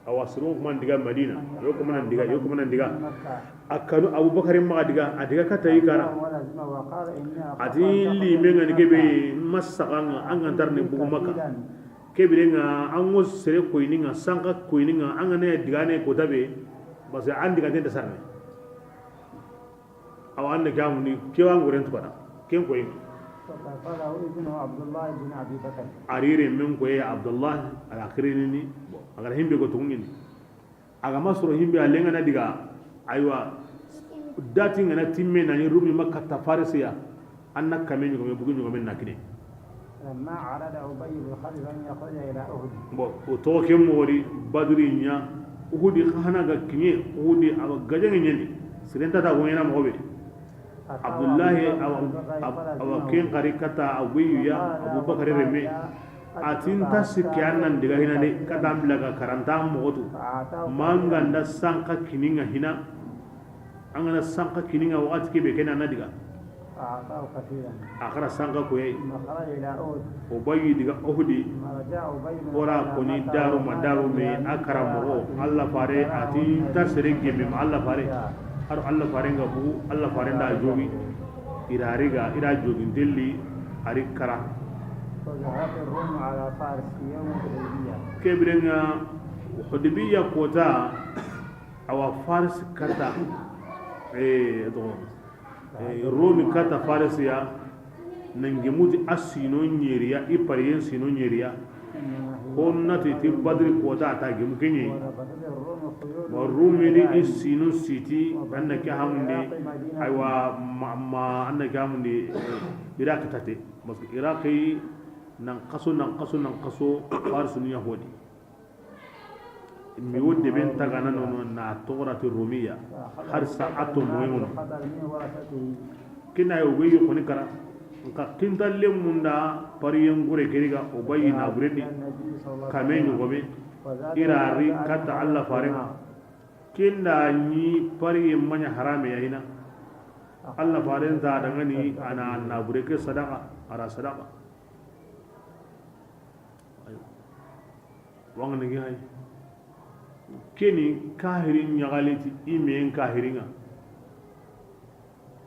awasru man diga madina yo ko man diga مكة akanu abubakar ma diga adiga kata yi kara ولزم وقال إني أخاف ati li menga ni kebe masaka an antar ne bugu maka kebe nga an wo sere ko ini nga sanka ko ini nga an ne diga ne ko tabe parce que an diga den sarne aw an ga mun ni kewa ngoren to bana ken ko yi فقاله ابنه عبد الله بن أبي بكر arire men ko ya abdullah al akhirini ni agar himbe ko tungini aga masro himbe alenga na diga aywa dati ngana timme na ni rumi makka tafarisiya annak kamen ko me bugu ko men nakine لما عرض أبي بن خلف أن يخرج إلى أهد bo o to ke mori badri nya uhudi khana ga kinye uhudi aba gajange nyeni sirenta ta wona mo be abdullahi aw ken qarikata awiyu ya abubakar reme atin tasikyan nan diga hina ne kadam laga karanta mo otu manganda sanka kininga hina angana sanka kininga wakati ke be kena na diga فأعطاه كثيرا akara sanka ko yi ثم خرج إلى أهد ubayi diga uhudi ثم رجع أبي بن ora koni daru madaru me akara mo Allah fare ati tasrege me Allah fare har Allah fare nga bu Allah fare nda jogi ira jogi delli ari kara فظهرت الروم على فارس في يوم الحديبية kebrenga hudibiya kota awa faris kata romi kata faris ya nange muti asino nyeriya ipariyen sino nyeriya honnati ti badri kota ta gemu kenye وربطت الروم خيول wa rumi ni isino siti anna ke hamunde aywa ma anna ke hamunde iraq tate parce que iraqi nan qaso faris ni yahudi mi wodde ben tagana no na togorati rumiya har sa'atu mu'minun القدر من ورثته kina yo weyo koni kara nka kintalle munda pariyen gure kiriga o bayi na guredi النبي صلى الله عليه kamen gobe irari kata Allah farenga kinda ni pariyen manya harame yahina Allah faren za da ngani ana na gure ke sadaka ara sadaka wanga ni hay keni kahirin nyagaliti imen kahiringa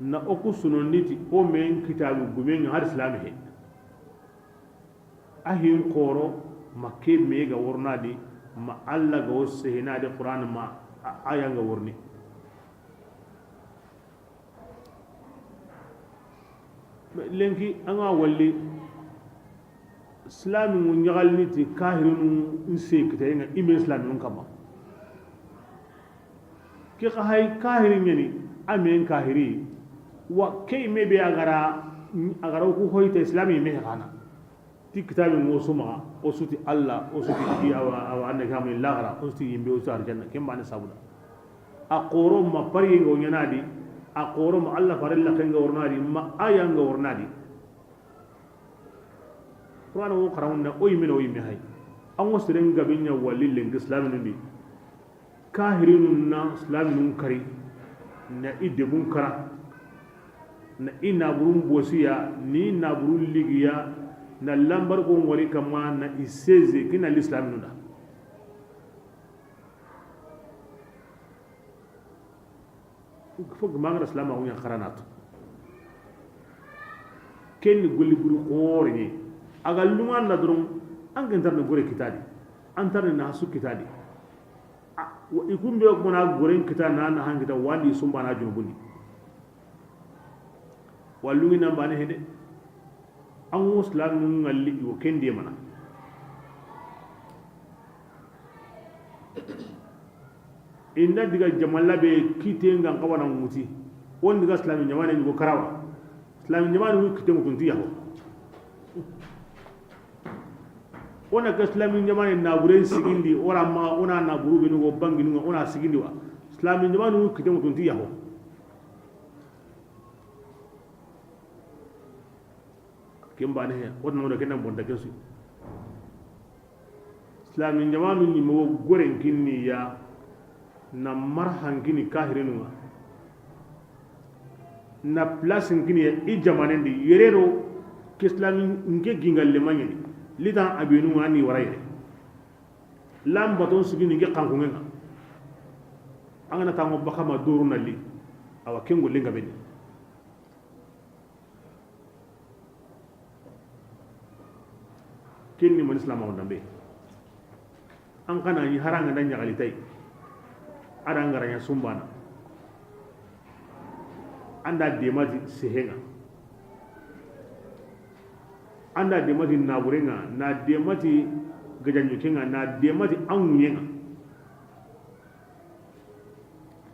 na oku sunonditi o men kitabu gumen har islami he ahin koro makke mega wornadi ma alla ga wosehina de qur'an ma aya ga worni lenki anga walli islami mun nyagalniti kahirin inse kitayenga ime islami mun kama ki hay kahirin yani amen kahiri wa kay me be agara ku hoyta islami me kana ti kitabin wosuma o suti Allah o suti awa anna kam lahara o suti yimbe o suti janna kemba ne sabuda a qoro ma pari ngo nyanadi a qoro ma Allah farilla kan ngo ornadi ma aya ngo ornadi qur'an wo qarawna o yimino o yimmi hay an wosiren gabinya walil islamin ndi kahirinun na islamin kari na idebun kara na ina burun bosiya ni na burun ligiya na lambar ko wari kama na iseze kina l'islam nuna fog magra islam awunya qaranat ken golli buru qori aga lunga na drum an gantar na gore kitadi antar na su kitadi wa ikumbe ko na gore kitana na hangita wandi sumba na junubundi wallu na bani hede an muslim ngalli yo kende mana inda diga jamalla be kite ngan kawana muti won diga islami nyamane ni go karawa islami nyamane wi kite mutunti yaho ona ka islami nyamane na buren sigindi ora ma ona na buru be no bangi no ona sigindi wa islami nyamane wi kite mutunti yaho kembane he wonna no kenna bonda kesu islami nyamane ni mo goren kinni ya na marhan kini kahirinu na place kini i jamanendi yerero kislami nke gingalle manyani litan abinu ani waraye lam baton sigini nge kankunga angana tango bakama duru nali awa kengo lenga beni kenni man islam on dambe an kana yi haranga dan nyagali tay ada ngaranya sumbana anda demati sehenga anda demati naburenga na demati gajanjukenga na demati angunyenga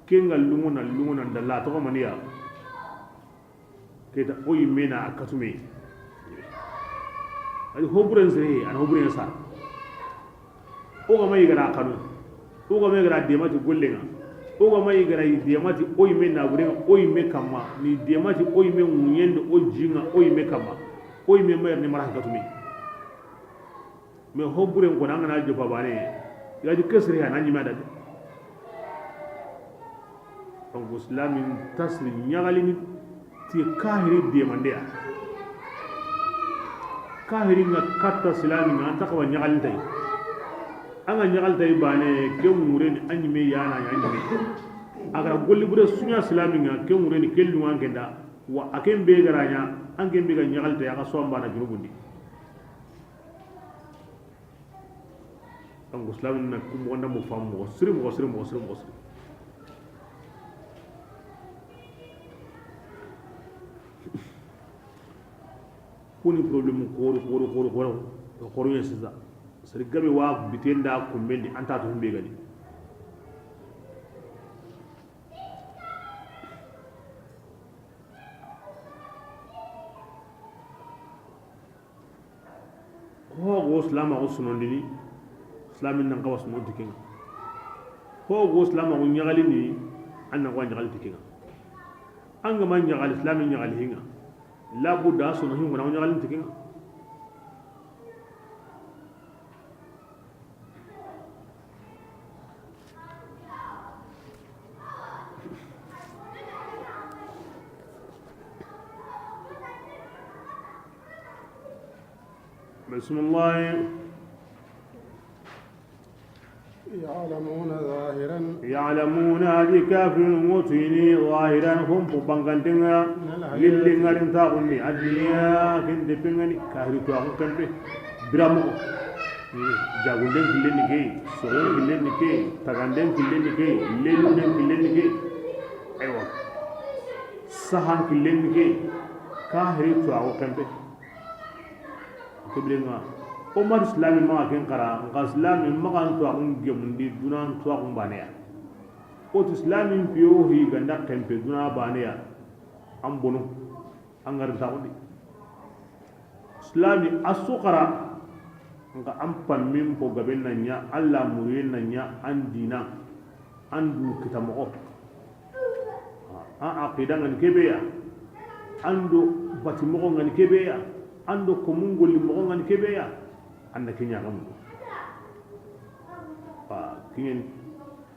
kenga lunguna ndalla to maniya keta oyi mena akatume ay hoburen zre an hoburen sa o ga mai gara kanu o ga mai gara demati gollenga o ga mai gara demati oyi mena burenga oyi me kama ni demati oyi me munyendo o jinga oyi me kama oyi me mer ni mara akatume me hoburen ko nanga na jofa bane ya di kesri ha nanyi mada donc islamin tasri nyagalini ti kahiri demandea kahiri nga katta islamin nga takawa nyagalin tay anga nyagal tay bane ke mureni anyi me yana yanyi me agara golli bude sunya islamin nga ke mureni kellu ngenda wa akembe garanya angembe ga nyagal tay aka somba na jurubundi donc islamin na kum wonda mo fam mo siri kuni problem koro yesiza sari gabe wa bitenda kumbendi anta to himbe gadi ko go islama go sunondini islamin nan kawas mo dikin ho go islama go nyagali ni anna go nyagali tikinga anga man nyagali islami nyagali hinga la budda sunu hinga na nyagali tikinga بسم الله يعلمون هذه كافر موتيني ظاهرا هم بانغانتنا للين تاغني الدنيا كنت بينغني كاهري تاغن كنبي برامو جاغوندن كلين كي سورن كلين كي تاغاندن كلين كي ليلن كلين كي ايوا سهان كلين كي كاهري تاغن كنبي كبلنا Omar Islami ma ken kara nga Islami ma kan to akun gemundi dunan to akun baneya o to Islami piyo hi ganda kempe duna baneya am bonu angar tawdi Islami asukara nga am pammin po gaben nanya Allah muyen nanya andina andu kitamo a aqida ngan kebeya ando batimo ngan kebeya ando komungol mo ngan kebeya anda kenya gamu kingen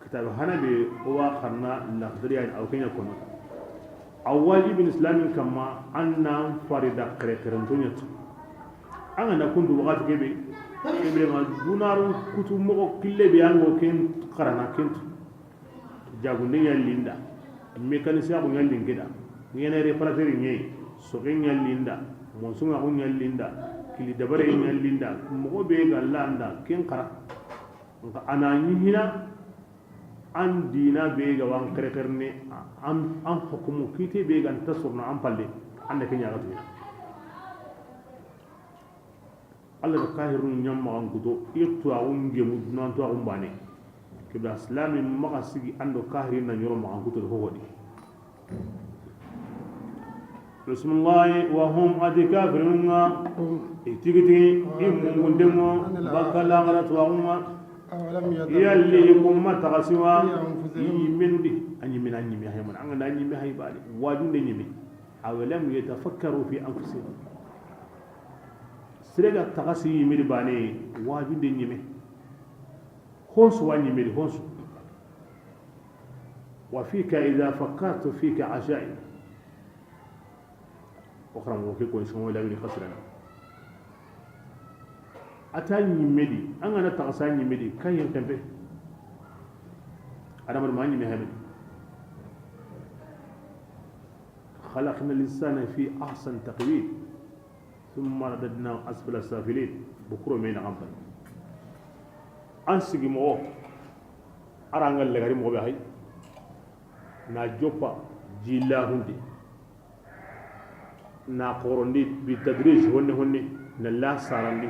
kitab hanabe wa kharna laqdariya aw kenya kono awali bin islamin kama anna farida krekerantunya anga na kundu wakati kebe ma dunaru kutu mo kille be ango ken karana ken jagunde linda mécanicien ko lingida ngene reparateur nyei so ken linda monsunga ko linda kili dabare linda mo be galanda ken kara nka anani hina an dina be ga wan krekerne an hukumu kite be ga tasurna an palle anda kenya ga tuya Allah da kahirun nyamma an gudo itu a unge mudnan to a umbane kibla islami maka sigi ando kahirin na nyoro ma an gudo ho hodi بسم الله وهم أتكافرون تيجي إممندمو بكلا غرت وهم يلي يقوم تغسوا يمندي أني من هاي من أنا أني من هاي بالي واجون نيمي أولم يتفكروا في أنفسهم سرقة تغسي يمي باني واجون نيمي خونس وانيمي خونس وفيك إذا فكرت فيك عجائب وخرام وكي كون سمو لا بني خسرنا اتاني ميدي انا تغساني ميدي كان ينتبه انا ما اني مهمل خلقنا الانسان في احسن تقويم ثم رددناه اسفل السافلين بكره مين غمبل انسي مو ارانغال لغاري مو بي هاي نا جوبا جيلا هوندي na qorondi bi tadrij honne na la sarandi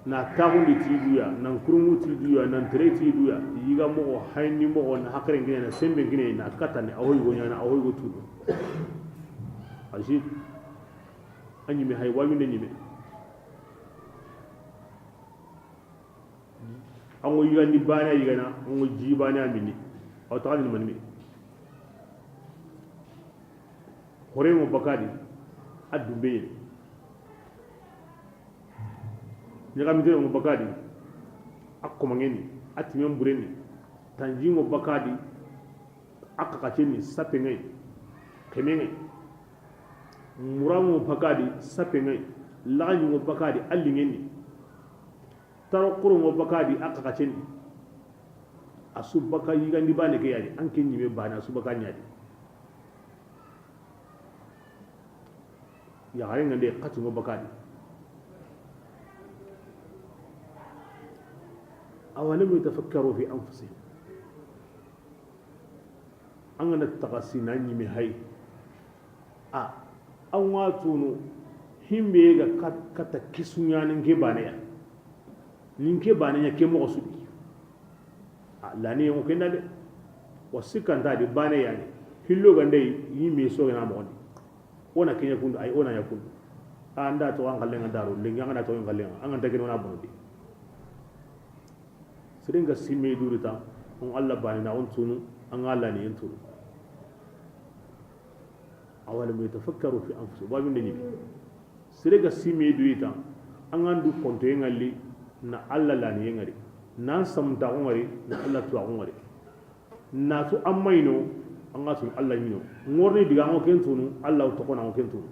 na tagundi tiduya nan kurungu tiduya nan tere tiduya yiga mo hayni mo on hakre ngene na sembe ngene na katane awoy go nyana awoy go tudu aji anyi me hay wayu ne me ango yiga ni bana yiga na ango jibana amini o tawani man mi hore mo bakadi adumbe ni gamite mo bakadi akko mangeni atimen bureni tanji mo bakadi akakacheni sapengai kemengai muramo bakadi sapengai lagi mo bakadi allingeni tarokuru mo bakadi akakacheni asubaka yigandi bane ke yadi anke nyime bana asubaka nyadi ya garin ngande qati mo bakadi awalam yatafakkaru fi anfusihim angana tagasina nyime hay a an watunu himbe ga kata kisunyani nke bane ya ninke bane ya ke mo sudi a lani yo kenda de wasikanta di bane ya ni hillo gande yime so na mo ona kenya kundu ay ona yakundu anda to an galenga daru lenga ngana to ngalenga an ta gina bondi sirenga simme durita on Allah bani na on tunu an Allah ne yantunu awalam yatafakkaru fi anfusihim babin da nibi sirenga simme durita an andu konto ngalli na Allah la ne ngari nan samta ngari na Allah tu ngari na tu amaino an ga tun Allah mino ngorni diga ngo kentunu Allah to kona ngo kentunu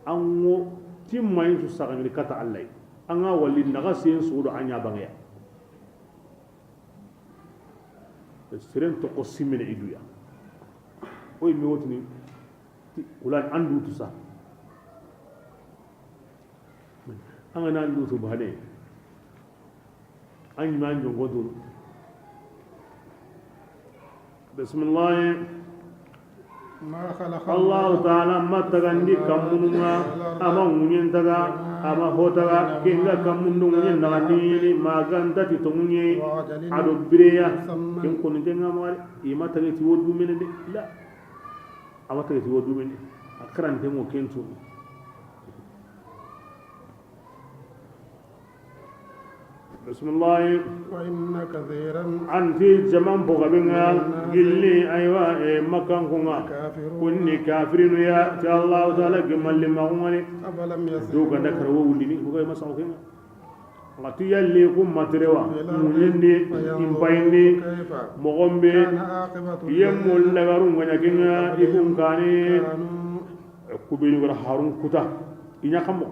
an wo timmayin su sagani kata Allah an ga walli naga sen suudu anya bangaya siren to qosimina iduya oy mi wotni ulan andu tu sa an ga nan du tu bane an man jongo du bismillah Allah ta'ala matagandi kamununga ama munyen taga ama hotaga kinga kamundu munyen nagani maganda ti tomunye ado bireya kin kun denga mari ima tage ti wodu mene de la ama tage ti wodu mene akran dengo kentu bismillah wa inna kathiran anti zaman bogabinga gilli aywa e makan kunga kunni kafirinu ya ta Allah taala gemalli magumani afalam do ganda karwo wulini ko ay masaw kenga ngati yalle ko matrewa munyende imbayndi mogombe yemul lagaru nganya kenga ibum kane kubeni wala harun kuta inya kammo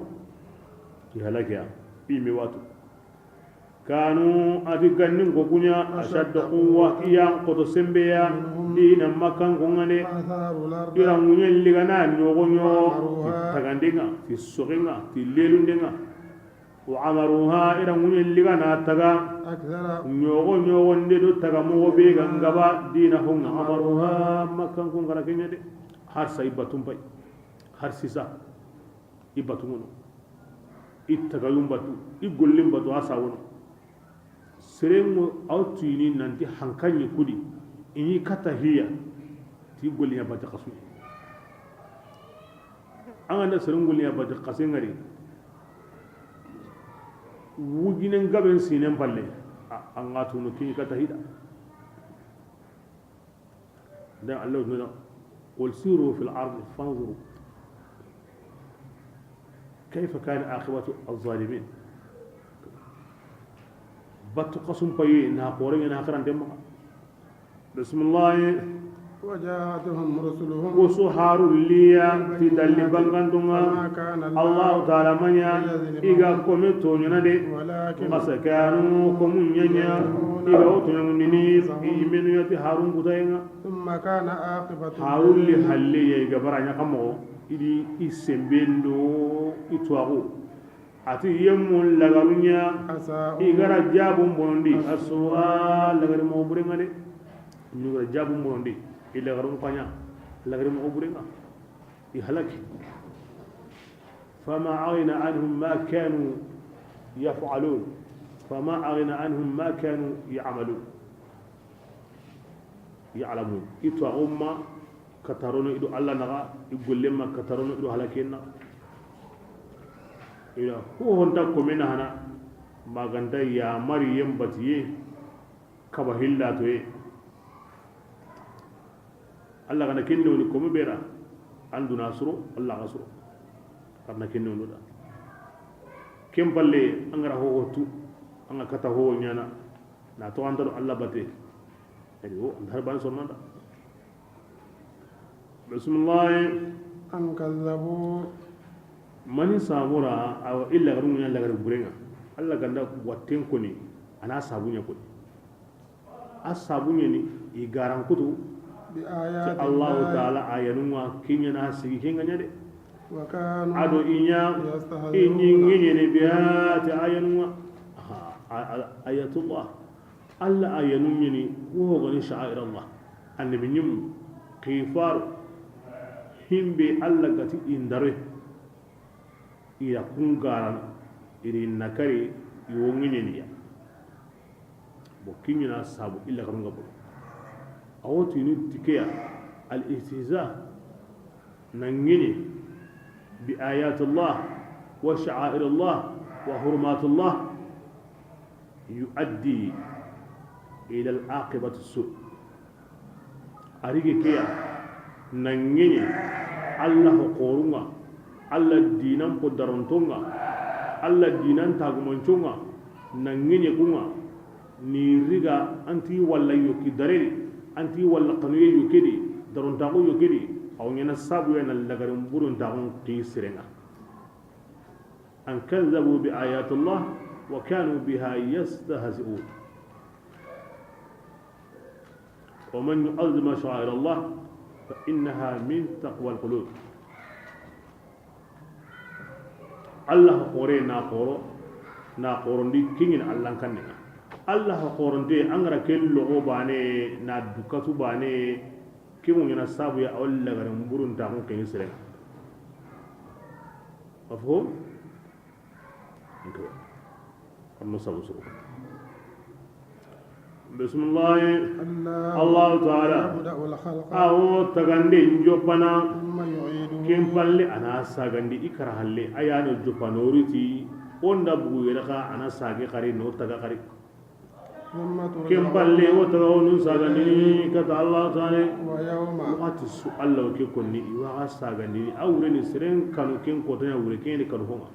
ki halaka bi mi watu kanu ati gannin ko kunya ashadda quwwa iya qoto sembeya dina makan ko ngane ira munyen ligana nyogo nyo tagandinga fi suginga fi lelundenga wa amaruha ira munyen ligana taga nyogo nyogo ndedo taga mo be gangaba dina hon amaruha makan ko ngara kenya de har saibatum bay har sisa ibatum no ittaga yumbatu igollim batu asawono serengo awtini nanti hankanyi kudi ini kata hiya ti golliya bata qasu anga serengo liya bata qasengari wuginen gaben sinen balle anga tunu kini kata hida dan Allah nuna qul siru fil ardi fanzuru kayfa kana aqibatu az-zalimin batu qasum payi na qore na akran dem bismillah وجاءتهم رسلهم وسحاروا ليا في دل بانغاندونغا الله تعالى منيا إيغا كوميتو نينادي مسكانوا كومنيا إيغا وتنونيني إيمنو يتي هارون غداينا ثم كان عاقبة هارون لحلي إيغا برانيا كامو إدي إسمبندو إتواغو ati yemul lagarunya igara jabum bondi aswa lagari mo burenga de nyugara jabum bondi ila garum panya lagari mo burenga i halaki fama aghna anhum ma kanu yaf'alun fama aghna anhum ma kanu ya'malun ya'lamun itu umma katarono ido alla naga igollemma katarono ido halakenna ila ko honta ko mena hana maganda ya mariyam batiye kaba hilla to e Allah kana kenne woni ko mebera andu nasru Allah gasru karna kenne woni da kem balle angara ho hotu anga kata ho nyana na to andaro Allah bate edi o andar ban sonnanda bismillah an kazzabu mani sabura aw illa garu nya lagar burenga Allah ganda watten ko ni ana sabunya ko asabunya ni i garan kutu bi ayati Allah taala ayanuma kinya na sigi kinga nyade wa kanu ado inya inyi ne biya ta ayanuma ayatullah alla ayanum ni wo gani sha'air Allah annabi nyum qifar himbe Allah gati indare iya kungaran iri nakari iwongini ya bokinyina sabu illa karunga bo awoti ni tikeya al ihtiza nangini bi ayati Allah wa sha'air Allah wa hurumat Allah yuaddi ila al-aqibati su arige keya nangenye Allah qorunga Allah dinan po darontonga Allah dinan tagumanchonga nangenye kunga ni riga anti walla yoki dareri anti walla qanuye yokedi darontago yokedi aw nyana sabu yana lagarin burun tagun ti sirenga an kazzabu bi ayati Allah wa kanu biha yastahzi'un wa man yu'azzima sha'air Allah fa innaha min taqwa al-qulub Allah khore na khoro ndi kingin Allah kanne Allah khoronde angara kello bane na dukatu bane kimu yana sabu ya awalla garan burun ta mun kan sire afho nko amma sabu su bismillah Allah ta'ala aw tagande jopana kin palle ana sagandi ikara halle ayano jopanoriti onda bugu yaka ana sage kare no taga kare kin palle wata wonu sagandi kata Allah ta'ala wati su Allah ke konni iwa sagandi awre ni siren kanu kin ko tan awre kin ni kanu homa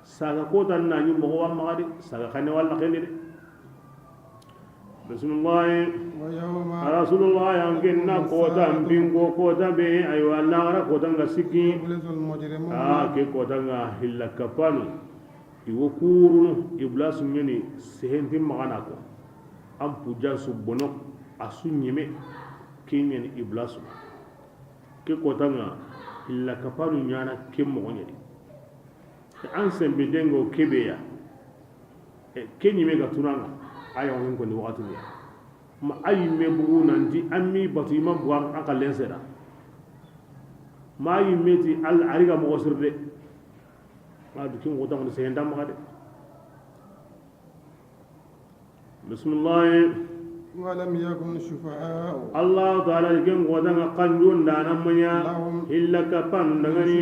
saga ko tan na ni mo wa magadi saga kane walla kene de bismillah rasulullah yanginna ko tan bingo ko tabe ay walla ra ko tan gasiki ke ko tan hilla kapanu iwo kuru iblas nyeni sehenti magana ko am puja su bono asu nyime kinyen iblas ke ko tan hilla kapanu nyana kemmo nyedi an sembe dengo kebeya ke nyime ga tunanga aya won ko ni wakati ni ma ayi me bugu nanti ammi batima buam akalen seda ma yi meti al ariga mo sirde ma du kin wota mo sey ndam gade bismillah ولم يكن شفعاء الله تعالى كن ودنا قنجون دانا منيا إلا كفان دغني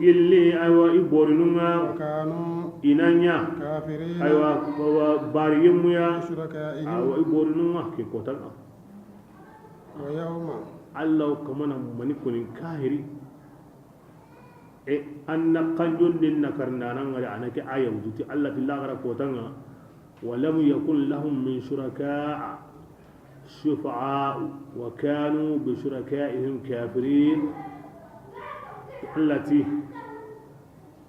إلي أيوا إبورنونا وكانوا إنانيا كافرين أيوا باريمويا شركائهم أيوا إبورنونا كي كوتنا ويوم الله كمان منكون كاهري أن قنجون لنا كرنانا غير أنا كآية وجودي الله في الله غير كوتنا ولم يكن لهم من شركاء شفعاء وكانوا بشركائهم كافرين التي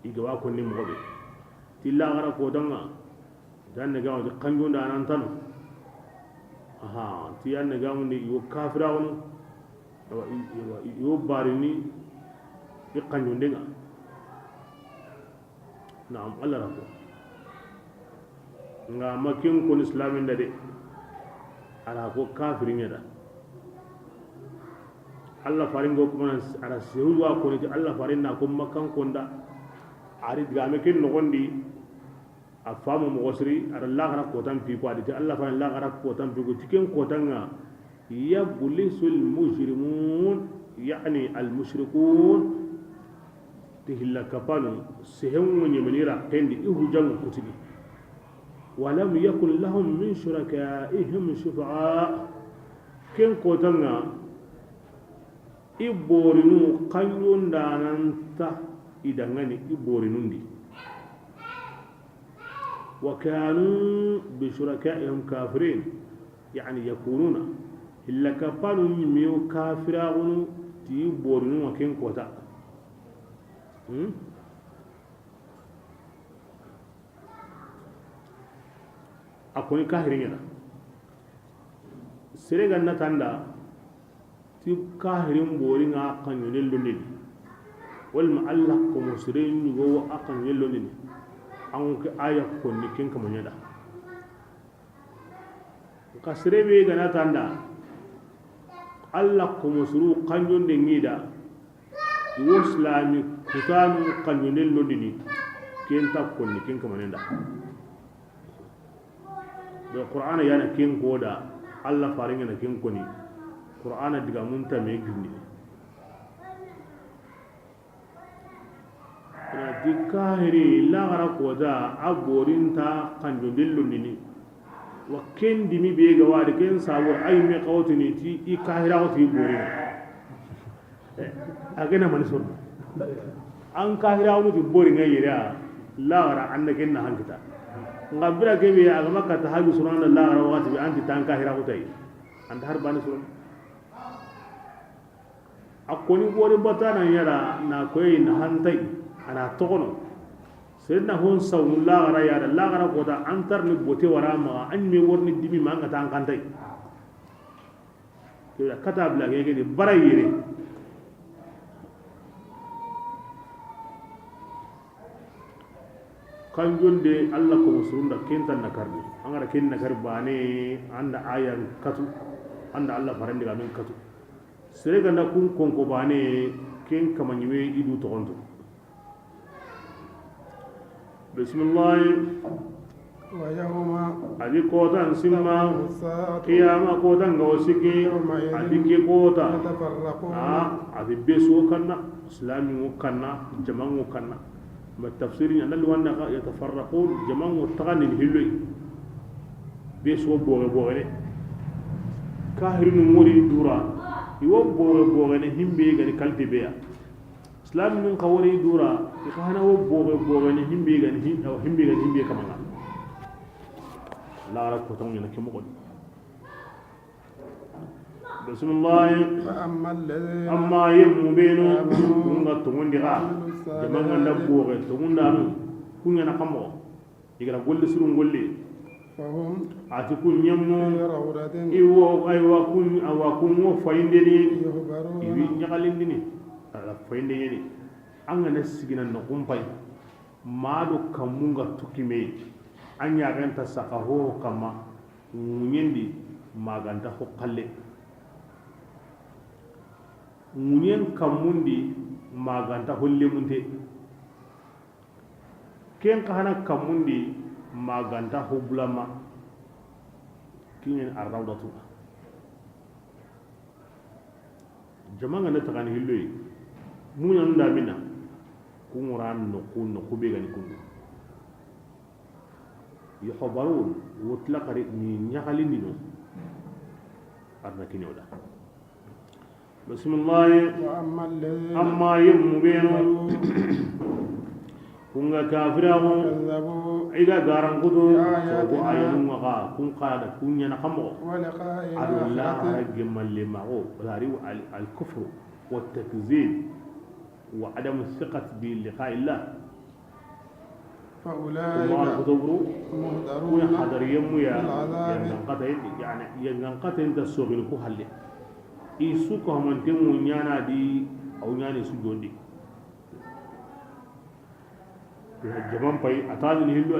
يجواكم نمغبي تلا غرق ودنا دان نجاو قنجون دان انتن تيان نجاو ني يو كافراون يو باريني يقنجون دنا نعم الله رحمه nga makin ko islamin da de ala ko kafirin yada Allah farin go kuma ara sehuwa ko ni Allah farin na ko makan ko nda ari game kin no gondi afamu mo gosri ara Allah gara ko tan fi ko adi Allah farin Allah gara ko tan fi ko cikin ko tan nga yabulisul mujrimun yani al mushrikun tihilla kapanu sehemu nyemelira kendi ihujangu kutigi ولم يكن لهم من شركائهم شفعاء كن قوتنا إبورنو قنون دانانتا إدغاني إبورنون دي وكانوا بشركائهم كافرين يعني يكونون إلا كفانوا ميو كافرون تي إبورنو وكن قوتا akoni kahirin yana sere ganna tanda ti kahirin bori nga kan yone londini wal ma Allah ko musirin yugo akan yone londini an ka aya ko ni kin kamanya da ka sere be ganna tanda Allah ko musuru kan yone ngida wo islami kutanu kan yone londini kin ta ko ni kin kamanya da be qur'ana yana kin koda Allah farin yana kin koni qur'ana diga munta me gindi ina ati kahiri lagara kota a borinta kanjo dello nini wa ken dimi be ga wadi ken sabo ay me qawtini ti i kahira ko ti borina agena man so an kahira ko ti boringa yira lagara anda ken na hankita ngabira ke be aga makka ta haju surana lagara wati be anti tan kahira ko tay anda har bani suran akoni bori batana yara na koy na hantai ana tokono sedna hon sawnu lagara yara lagara kota antar ni bote wara ma an me worni dimi ma ngata an kantai kira kata bla gege di barayire kanjonde Allah ko musurunda kenta nakarni angara ken nakar bane anda ayan katu anda Allah farandi ga men katu serega na kun konko bane ken kamanyiwe idu tokonto bismillah ويوم adi kota simma qiyama kota ngawsiki adi ke kota يتفرقون adi besu kanna islami kanna jamangu kanna ma tafsiri anal wanna yatafarraqun jamangu tagani hilloy besu boge boge kahirinu mori dura iwo boge boge ne himbe gani kalti beya islam min qawri dura ikana wo boge boge ne himbe gani himbe kamanga la ra ko tan yana kemo ko bismillah amma yemubinu kunga tungundi ga jamanga nda boge tungunda nu kunya na kamo igara golle surun golle فهم ati kun nyammo في روضة iwo aywa kun awa kun wo fayndeni يخبرون iwi nyagalindini ala fayndi yeni anga na sigina na kumpai maado kamunga tukime anya ganta sakaho kama munyendi maganta hokalle munyen kamundi maganta holle munte ken kahana kamundi maganta hobulama kinen arrawdatu jamanga na tagani hilloy munya nda mina kumuran no kunno kube gani kunno yuhbarun wutlaqari ni nyagalindi no arna kinyoda bismillah وأما الذين amma yemubenu kunga kafirahu كذبوا iga garan kudu ko ayanu nga kun qada kunya na kamo ولقاء Allah الآخرة rajmal limago dari al kufr wa takzib wa adam thiqat bi liqa illah فأولئك kuma kutubru مهدرون kun hadar yamu ya العذاب yan qata yani yan qata inda sogil ku halle isu ko hamante mu nyana di au nyani su jondi jaman pay atani ni hillo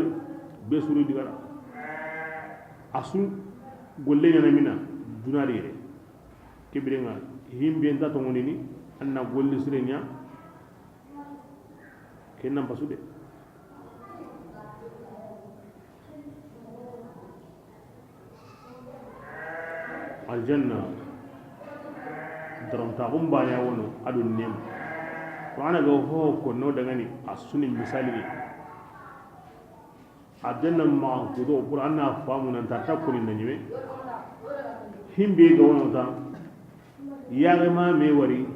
be suru digara asu golle nyana mina dunari re kibrenga himbe nda to ngonini anna golle sirenya kenam pasude aljanna daram ta gumba ya wono adun nem to ana ga ho ko no daga ni asuni misali ni aljanna ma ko do qur'an na famu nan ta takuri nan yiwe himbe ga wono ta ya ga ma me wari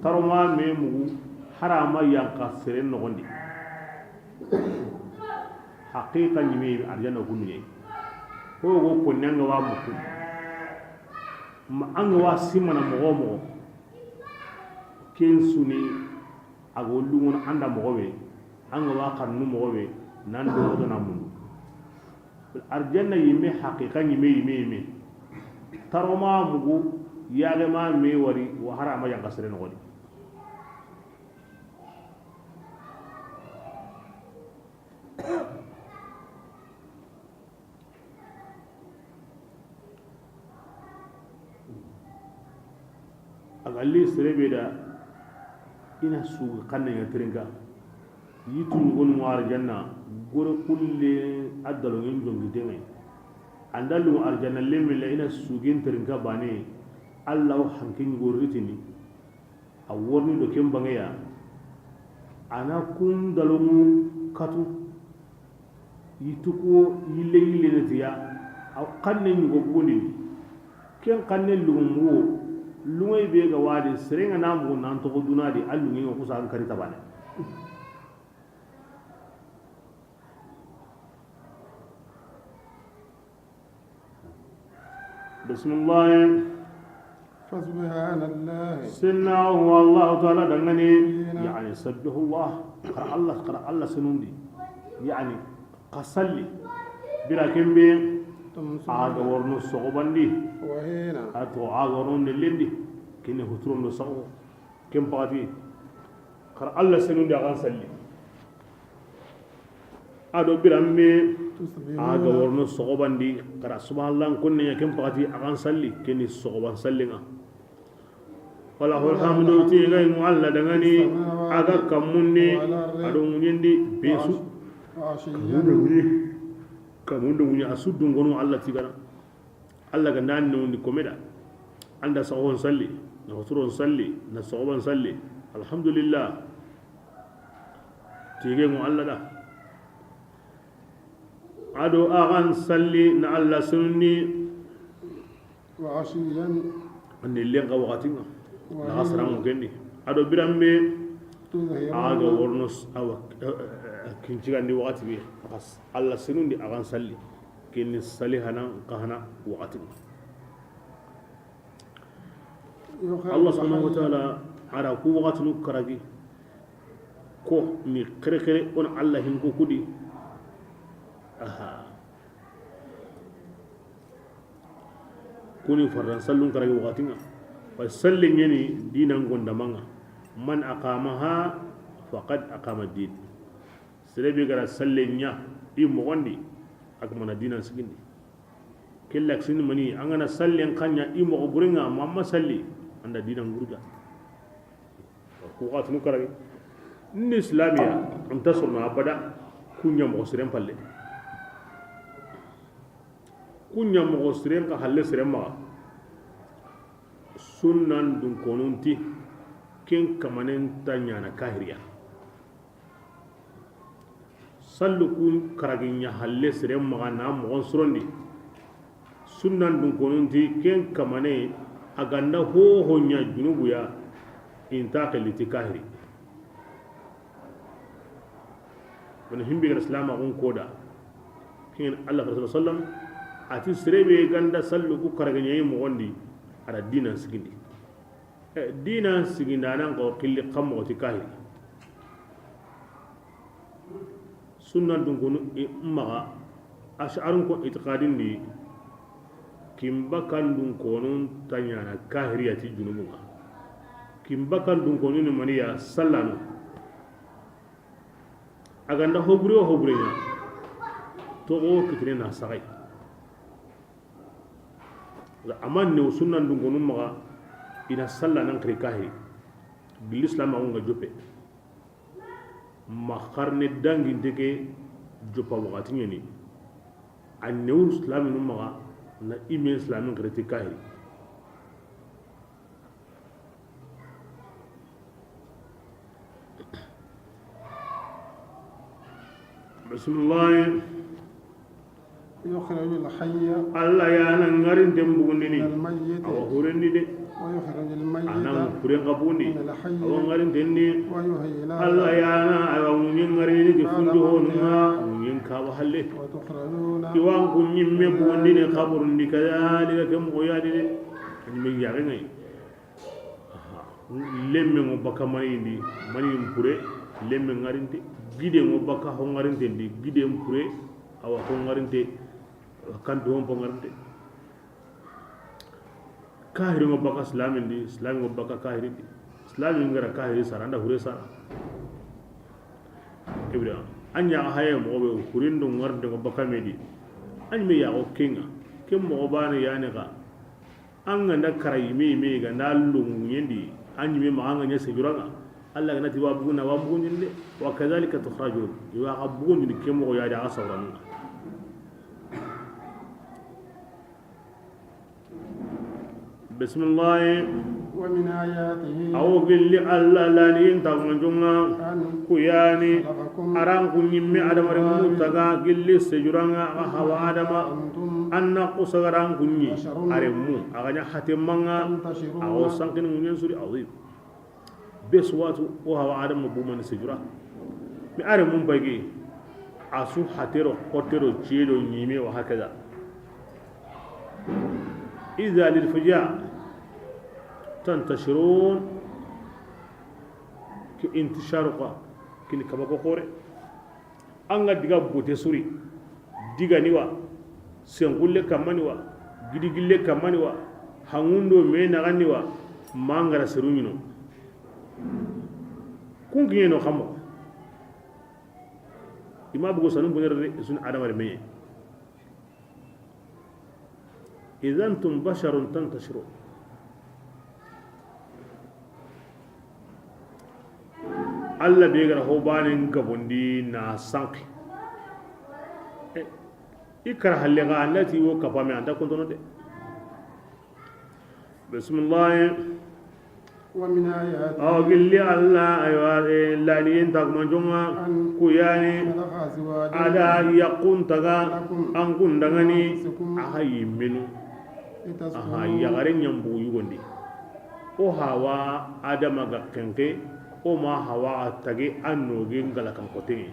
tarma me mugu harama ya qasirin no gondi haqiqa ni me aljanna kunu ye ko go ko nanga wa muku ma an wa simana mogo mogo ken suni ago lungun anda mogo be an wa kannu mogo be nan do do namun arjanna yime haqiqa yime taroma mugu yaale ma me wari wa harama yang kasre no godi agalli serebe da ina su kanne ya tringa yitu gon mo arjanna gore kulle adalo ngin jongi deme andalu arjanna lemme ina su gin tringa bane allah hankin gorritini a worni do kem bangaya ana kun dalomu katu yituko yille yille netiya aw kanne nyugo bundi ken kanne lumu lumay be ga wadi serenga namu nan to dunadi allungi ko sa kari tabane bismillah فسبحان الله سنة والله تعالى دعني يعني سبح الله قرأ الله سنوندي يعني قصلي بلا كمبي آغا ورنو سوغباندي وهنا أتو آغا ورنو لندي كيني هترون سوغو كم باتي قرأ الله سنوندي أغان سلي أدو برامي آغا ورنو سوغباندي قرأ سبحان الله كوني كم باتي أغان سلي كيني سوغبان سلينا walahu alhamdu tigai mualla dangani aga kamunni adon nyindi besu kamundu munya asuddu ngonu alla tigana alla ga nan ni komeda anda sawon salli na huturon salli na sawaban salli alhamdulillah tigai mualla da ado agan salli na alla sunni wa ashiyan andi lenga waqatinga na asran gendi ado birambe aga wornos awa kinjigandi waqti bi bas alla sinundi agan salli kinni salihana qahana waqti Allah subhanahu wa ta'ala ara ku waqti nu karagi ko mi kere kere on Allah hin ko kudi aha kuni farran sallun karagi waqti nga فسلم يعني دينا غندمانا من أقامها فقد أقام الدين سلبي غير سلم يا إيموندي أكمل دينا سكيني كلا كسين مني أنا سلم كانيا إيمو أبورينا ماما سلي عند دينا غرجا وقات نكرة الإسلامية انتصرنا أبدا كونيا مغسرين بالله كونيا مغسرين كهلا سريم ما sunnan dun konunti ken kamanen tanya na kahiriya sallu kun karagin ya halle sirem maga na mo surondi sunnan dun konunti ken kamane aganda ho honya junubu ya inta kaliti kahiri wani himbi ga islam on koda ken Allah sallallahu alaihi wasallam ati sirebe ganda sallu ku karagin yayi mo wondi ada dinan sigindi dinan sigindanan ko killi kammo ti kahiri sunna dun kono maga ash'arun ko itiqadin di kimbakan dun kono tanyana kahiriyati junubunga kimbakan dun kono ni maniya sallanu aganda hobrenya to o kitire na sagai aman ne sunnan dun gonum maga ina salla nan kre kahiri bil islam on ga jope ma kharne dangi ndeke jopa wakati ni an ne islam num maga na ime islam kre te kahiri bismillah يخرج الحي الله يا نغارين تمبوندني الميت او هورندي دي ويخرج الميت انا كورين غبوندي او غارين تني ويحيي الله يا انا او نغارين دي فندو هونما نين كاو حله وتخرجون يوان كون نيمي بوندي خبرندي كذلك كم قيادي ني ياريني lemme ngo baka mayindi mani mpure lemme ngarinte gide ngo baka ho ngarinte ndi gide mpure awa ho ngarinte kan do on ngarinte kahiri ngo baka islamin di islami ngo baka kahiri di islami ngara kahiri saranda hure sara ibra anya haye mo be kurindo ngarde ngo baka medi anme ya o kinga kem mo bana yani ga anga nda karay me ga nallu yendi anyi ma anga nya sejuranga alla ga nati wabuguna wabugundinde wa kadhalika tukhrajun wa abugundinde kem mo ya da asawran bismillah ومن آياته awo gilli alla lani tagunjunga أن kuyani خلقكم aran kunyimme adamare mutaga gilli sejuranga hawa adama أنتم anna kusagaran kunyi aremu aganya hatemanga awo تنتشرون sankin munyen suri azim bes watu o hawa adama bumani sejura mi aremu bagi asu hatero kotero chiedo nyime wa hakaza idha lil fuja تنتشرون كانتشارقا كني كبا كوري anga diga bote suri diga niwa sengulle kamaniwa gidigille kamaniwa hangundo me naganiwa mangara serunino kungiye no xamo ima bugo sanu bunere sun adamare meye idan tum basharun tantashirun alla be gara ho banin gabondi na sanki ikara halle ga annati wo kafa me anda kontono de bismillah ومن آياته aw gilli alla aywa la ni enta ko jonga ku yani خلق أزواجا ada yaqun taga an kun dangani ahayi menu ahayi لتسكنوا garen nyambu yugondi o hawa adama ga kenke o ma hawa a tage an noge ngala kan kote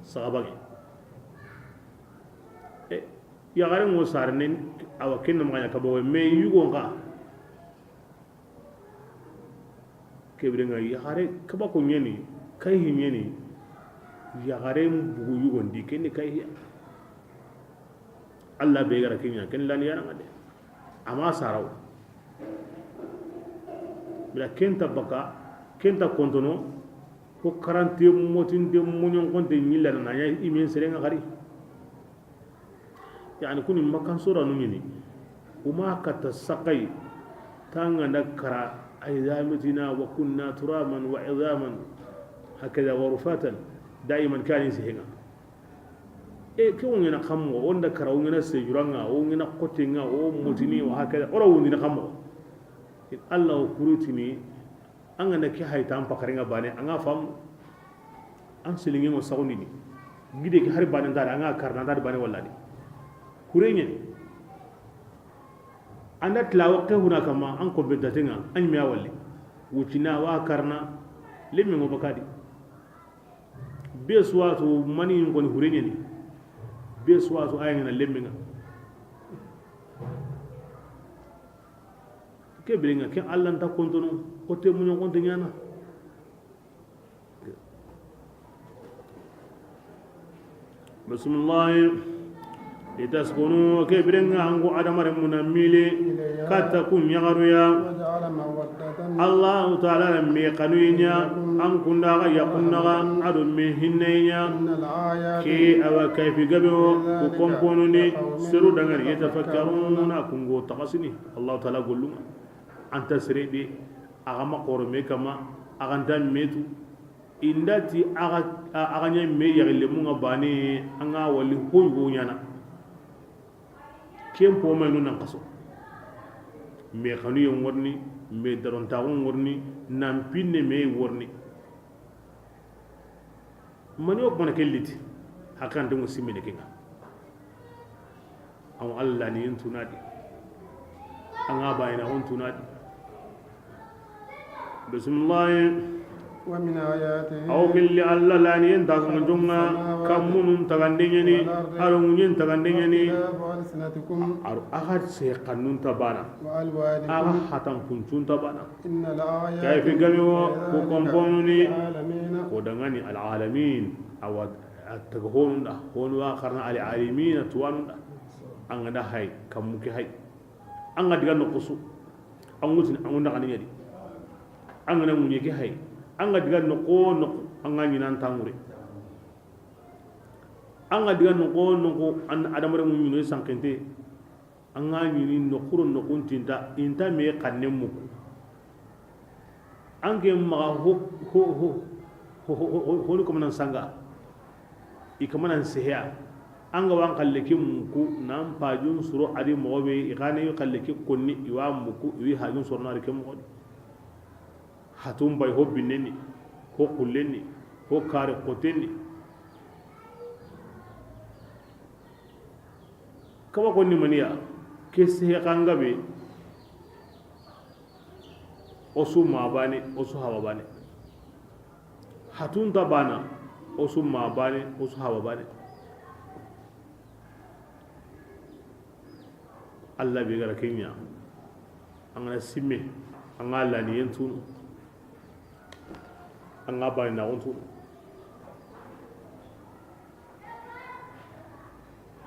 sabange ya gare mo sarnen awa ken ma ya kabo me yugo nga kebre nga ya gare kaba ko nyeni kai hinyeni ya gare bugu yugo ndi ken kai ya Allah be gara kenya ken lan ya ngade ama saraw bila kenta baka kenta kontono ko karante motinde munyon konte nyilla na ya imen serenga gari yani kuni makan sura nuni uma kata sakai tanga nakara aizamutina wa kunna turaman wa izaman hakada wa rufatan daiman kan sihinga ko ngina kammo onda kara ngina sejuranga o ngina kotenga o motini wa hakada ora wondina kammo in Allah kurutini an ga nake haita an fakarin bane an ga fam an silingin wa sauni ni gide ki har bane da an ga karna da bane wallahi kurenye anda tlawa ke huna kama an ko bedatinga an miya walle wucina wa karna lemme ngo bakadi be suwatu mani ngoni hurenye ni be suwatu ayanga lemme nga ke bilinga ke Allah ta kontono kote munyo konte nyana bismillah litaskunu ke bilinga angu adamare munamile kata kun yagaruya وجعل مودة Allah ta'ala me kanuinya an kunda ga yakunna adu me hinneya إن الآيات ke awa kayfi gabe ko komponuni siru dangar yatafakkaruna kungo takasini Allah ta'ala golluma anta sirede agama korome kama aganta metu indati aganya me yagle munga bani anga wali hoygo nyana kempo menu nan kaso me khanu yon warni me daron tawon warni nan pinne me warni mani ok mana kelliti hakan dungo simine kinga aw alla ni tunadi anga bayina on tunadi bismillah ومن آياته aw billi alla lani enta ko jonga kamun tagandeni arunyin tagandeni اختلاف ألسنتكم ar ahad se qannun tabana وألوانكم aga hatan kuncun tabana إن الآيات kayfi gamewo ko komponuni العالمين ko dangani al alamin aw atagahonda honu akarna al alamin tuwanda anga da hay kamuki hay anga diga no kusu angutin angunda kaniyadi anga na munyeki hay anga diga no ko no anga nyinan tangure anga diga no ko an adamare mun nyino sankente anga nyini no kuro no kuntinta inta me kanne mu ange ma ho ko manan sanga ikaman seha anga wan kalle ki muku nan pajun suro adi mobe igane kalle ki konni iwa muku iwi hajun suro na ke mo hatum bay hobbineni ko kullenni ko kare qotenni kaba konni maniya kesse kanga be osu mabane osu hawa bane hatun tabana osu mabane osu hawa bane Allah be gara kenya angana simme angala ni yentun anga bani na wontu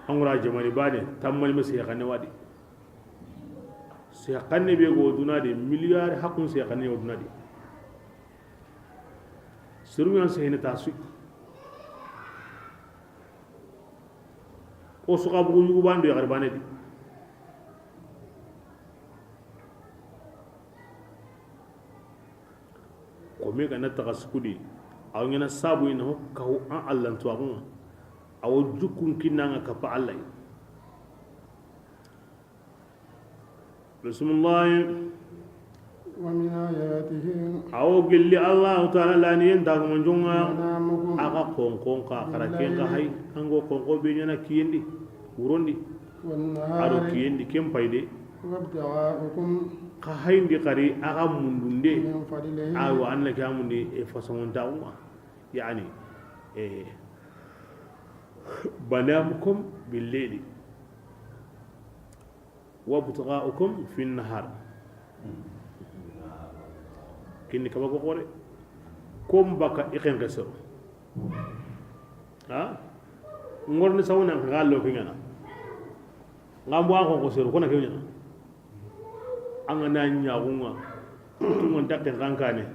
angura jamani bane tammani ma sai kanne wadi sai kanne be go duna de miliyar hakun sai kanne go duna de siruyan sai ne tasu o suka bugu yugo bande garbane di ko me gana taga sukudi aw ngena sabu ina ho kaw an Allah to akun aw jukun kinanga ka pa Allah bismillah wa min ayatihi aw gilli Allah ta'ala la ni enda ko monjonga manamukum aka konkon ka karaken ka hay ango konko be nyana kiyindi urondi wan aro nahari kiyindi kem payde wabtaga'ukum ka hayndi kari aga mundunde min fadlihi ayo anna kamundi e façon tawma yani banamukum bil-layli wabtaga'ukum fi an-nahar kinni kaba ko qore kom baka iken gasoro ha ngorni sawna ngallo kingana ngambo an ko sero kona kingana anga na nyagunga tungon takke rankane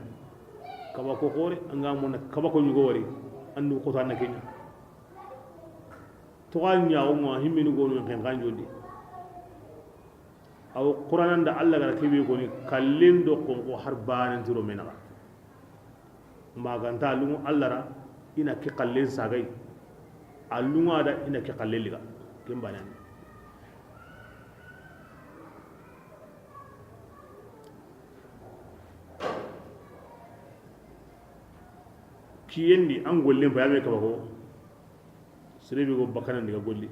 kaba ko qore anga mona kaba ko nyugo wari andu ko tan kenya to gal nyagunga himminu go no ken ganjodi aw qur'anan da Allah gara tibi ko ni kallin do ko harbanan tiro mena maganta lungu Allah ra ina ki kallin sagai allunga da ina ki kallin liga kin banan kiyendi an gollin fa yabe kaba ko sirebi go bakanan diga golli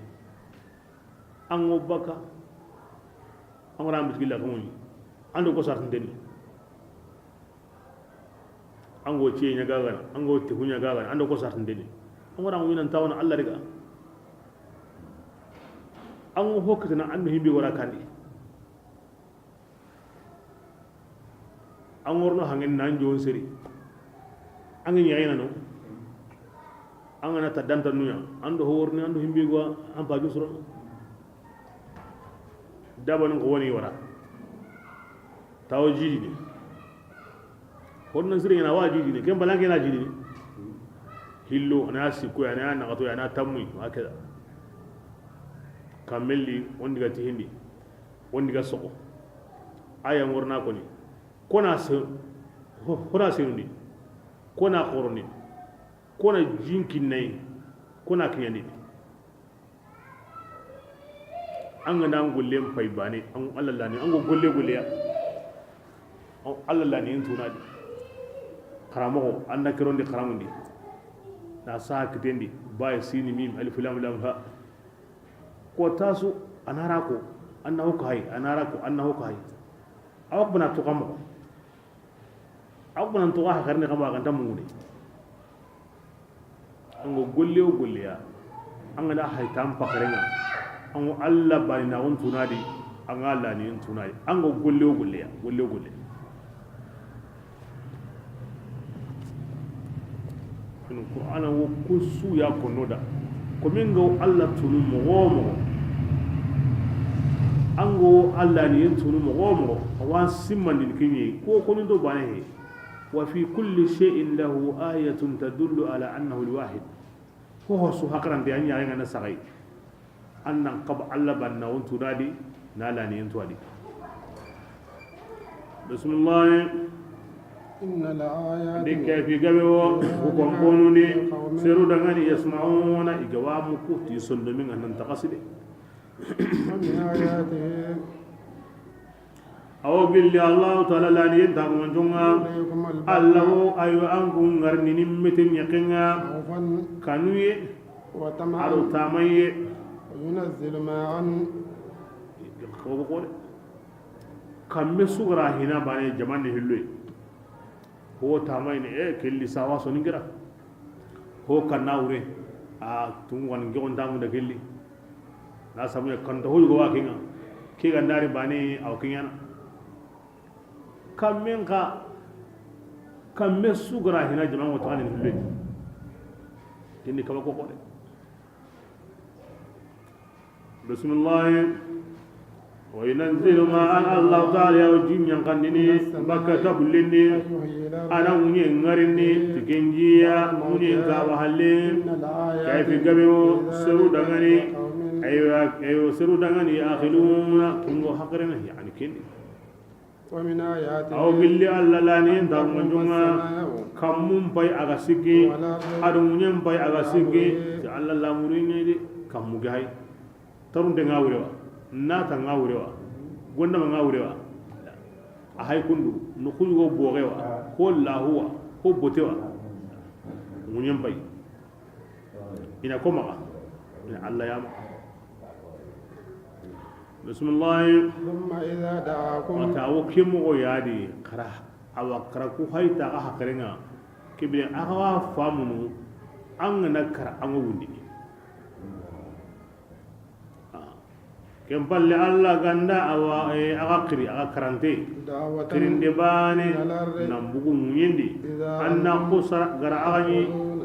an go baka an ram bitgilla ko moni ando ko sartin den an go ce nya gaga an go te hunya gaga ando ko sartin den an ram winan tawna Allah riga an go hokkata na ando himbe wara kandi an worno hangen nan jon seri an ngi yayna no an na ta danta nuya ando horni ando himbe go an pa jusro daban ko woni wara taw jidi ni honno sire na wajidi ni kem balange na jidi ni hillo ana sikko ana na gato ana tammi hakeda kamelli wondi ga tihindi wondi ga soko aya ngorna ko ni kona se hora se ndi kona qoroni kona jinkin nay kona kiyani an ga nan gulle fay bane an Allah lani an go golle golle ya an Allah lani en tunadi karamo an na kirondi karamundi na sa kitendi bay sini mim alif lam lam ha ko tasu anara ko annahu kai anara ko annahu kai awak bana to kamo awak bana to ha karne kama kan tamungudi an go golle o golle ya an ga da haytam pakarenga an Allah bani na won tunadi an Allah ni tunadi an go golle o golle ya golle o golle in qur'ana wo kusu ya konoda ko min go Allah tunu mo an go Allah ni tunu mo wa simman din kinyi ko konin do bane wa fi kulli shay'in lahu ayatun tadullu ala annahu alwahid ko su hakaran da anya yana sagai annan qab Allah banna won tunadi na la ni tuadi bismillah إن الآيات دي كيف يقبوا وكمبونوني سيرو دغاني يسمعون إجوام كوتي سلمين أن ننتقصد ومن آياته أو بالله الله تعالى لا ينتهي من جمع يريكم الله أيو أنكم غرني نمتن يقنا خوفا كانوي وطمعا على تامي وينزل ماء كم سغرا هنا بني جمان هلوي هو تامي كل سوا سونيغرا هو كناوري تون جون تامو دكلي لا سامي كنت هو جوا كينا كي غنداري بني أو كينا كم سغرا هنا جمان وتاني هلوي كني كم كوكو بسم الله وينزل ما الله تعالى وجين ينقنني بكتب لني أنا وني نغرني تكنجيا وني كابهلين كيف قبيو سرو دغني أيوة سرو دغني آخلون كنغو حقرنا يعني كني ومن آياته أو بالله الله لاني دار من جمع كمم باي أغسكي أدونيم باي أغسكي تعالى الله مريني دي كمم جاي tarun de ngawrewa nata ngawrewa gonda ma ngawrewa a hay kundu no kuyugo borewa ko lahuwa ko botewa munyam bay ina ko maka ina Allah ya maka bismillah ثم إذا دعاكم وتوكم ويادي قرا أو قرأكو هاي تاغا حقرنا كبير أغوا فامنو أنغنا كرا أنغوندي كم بالله الله غندا أو أغاقري أغاقرانتي كرين دباني نمبوغو ميندي أن قصر غرأغني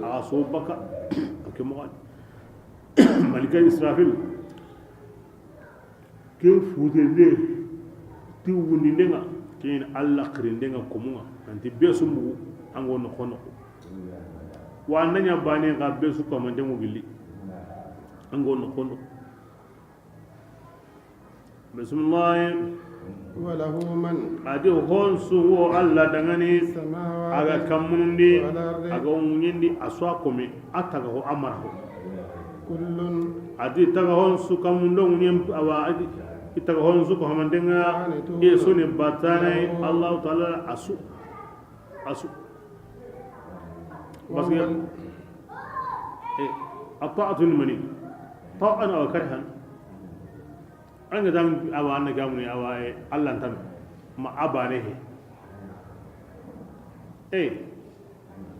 أغاصوبك كم قال ملك إسرافيل كيف فوتني تيوني نغا كين الله كرين نغا كمونا أنت بيسو مغو أنغو نخونو وأنا نباني غابيسو كمان دمو بلي أنغو نخونو بسم الله وله من adi honsu wo alla dangani aga kamundi aga unyindi aswa kome ataga ho amara ho kullun adi taga honsu kamundo unyem awa adi itaga honsu ko hamandenga yesu ne batane Allah taala asu basga ata'atu mani ta'an aw karhan anga dang awa na gamuni awa Allah tan ma abane he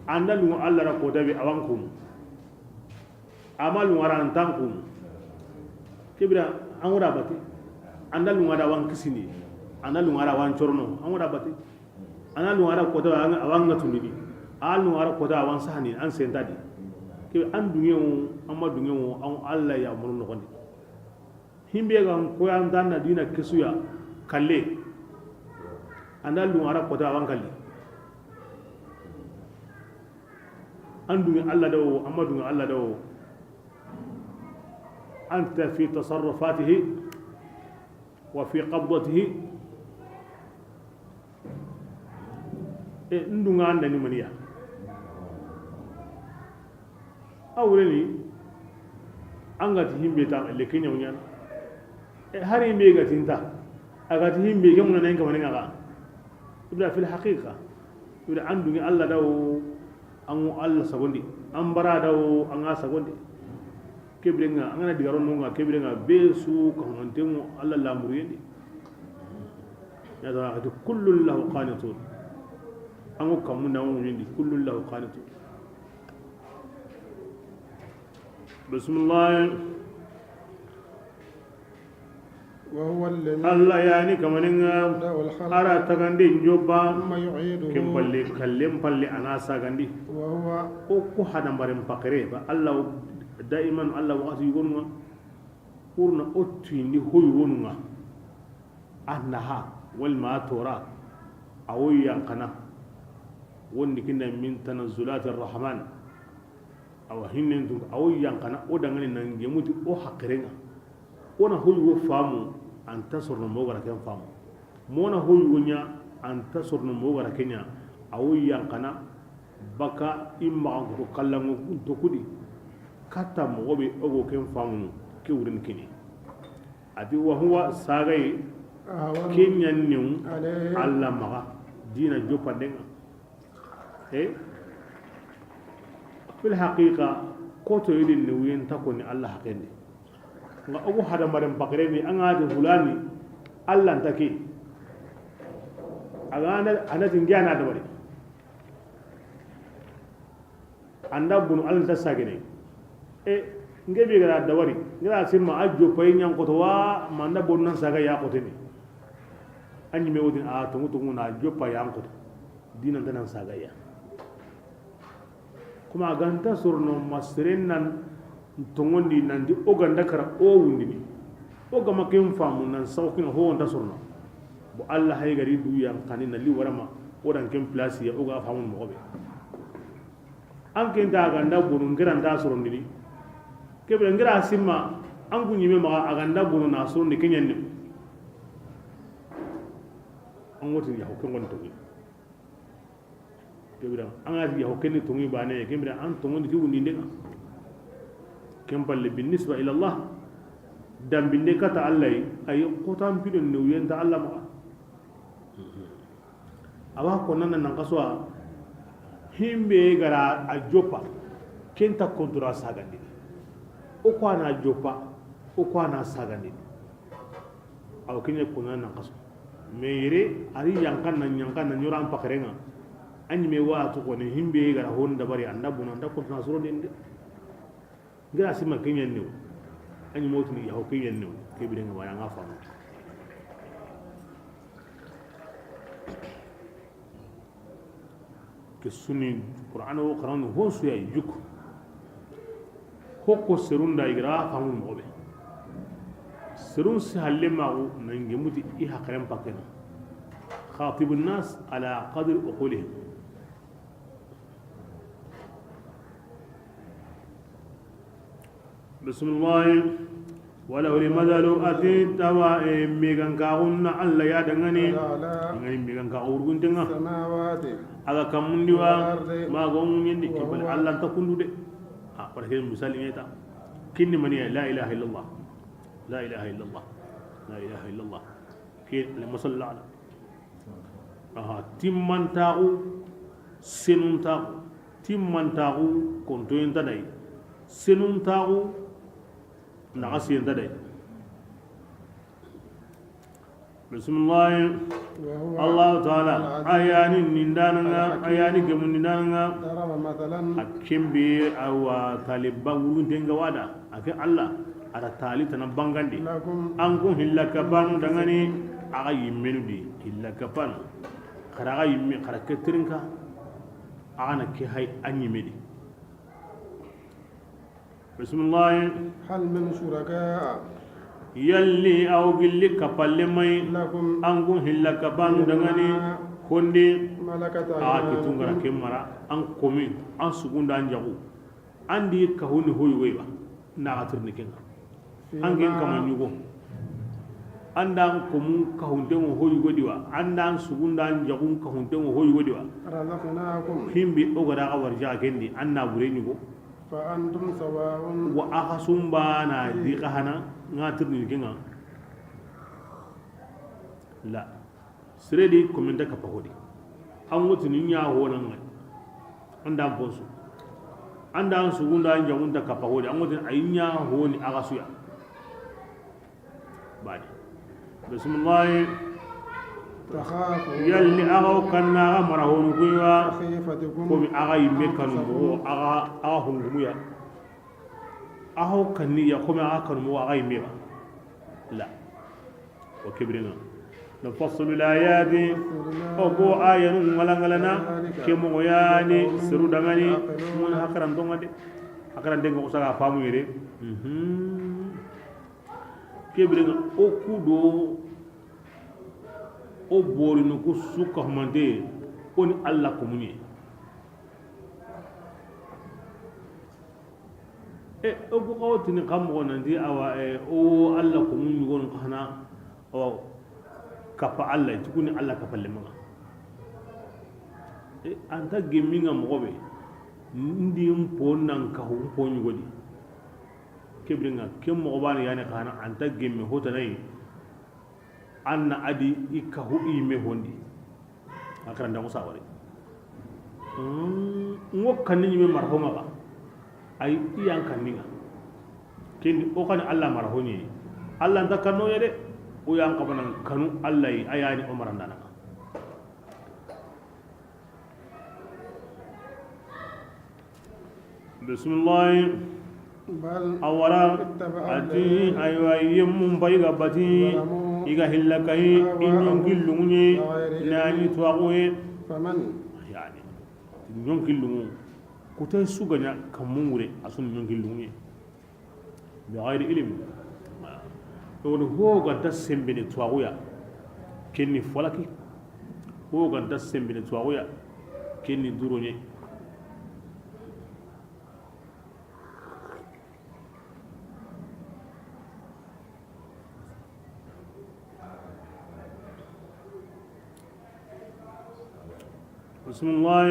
andalu Allah ra ko dabi awankum amalu waran tankum kibra an wada bati andalu wada wan kisini andalu wada wan chorno an wada bati analu wada ko da awan ngatundini alu wada ko da wan sahani an sentadi ke an dunyewo amma dunyewo an Allah ya murno kondi himbe gan ko an danna dina kisuya kalle andal dum ara kota wan kalle andu Allah dawo amadu Allah dawo anta fi tasarrufatihi wa fi qabdatihi ndu nganda ni maniya awreni angati himbe ta le kenya wonyana hari me ga tinta aga ti himbe ke mun nan kamani ngaga ibra fil haqiqa ibra andu ni Allah dawo an Allah sagondi an bara dawo an ga sagondi kebrenga an na digaron nunga kebrenga besu ko montemu Allah la muriyedi ya da hadu kullu lahu qanitun an ko mun nan yindi kullu lahu qanitun bismillah وهو الذي الله يعني كمان أرى تغندي جوبا ثم يعيده كم بالي كلم بالي أنا ساغندي وهو أكو هذا مريم فقري الله دائما الله وقت يقولنا قرنا أتيني هو يقولنا أنها والما تورا أو ينقنا ونكنا من تنزلات الرحمن أو هنن أو ينقنا أو دعنا نجمد أو حقرنا ona hoyu famu anta sorno mo gara ken famu mona hoyu nya anta sorno mo gara kenya awu yankana baka imma ko kallango to kudi kata mo be ogo ken famu ke wurin kini ati wa huwa sagai kenyan niu alla maga dina jopa denga fil haqiqa ko to yidin ne wiyen takoni alla haqende nga ogo hada maram bakre ni anga de hulani alla take agana anatin gana da bari anda bunu alla tasagene ngebe gara da wari ngira simma ajjo pay nyam ko to wa manda bonnan saga ya ko teni anyi me wodin a tungu na joppa ya ko dinan tanan saga ya kuma ganta surno masren nan tongondi nan di oganda kara o wundini o gama ken famu nan sawkin ho on surno bo alla hay gari du yan kanina li warama odan ken place ya oga famu mo be an ken da ganda bunun giran da surno ni kebe ngira simma an kunyi me ma aganda bunun na surno ni kenyen ni an wotin ya hokken gon to kebe an ga ya hokken to ngi bane kebe an to ngi ti wundi ndega kempalle bin nisba ila Allah dan binde kata Allah ay qotam bidon ne yenta Allah ma awa ko nan nan kaswa himbe gara a jopa kenta kontura sagandi o ko na jopa o ko na sagandi aw kinye ko nan kaswa meire ari yankan nan nyoran pakarenga anyi me wa to ko ne himbe gara honda bari anda bunu anda ko na suro dinde ngira sima kenyen new anyi motni ya ho kenyen new ke bi denga waya ngafa ke sunni qur'an o qur'an ho su ya juk hokko serunda igra famu mobe serun si halle magu nange muti i hakram pakena خاطب الناس على قدر عقولهم بسم الله وله المثل أتيت ميغان كاغون الله يا دغني غني ميغان كاغور غنتنا السماوات aga kamundiwa ma gongu nyindi kibal Allah ta kundude par exemple misali ngeta kinni mani la ilaha illallah la ilaha illallah la ilaha illallah ke le musalla ala timmantaku senuntaku timmantaku kontoyenta day senuntaku naga siyenta day bismillah Allah ta'ala ayani nindana ayani gemun nindana ضرب مثلا akimbi awa taliban wulun tenga wada ake Allah ada tali tan bangandi لكم an kun hillaka ban dangani aga yimmenu di hillaka ban kharaga yimme kharake trinka ana ke hay anyimedi bismillah هل من شركاء yalli aw gilli kapalle may لكم an kun hillaka ban dangani honde ملكت a kitungara أيمانكم kemara an komi an sugunda an jagu andi kahuni hoy wayba na atirni kenga an gen kama nyugo andan komu kahuntengo hoy godiwa andan sugunda an jagu kahuntengo hoy godiwa رزقناكم himbi ogara ka warja kendi anna bure nyugo فأنتم سواء wa akasumba na di kahana ngatirni kenga la siredi komenda kapahodi an wuti ni nya honan ngai anda bonsu anda sugunda an jagunta kapahodi an wuti ayinya honi agasuya bani bismillah تخافوا yalli agaw kanna amara honu kuya خيفتكم ko mi aga yimme kanu mo aga hungumuya aho kanni ya ko mi aga kanu mo aga yimme ba la wa kibrina نفصل الآيات أو آية ملانغلنا كم يعني سرو دعاني من هكران دعاني هكران دعاني كوسا فامو يري كبرنا أو كودو أو بورينو كوسو كهمانتي أون الله كموني أو بقول كم غنندي أو الله كموني يقولون كهنا أو kapa Allah tukuni Allah kapalle maga anta gemminga mogobe ndi mpo nan ka hu mpo nyugodi kebringa kem mogobani yani kana anta gemme hota nay anna adi ikahu ime hondi akara ndango sawari ngok kanni me marhuma ba ay iyan kanninga kendi o kan Allah marhoni Allah nda kanno yede o yan kabanan kanu Allah yi ayani umar ndana bismillah awara ati aywa yem bayga bati iga hillakai inyon gillunye nani tuwawe yani inyon gillunye kutai suganya kamure asun inyon gillunye bi ghairi ilm to ho ga tasembene tuwawe kenni falaki ho ga tasembene tuwawe kenni duronye بسم الله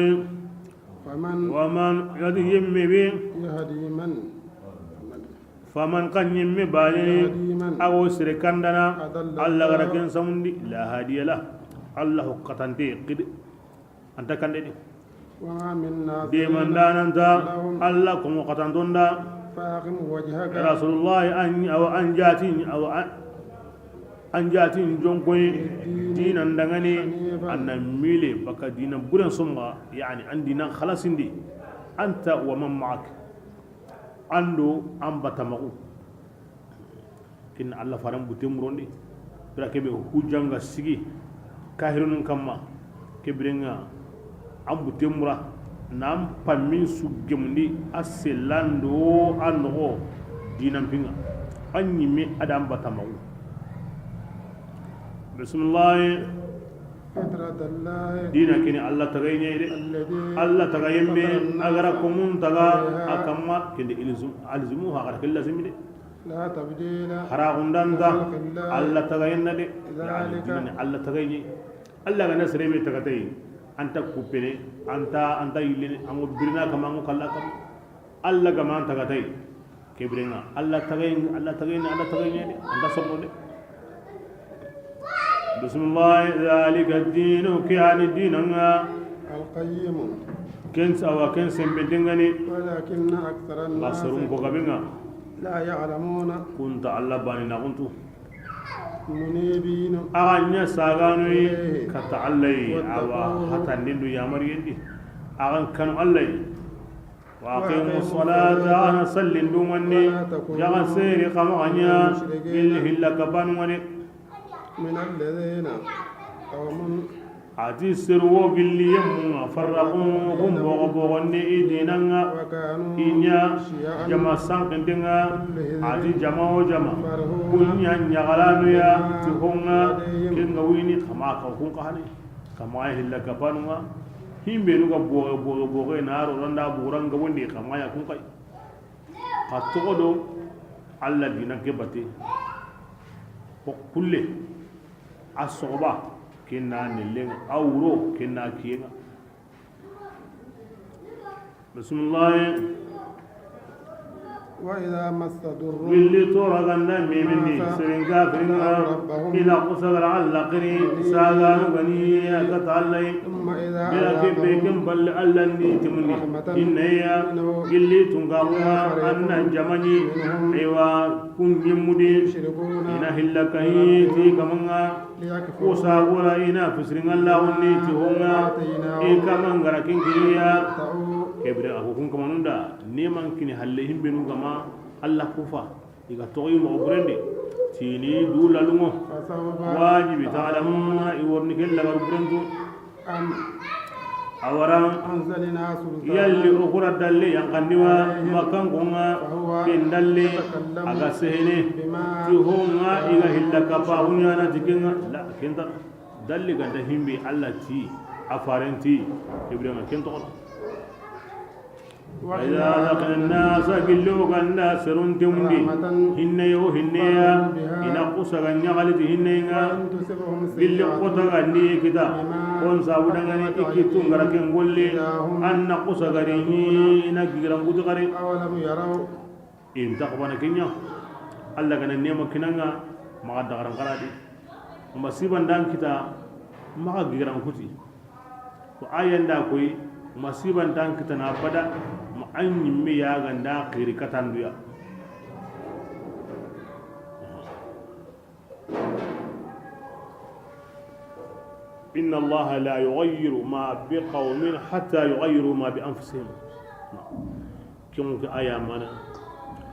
ومن يدي يمبي يهدي من فمن كان يمبي بالي أو سركندنا الله غرقن سمندي لا هادي له الله قتنتي قد أنت كان دي وما منا دي من دان أنت الله كم قتنتون دا فأقم وجهك رسول الله أو أنجاتين جونكوي دينا دغني أن ميلي بك دينا بورن سمغا يعني عندنا خلاص دي أنت ومن معك عنده أم بتمغو كن الله فرام بتمرون دي برا كبه هجانغا سيجي كاهرون كما كبرنا أم بتمرا نام پامين سوجمندي أسلاندو أنو دينا بينا أني مي أدم بتمغو بسم الله فطرة الله دينا كني الله تغيني الله تغيمي أغركم تغا أكما كني ألزموها غرك اللازم دي لا تبديل حراغن داندا الله تغينا دي يعني الله تغيني الله غنا سريمي تغتي أنت كوبيني أنت يلين أمو برنا كما أمو كلا كم الله كما أنت تغتي كبرنا الله تغيني أنت سبحانه دي بسم الله ذلك الدين كيان الدين القيم كنس أو كنس بدنغني ولكن أكثر الناس لا يعلمون كنت الله باني نغنتو منيبين أغنى ساغانوي كتعلي أو حتى نندو يا مريدي أغن كانوا علي وأقيموا الصلاة أنا سلن دومني يغن سيري قمغنيا إله إلا كبانوني من الذين قوم ati sirwo gilli yamma farraqu hum bogonni idinanga inya jama sankendinga ati jama o jama kunya nyagalanu ya tuhonga kenga wini kama ka kun kahane kama hilla kapanuma himbe nuga bogo naro randa buranga wondi kama ya kun kai katodo alla dinake bate ko kulle asoba كنا نلين أورو كنا كينا بسم الله وإذا مس ضر باللي تورا غنا ميمني سرين كافرنا إلى قصر على قري ساغان غني كتعلي بلا كبيكم بل ألني تمني إن هي اللي تنقرها أن جمني أيوا كن يمدي إن هلك هي تي كمنا وساغورا إن فسرين الله ونيتي هنا إيه كمان غركين كيا kebre ako kun kama nunda neman kini halle himbe nu gama Allah kufa iga toyi mo burende tini dula lungo wajibi ta'lamuna iworni kella gar burendu awara أنزلنا سلطانا yalli ukura dalle yang kandiwa makan kunga pindalle aga sehene tuhunga iga hilla kapa hunyana jikinga la kenta dalle ganda himbe Allah ti afarenti kebre ma kento فإذا لقنا الناس قلوا قلنا سرون تمدي هن يو هن يا إن قصة نغلت هن يا قل قطة غني كده كون سابودا غني إكتون غرقين قولي أن قصة غني إن جيران قد غري أولم يروا إن تقبنا كنيا الله كان النيم كنانا ما قد غران قرادي مصيبا دان كده ما جيران كتي وآيان دا كوي مصيبا دان كده نابدا ما أني ميا غندا خير كتان بيا إن الله لا يغير ما بقوم حتى يغيروا ما بأنفسهم كم آية مانا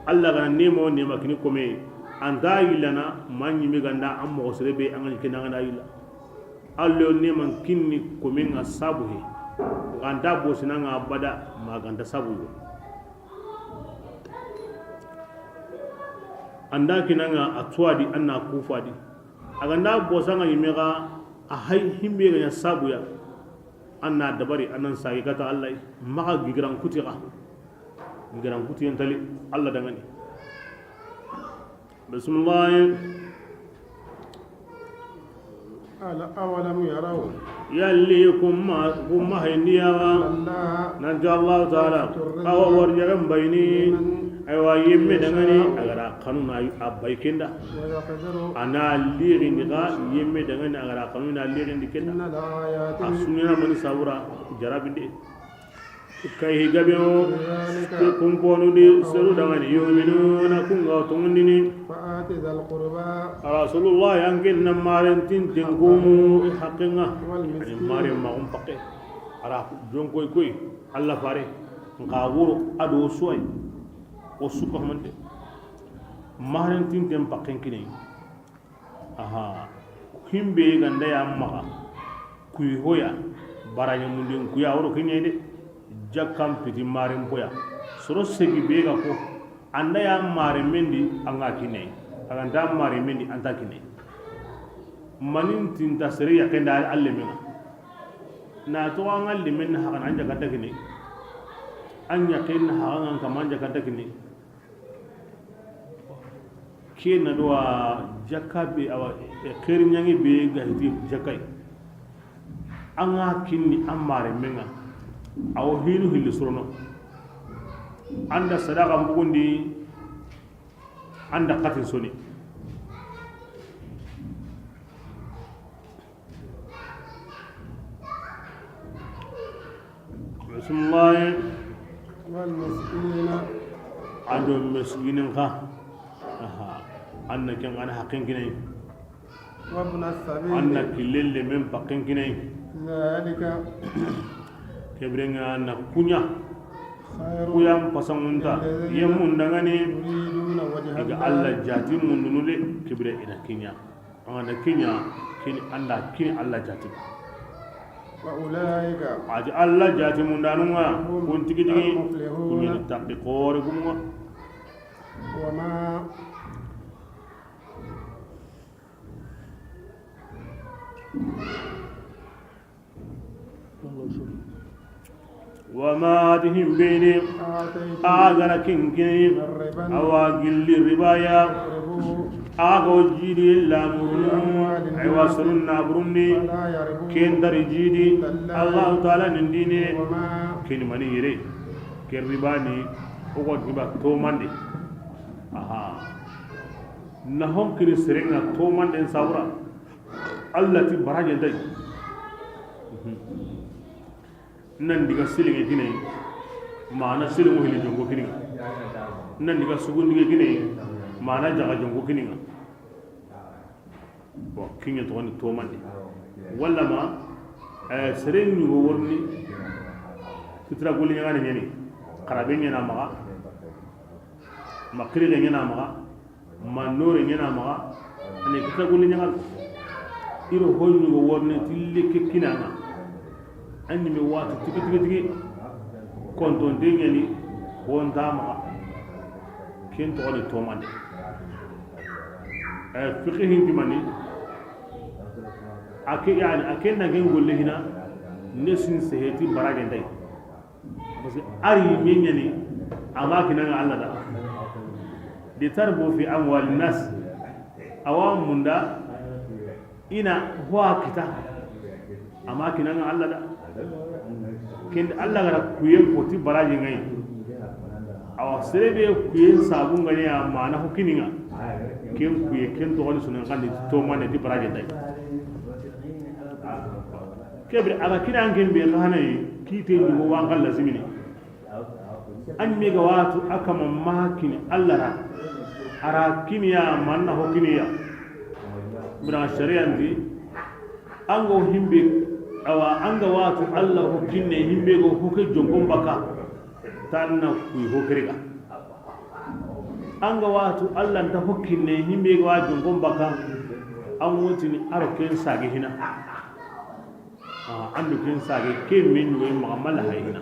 الله غنا نيمو نيما كني كومي أندا يلنا ما نيمي غندا أم غسربي أنغل كنا غندا يلا الله نيما كني كومي غسابه غندا بوسنا غبدا ما غندا سابه أندا كنا أتوادي أنا كوفادي أغندا بوسنا يميغا أهاي همبي غندا سابه يا أنا دبري أنا ساقي كتا الله ما غيران كتيرا غيران كتير ينتلي الله دعني بسم الله أولم يروا يلي كما هنيا نجى الله تعالى أو ورجعهم بيني أيوا يمي دعني أغرا قانون أباي كندا أنا ليري نغا يمي دعني أغرا قانون ليري نكندا أسمينا من ساورا جرابي كاي غابيو كومبونو دي سرو دغاني يؤمنون كونغا تونديني فآت ذا القربى رسول الله يانكن نمارن تنكومو حقنا يعني مارين ما ام بقي ara jon koy koy alla fare ngawuro ado soy o suko hamante maren tinten pakken kine aha himbe ganda ya maka kuy hoya baranya mundin kuya woro kinye de jakam piti marin boya soro segi bega ko anda ya mare mendi anga kine aganda mare mendi anta kine manin tinta sere ya kenda alle mena na to an alle men ha kan anja kata kine anya ken ha an kan manja kata kine kena do jakabe awa khairin yangi be ga hiti jakai anga kinni amare menga aw hilu hilli surono anda sadaqa mbugundi anda qatin soni bismillah wal miskina ado miskinin kha aha anna kan ana haqqin kinai وابن السبيل anna kilille men paqqin kinai ذلك kebrenga na kunya خير kuyam pasangunta yemun dangane يريدون وجه iga الله Allah jati mununule kibre ina kinya anga kinya kini anda kini Allah jati وأولئك aji Allah jati mundanunga kun tigi tigi المفلحون kunyi taqi qore gumwa وما وما تهم بيني آتيتم آغنا كنكني من ربا أواقل الربايا يربو آغو جيدي إلا مرنو أيوا سرنا برني فلا يربو كين در جيدي الله تعالى ننديني وما كين مني يري كين رباني وقت نبا توماندي آها نهم كين سرنا توماندي ساورا الله تبراجي داي nan diga silinge gine mana silingo hili jongo kini nan diga sugundige gine mana jaga jongo kini bo kinye to ni to mande walla ma seren ni go worni fitra golli ngana nyani kharabe nyana maga makrile nyana maga manore nyana maga ani fitra golli nyana iro honni go worni tilike kinanga anni mi watu tigi tigi tigi konton dengeni wonda ma ken to ni to mande fiqhin dimani ake yani ake na gen golle hina nesin seheti baragen dai parce que ari menyani ama kinanga Allah da di tarbu fi amwal nas awam munda ina huwa kita ama kinanga Allah da kin Allah gara kuyen poti baraji ngai awa serebe kuyen sabun gani ama na hukininga ken kuye ken to woni sunan kan to mane di baraji dai kebre aga kinan gen be hanai kite ni mo wangal lazimini an mi ga watu aka mamaki Allah ra ara kiniya manna hokiniya bura shari'an di an go himbe awa an ga watu Allah hokinne himbe go hoke jongon baka tanna ku hokriga an ga watu Allah ta hokinne himbe go jongon baka an wotini aroken sage hina andu ken sage ke min we magamala hayina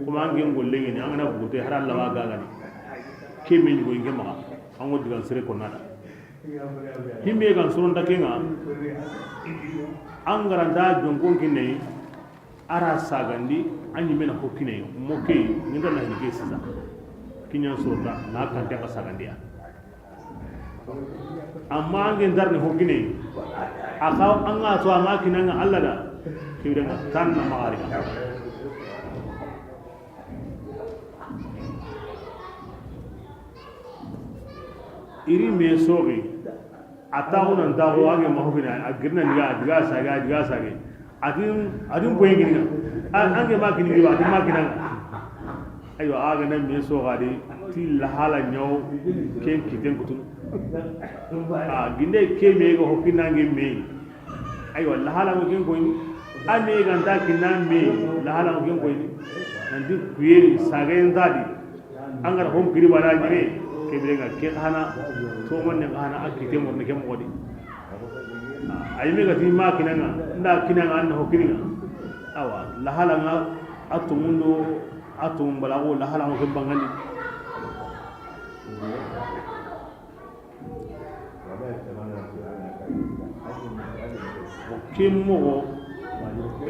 kuma an gen golle ni an na bute har Allah wa gaga ni ke min go nge maga an wodi gan sire ko nada himbe gan suron da kenga an garanda jongon kinne ara sagandi an yi mena hokine mo ke ni da na ni ke sisa kinyan sorda na kan ta sagandiya amma an gen darne hokine aka an ga to amma kinan Allah da kiwden tan na maarika iri me sogi atawuna ndago wange mahogina agirna diga sage adin boye gina ange makini biwa adin makina ayo aga nan me so gadi til hala nyaw ken kiten kutun ginde ke me go hokina nge me ayo la hala mo ken koy ane ganta kinan me la hala mo ken koy nandi kuyeri sage ndadi angar hom kiri bala jire ke birenga ke hana to mon ne hana akite mo ne kem wodi ay me gati ma kinanga nda kinanga an hokiringa awa la hala nga atumundo atum balago la hala mo kem bangani kimmo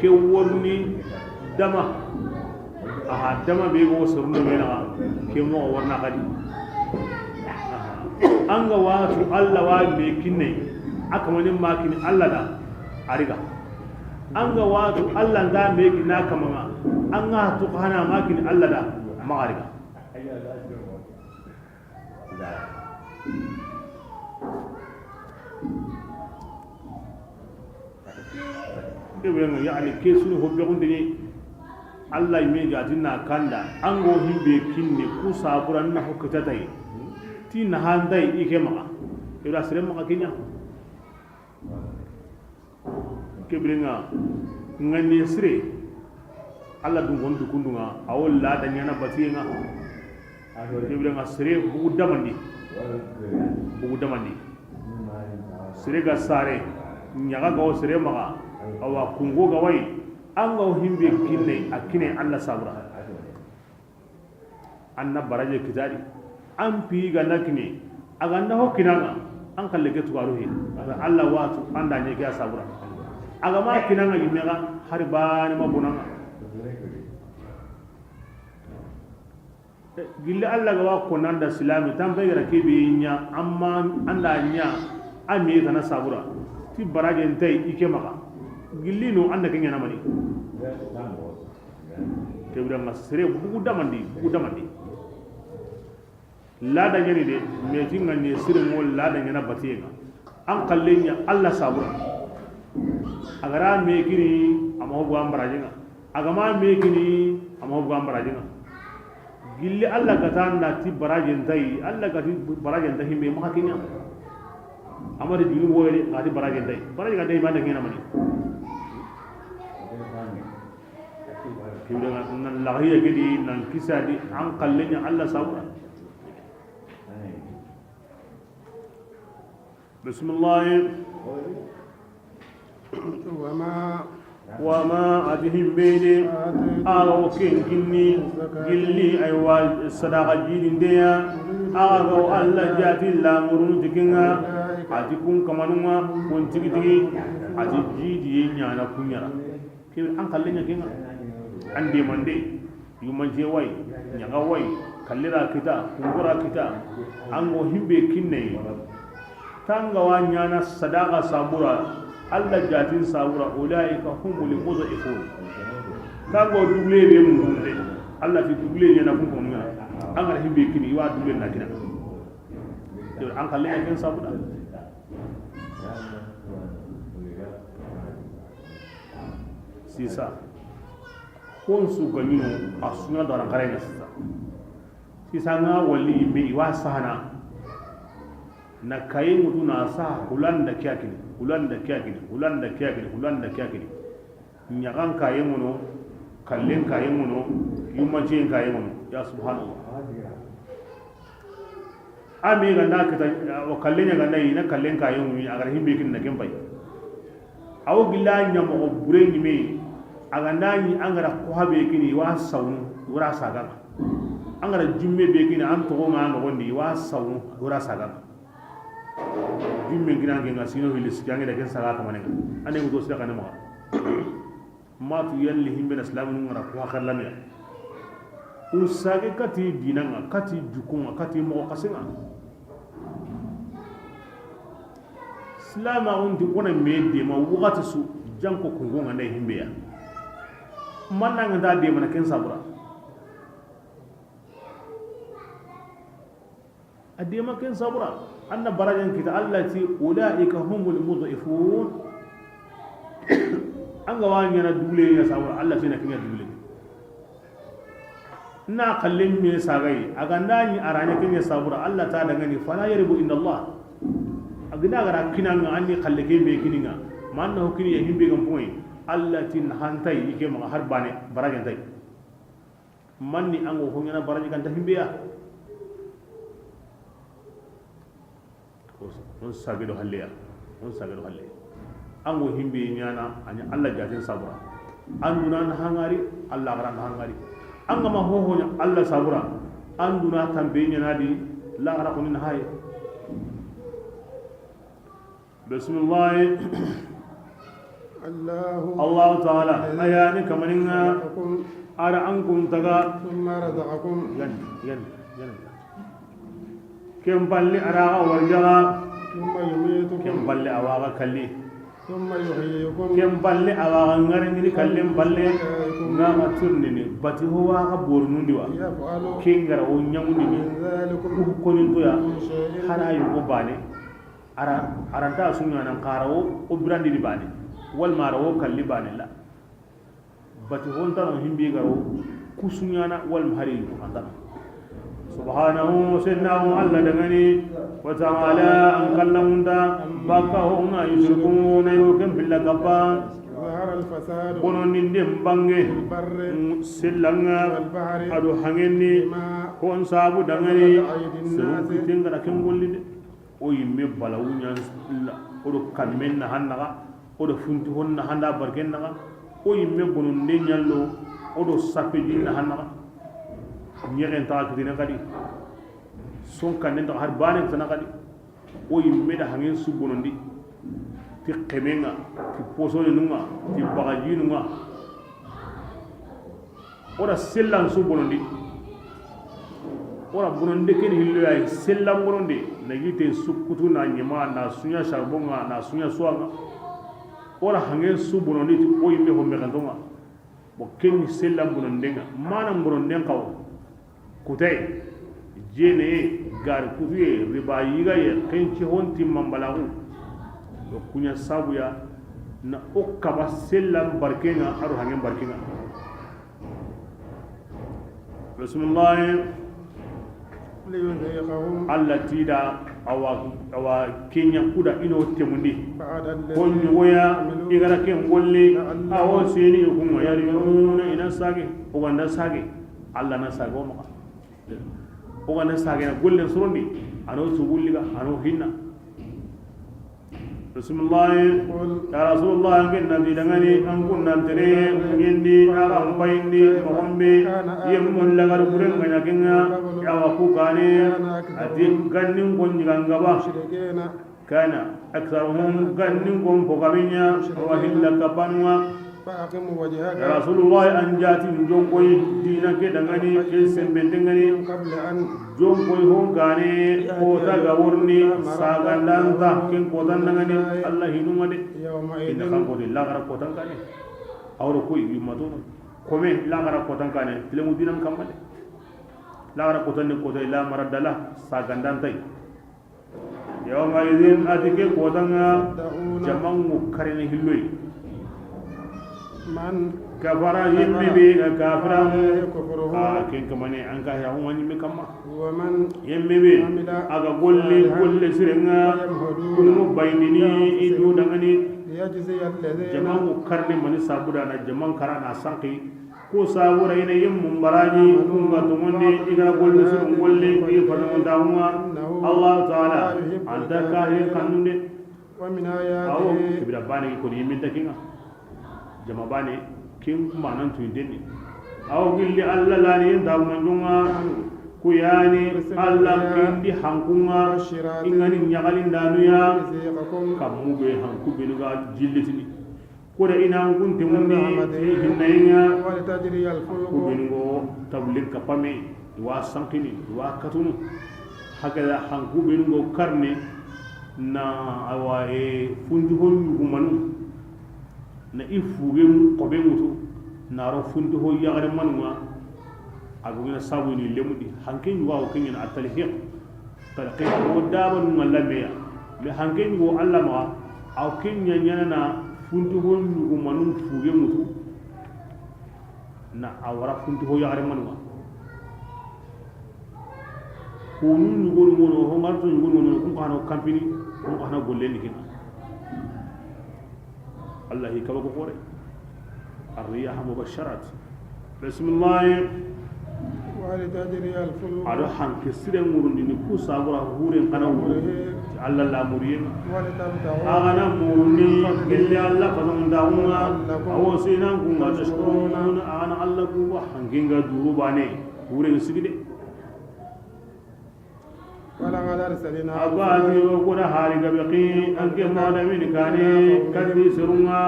ke wonni dama aha dama be go sorno mena kimmo warna kadi anga watu Allah wa be kinne aka wani makini Allah da ariga anga watu Allah da be kina kamanga anga to kana makini Allah da magariga yani ke sunu hobbe gondini Allah yimi gatinna kanda ango himbe kinne ku saburan na hokkata tay tin handai ike maka ira sire maka kinya kebrenga ngani sire Allah dum gontu kundunga awol la da nyana batiyenga kebrenga sire bugu damandi sire ga sare nyaga go sire maka awa kungo ga wai an ga himbe kinne akine Allah sabra anna baraje kitadi an fi ga nakne aga na hokinanga an kalle ke tuwaru he Allah watu anda ne ga sabra aga ma kinanga yimega har bani mabunanga gille Allah ga wa konanda silami tambe ga kebe nya amma anda nya ami kana sabura ti baraje ntai ike maka gillino anda kenya namani kebra masere bugu damandi la da nyani de me tinga ne sire mo la da nyana batiyenga an kallenya Allah sabura agara me kiri amma bu ambarajinga agama me kini amma bu ambarajinga gilli Allah gatan na ti barajen tai Allah gati barajen tai me maka kinya amma de jini woyre ngati barajen tai banda ngena mani kibra nan lahiya gidi nan kisadi an kallenya Allah sabura bismillah وما أدهم بيني أغو كنكني جلي أيوال الصداقة جيدين ديا أغو ألا جاتي لا مرون تكينا أتكون كمانوما وانتكي تكي أتي جيدي نانا كنيرا كيف أنك لنا كينا عندي مندي yumanje way nyanga way kallira kita kungura kita ango himbe kinne tanga wa nyana sadaqa sabura alla jatin sabura ulaika humul mudhifun tango duble be mun de alla ti duble nyana kun ko ngana anga himbe kinni wa duble na kina to an kalle ken sabura sisa kon su ganino asuna da ran kare sisa nga wali me iwa sana na kayi mutu na sa hulan da kyakini nyakan kayi muno kallen kayi muno yumancin kayi muno ya subhanallah ami ga na kita wa kallen ya ga nayi na kallen kayi muno agar himbe kin na kempai awo gilla nya mo bure ni me aga nani angara ko habe kini wa saunu wura saga angara jimme be kini an to nga no gondi wa saunu wura saga jimme gina ngi ngasino hilis jangi da ken saga ko manenga ane ngudo sida kana ma tu yalli himbe na islamu ngara ko khallame usage kati dinanga kati jukunga kati mo kasinga islama on di kona mede ma wakati su janko kungonga ndai himbe ya mananga da de mana ken sabura adema ken sabura anna barajan kita allati ulaika humul mudhifun anga wanya na dule ya sabura allah sai na kinya dule na kallin me sagai aga ndani aranya kinya sabura allah ta daga ni fala yaribu inda allah agina gara kinanga anni kallake be kininga manna hokini ya himbe gam point allati hantai ike ma har bane barajan tai manni ango honyana barajan kan ta himbe ya on sagedo halle ango himbe nyana anya allah jatin sabura anduna na hangari allah garan hangari anga ma ho nya allah sabura anduna tambe nyana di la gara kunin haye bismillah allah ta'ala ayani kamaninga ara ankum taga thumma razaqakum yan kem balli ara warjaga thumma yumitukum kem balli awaga kalli thumma yuhyikum kem balle awaga ngarani kallem balle ngama turnini bati huwa ga bornundi wa yaf'alu kingara o nyamundi ni dhalikum ko konin to ya hana yu ko bane aranta sunya nan qarawo o brandi di bane wal marawo kalli bane la bati honta no himbi garo kusunya na wal mahari ko anda subhanahu sinnahu alla dangani wa ta'ala an kallamunda bakahu ma yushrikuna yukum bil laqaba ظهر الفساد bonon nindem bange البر sillanga والبحر adu hangenni بما kon sabu dangani seru kitinga rakin gollide o yimme balawunya odo kamen na hannaga odo funti honna handa barken naga o yimme bonon de nyallo odo sapedi na hannaga nyeren ta kidina kadi son kanen ta har bane tan kadi o yimme da hangen su bonondi ti kemenga ti posone nunga ti bagaji nunga ora sellan su bonondi ora bonondi ken hillo ay sellan bonondi na yite sukutu na nyima na sunya charbonga na sunya suanga ora hangen su bonondi ti o yimme ho megandonga bo ken sellan bonondenga manam bononden kaw kutay jene gar kutuye riba yiga ye ken ci honti mambalagu do kunya sabuya na okaba sellam barkenga aru hangen barkenga bismillah ليذيقهم allati da awa kenya kuda ino temundi بعد konyu الذي woya igara ken golle awo seni kuma yariyuna ina sage uganda sage alla na sage o maka uganda sage na golle surondi ano subulliga ano hinna bismillah قل ya rasulullah ngin nabi dangani an kunna tere ngindi aga mbayindi mohombe yemmun lagar buren ganya kinga ya wa ku kane ati gannin gonji gangaba مشركين kana aktharuhum gannin gon pokaminya wa hilla kapanwa فأقم وجهك يا رسول الله أنجاتي جون كوي دينك دعاني كيسن بندعاني قبل أن جون كوي هون كاني كوتا غورني ساغندان تا كين كوتا دعاني الله هينو مدي يومئذ إن خام كودي لا غرا كوتا كاني أورو كوي يماتون كومي لا غرا كوتا كاني تلمو دينام كمالي لا غرا كوتا نكوتا لا مرد لا ساغندان تاي يومئذ أتيك كوتا جمعو كارين هلوي من كفر يمي بي كافرا كفره كين كماني أنكا يا هو يمي كما ومن يمي بي أغا كل سرنا كل مبينني إدو دعني ليجزي الذين جمعو كرني من سابودا نا جمعو كرانا سانقي ko sabura ina yim mumbaraji kunga tumundi igara golli sun golli bi fanu dauma Allah taala anta kahi kanunde ومن aw آياته ibra bani ko yimin takinga jama bani kin manan tu denni aw gilli alla lani dauma junga kuyani alla kindi hankunga ingani nyagalin danuya يزيغكم kamu be hanku benuga jillitini koda ina gunte mundi hinnaynya ولتجري الفلك kubengo tablik kapame wa sankini wa katunu hakala hanku bengo karne na awa fundi hon gumanu na ifuge ko be mutu na ro fundi ho yagare manuma aguna sabu ni lemudi hankin wa o kinyen atalhiq talqiq o daban malameya le hankin go allama aw kinya nyana fundi hon gumanu fuge mutu na awara fundi ho yagare manuma kunu nyugol mono ho marto nyugol mono ko kana company ko kana golle ni kina Allah kaba ko fore الرياح مبشرات بسم الله ولتجري الفلك ado hanke sire murundi ni ku sabura huren kana wuri Allah la muriyen ولتبتغوا agana murundi gelle Allah fadon daunga awo sinan ku ma tashkurun ana Allah ku hanginga duru bane huren sigide ولقد أرسلنا أبادي وكنا هاري قبقي أنك مولا من كاني كدي سرunga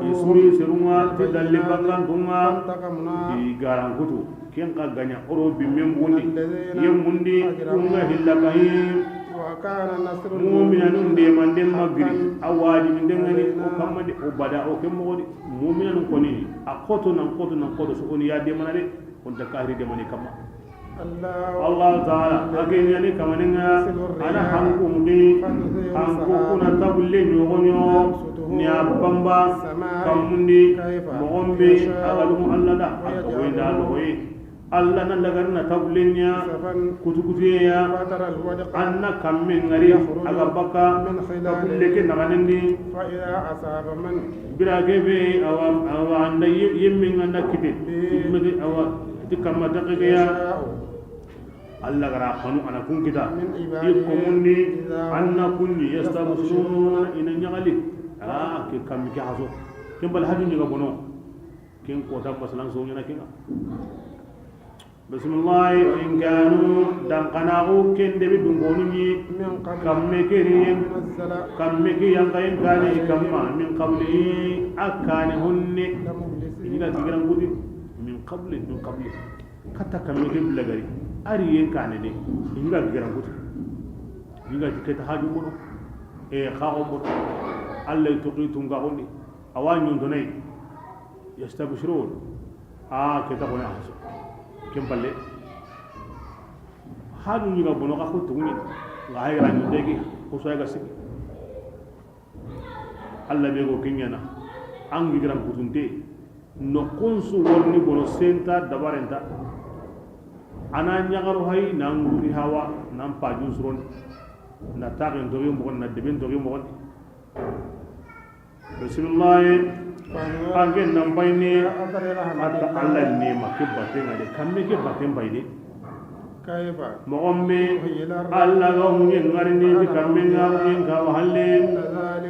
يسوري سرunga تدلي بغلان تunga فانتقمنا إيغاران كتو كين قاقانيا أرو بمين بوندي يموندي كونغا هلقاهيم وكان النصر مؤمنا ندي من دم مغري أواجي من دمني وكمدي وبدا وكمودي مؤمنا نكوني أقوتو نقوتو سكوني يا دمنا دي كنت كاهري دمني كما الله تعالى أكين يعني كمان أنا حنكم دي حنكم كنا تبلي نيوغنيو نياب بامبا كموندي مغمبي أغلهم الله دا أكوين دا لوي الله نلغرنا تبلينيا كتكتيا أنا كمين غري أغبكا تبلي كنغنندي فإذا أصاب من براكبي أو عند يمين عندك كتير أو تكما تقيا الله غرا خنو انا كون كدا يكمني ان كوني يستبشرون ان نغلي كي كم كي حسو كم بل حدين يغا بونو كين كوتا بسلان سو نينا كينا بسم الله ان كانوا دنقناو كين دبي دونغوني كم مكريم كم مكي ينقين كان كما من قبله اكان هن يغا تيغران غودي من قبل kata kame ke blagari ari yen kane de inga giran kutu inga tiketa haju bono e khawo bono alla tuqitu ngawni awanyu donay yastabshirun keta bona haso kempalle haju ni ga bono ka kutu ni ngai ranyu degi ko so ga sik alla be go kinyana angi giran kutunte no kunsu wonni bono senta dabarenta ana nyagaru hay nanguri hawa nam paju suron na taqin dogi mo na debin dogi mo bismillah agen nam bayni hatta allah ni makibba ngade kamme ke batem bayde kayfa mo omme allah go ngi ngarni ti kamme ngi ga halle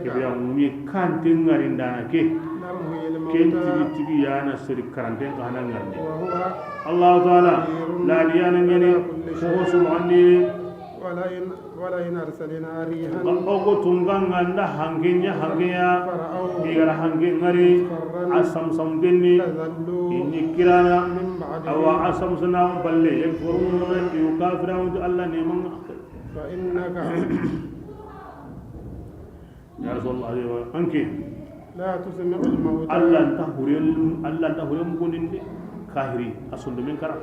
ke biya ngi kanti ngari ndana ke ken tigi yana seri karante kana ngarni الله تعالى لا ديانا يعني هو سبحانه ولئن أرسلنا ريحا ogo tungan anda hangenya فرأوه igara hangen ngari asam sam denni تذلوا inni kirana من بعده awa asam sana balle yakfuruna yukafiruna untuk Allah neman فإنك ya rasulullah anke لا تسمع الموتى Allah tahuriyal mugunin de kahiri asundu min kara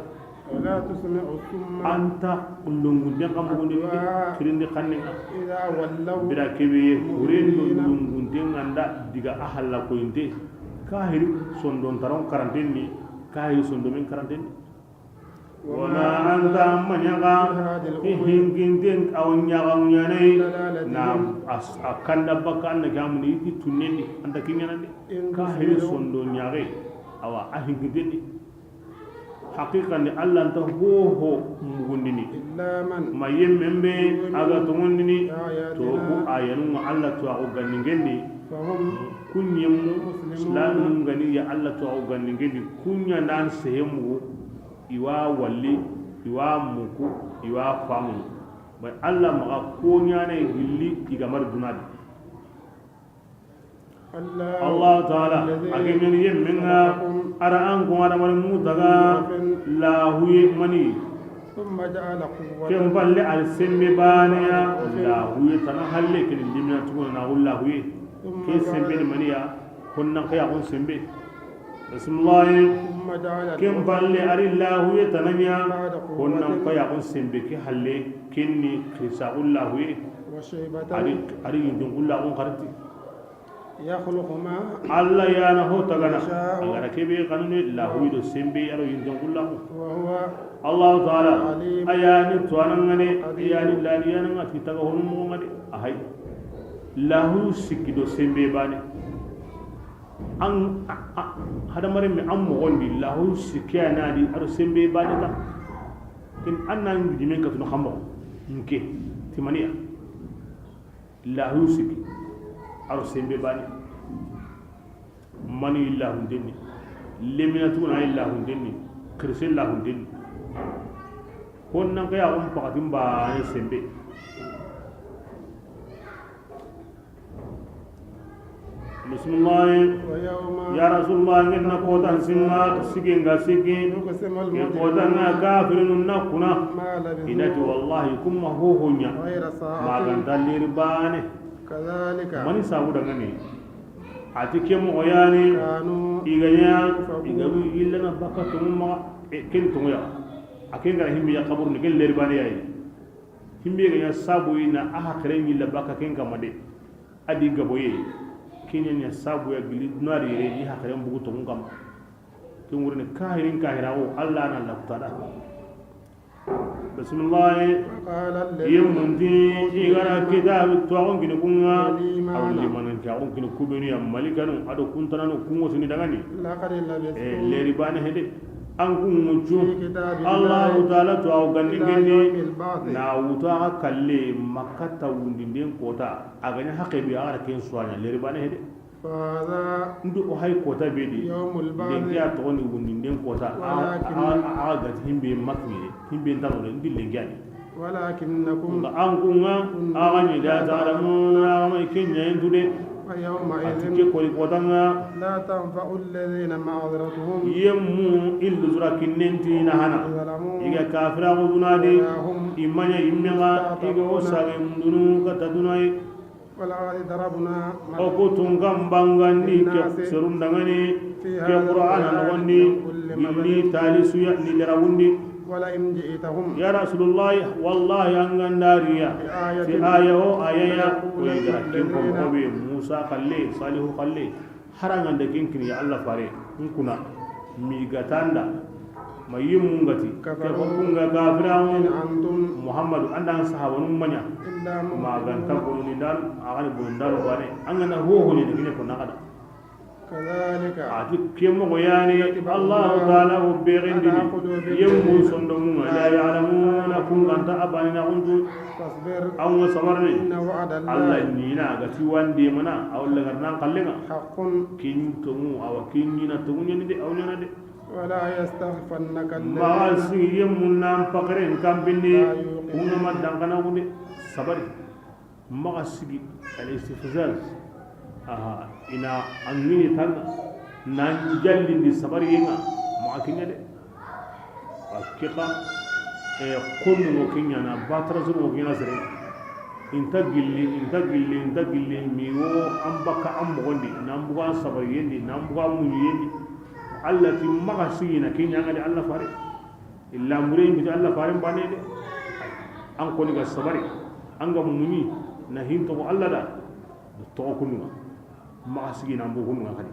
ولا تسمع الصم anta ulungunde kam mugunin de kirinde kanninga إذا ولوا bira kebe urendo ulungunde nganda diga ahalla ko inte kahiri sondon taron karantenni kahiri sondo min karantenni wala anta manyaga hinginten awnyaga nyanai na akanda bakkan na gamuni di tunnendi anta kinyanande kahiri sondo nyare awa ahinginten haqiqan Allah anta ho mugundini إلا من ma yemmembe aga tongondini to ku ayanu Allah to ago ganningendi فهم kunyemu islamu gani ya Allah to ago ganningendi kunya nan sehemu iwa walli iwa muku iwa famu bai Allah maka konya ne gilli igamar dunadi Allah ta'ala akemen yemmenga ara an ko ada mar mutaga la huye mani ثم جعل قوة kem balle al sembe baniya la huye tan halle ken limna tugona na ulla huye ke sembe ni maniya kunnan kaya kun sembe bismillah ثم جعل kem balle ari la huye tananya kunnan kaya kun sembe ke halle kenni khisa ulla huye وشيبة ari yindun ulla kun qarti يخلق ما Allah ya na ho tagana agara kebe kanune la huido sembe yaro yindon kullahu وهو Allah ta'ala ayani tuanangane ayani laliyan ngati taga honum ngade ahay la hu sikido sembe bane an hada mare mi ammo gondi la hu sikiana di aro sembe bane ta kin annan jimen ka tun xambo nke timaniya la hu siki aro sembe bani mani illahu denni lemina tuna illahu denni kirse illahu denni honnan kaya pakatin ba ne sembe bismillah ويوم ya rasulullah ngena kotan singa siginga sigi يقسم ke المجرمون kotan na kafirun nakuna ما inati لبثوا wallahi kuma hohonya غير ساعة maganta lirbane كذلك mani sabu daga ne a cikin moyani كانوا iganya igabu illana baka tumma ken tumuya aken gara himbi ya kabur ni ken lerbani yayi himbi ganya sabu ina aha karen yilla baka ken kamade adi gaboye kenya ya sabu ya gili nari re yi ha karen bugu tumun kam ken wurin kahirin kahirawo Allah na laftada bismillah قال الذي yemundi igara kitab tuwagon kini kunga awli manan kagon kini kubeni ya malikanu ado kuntananu kungo sini dagani لقد لبثتم leri bane hede an kungucu في كتاب Allah الله ta'ala tuwago ganni إلى gini يوم البعث na wuta kalle makata wundinden kota aganya hake bi agara ken suanya leri bane hede فهذا ndu o hay kota bedi يوم den البعث ya to ni wundinden kota aga himbe makmi himbe ndano ndi lengiani ولكنكم nga an kunga agani da ta'lamuna agama kenya indude ويومئذ atike koli kotanga لا تنفع الذين معذرتهم yemmu illu zura kinnenti na hana ظلموا iga kafira ko dunadi ولا هم imanya immenga iga osage mundunu kata dunai ولقد ضربنا o ko tungam bangandi ke serundangani ke qur'ana nogondi inni talisu ya ni lerawundi ولئن جئتهم ya rasulullah wallahi angandariya fi aya o ayaya ko igara kin ko be musa khalle salihu khalle haranga de kin ya allah fare kuna mi gatanda mayim ngati ke ko kunga gafirawo إن أنتم muhammadu andan sahabanum manya إلا maganta مؤمنون ko ni dal agani bundal bane angana ho ho ni de ko nakada كذلك ati kemo goyani allah taala o berendini yemmu sondo mun la ya'lamuna kun ganta abani na kuntu فاصبر aw sabarni إن وعد allah الله ni na ga ti wande mana aw la garna kallenga حق kin to mu aw kin ni na to mun ni de aw ni na de ولا يستخفنك ما الذين سيمنا فقرين كم بني لا يوقنون. ونما دعنا وني صبري ما سيجي الاستفزاز ina angini tan nan jalli di sabari yinga ma kinya de akika konu mo kinya na batra zo mo kinya sere inta gilli mi wo ambaka ambondi nan buga sabari yendi nan buga munyu yendi allati maga sina kinya ngadi Allah fare illa murin bi Allah fare bane de an ko ni ga sabari an ga munyi na hinto ko Allah da to kunu ma sigi na mbo kunu ngakani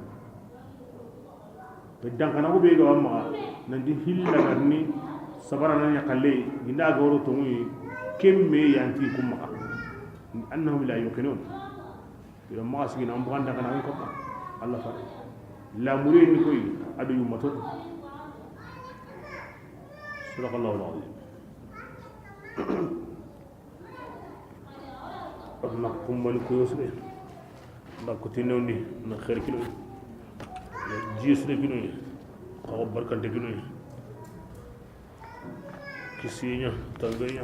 bedan kana ko be ga ma nan di hilla garni sabara nan ya kalle ginda ga woro to muy kemme yanti kuma annahum la yuqinun ila ma sigi na mbo ganda kana ko Allah fa la murin ni koy adu yumato sadaqallahu alazim abna kumbal ko yosbe ndako tinewndi na xer kilo jiisne kino xaw barkante kino kisinya tanganya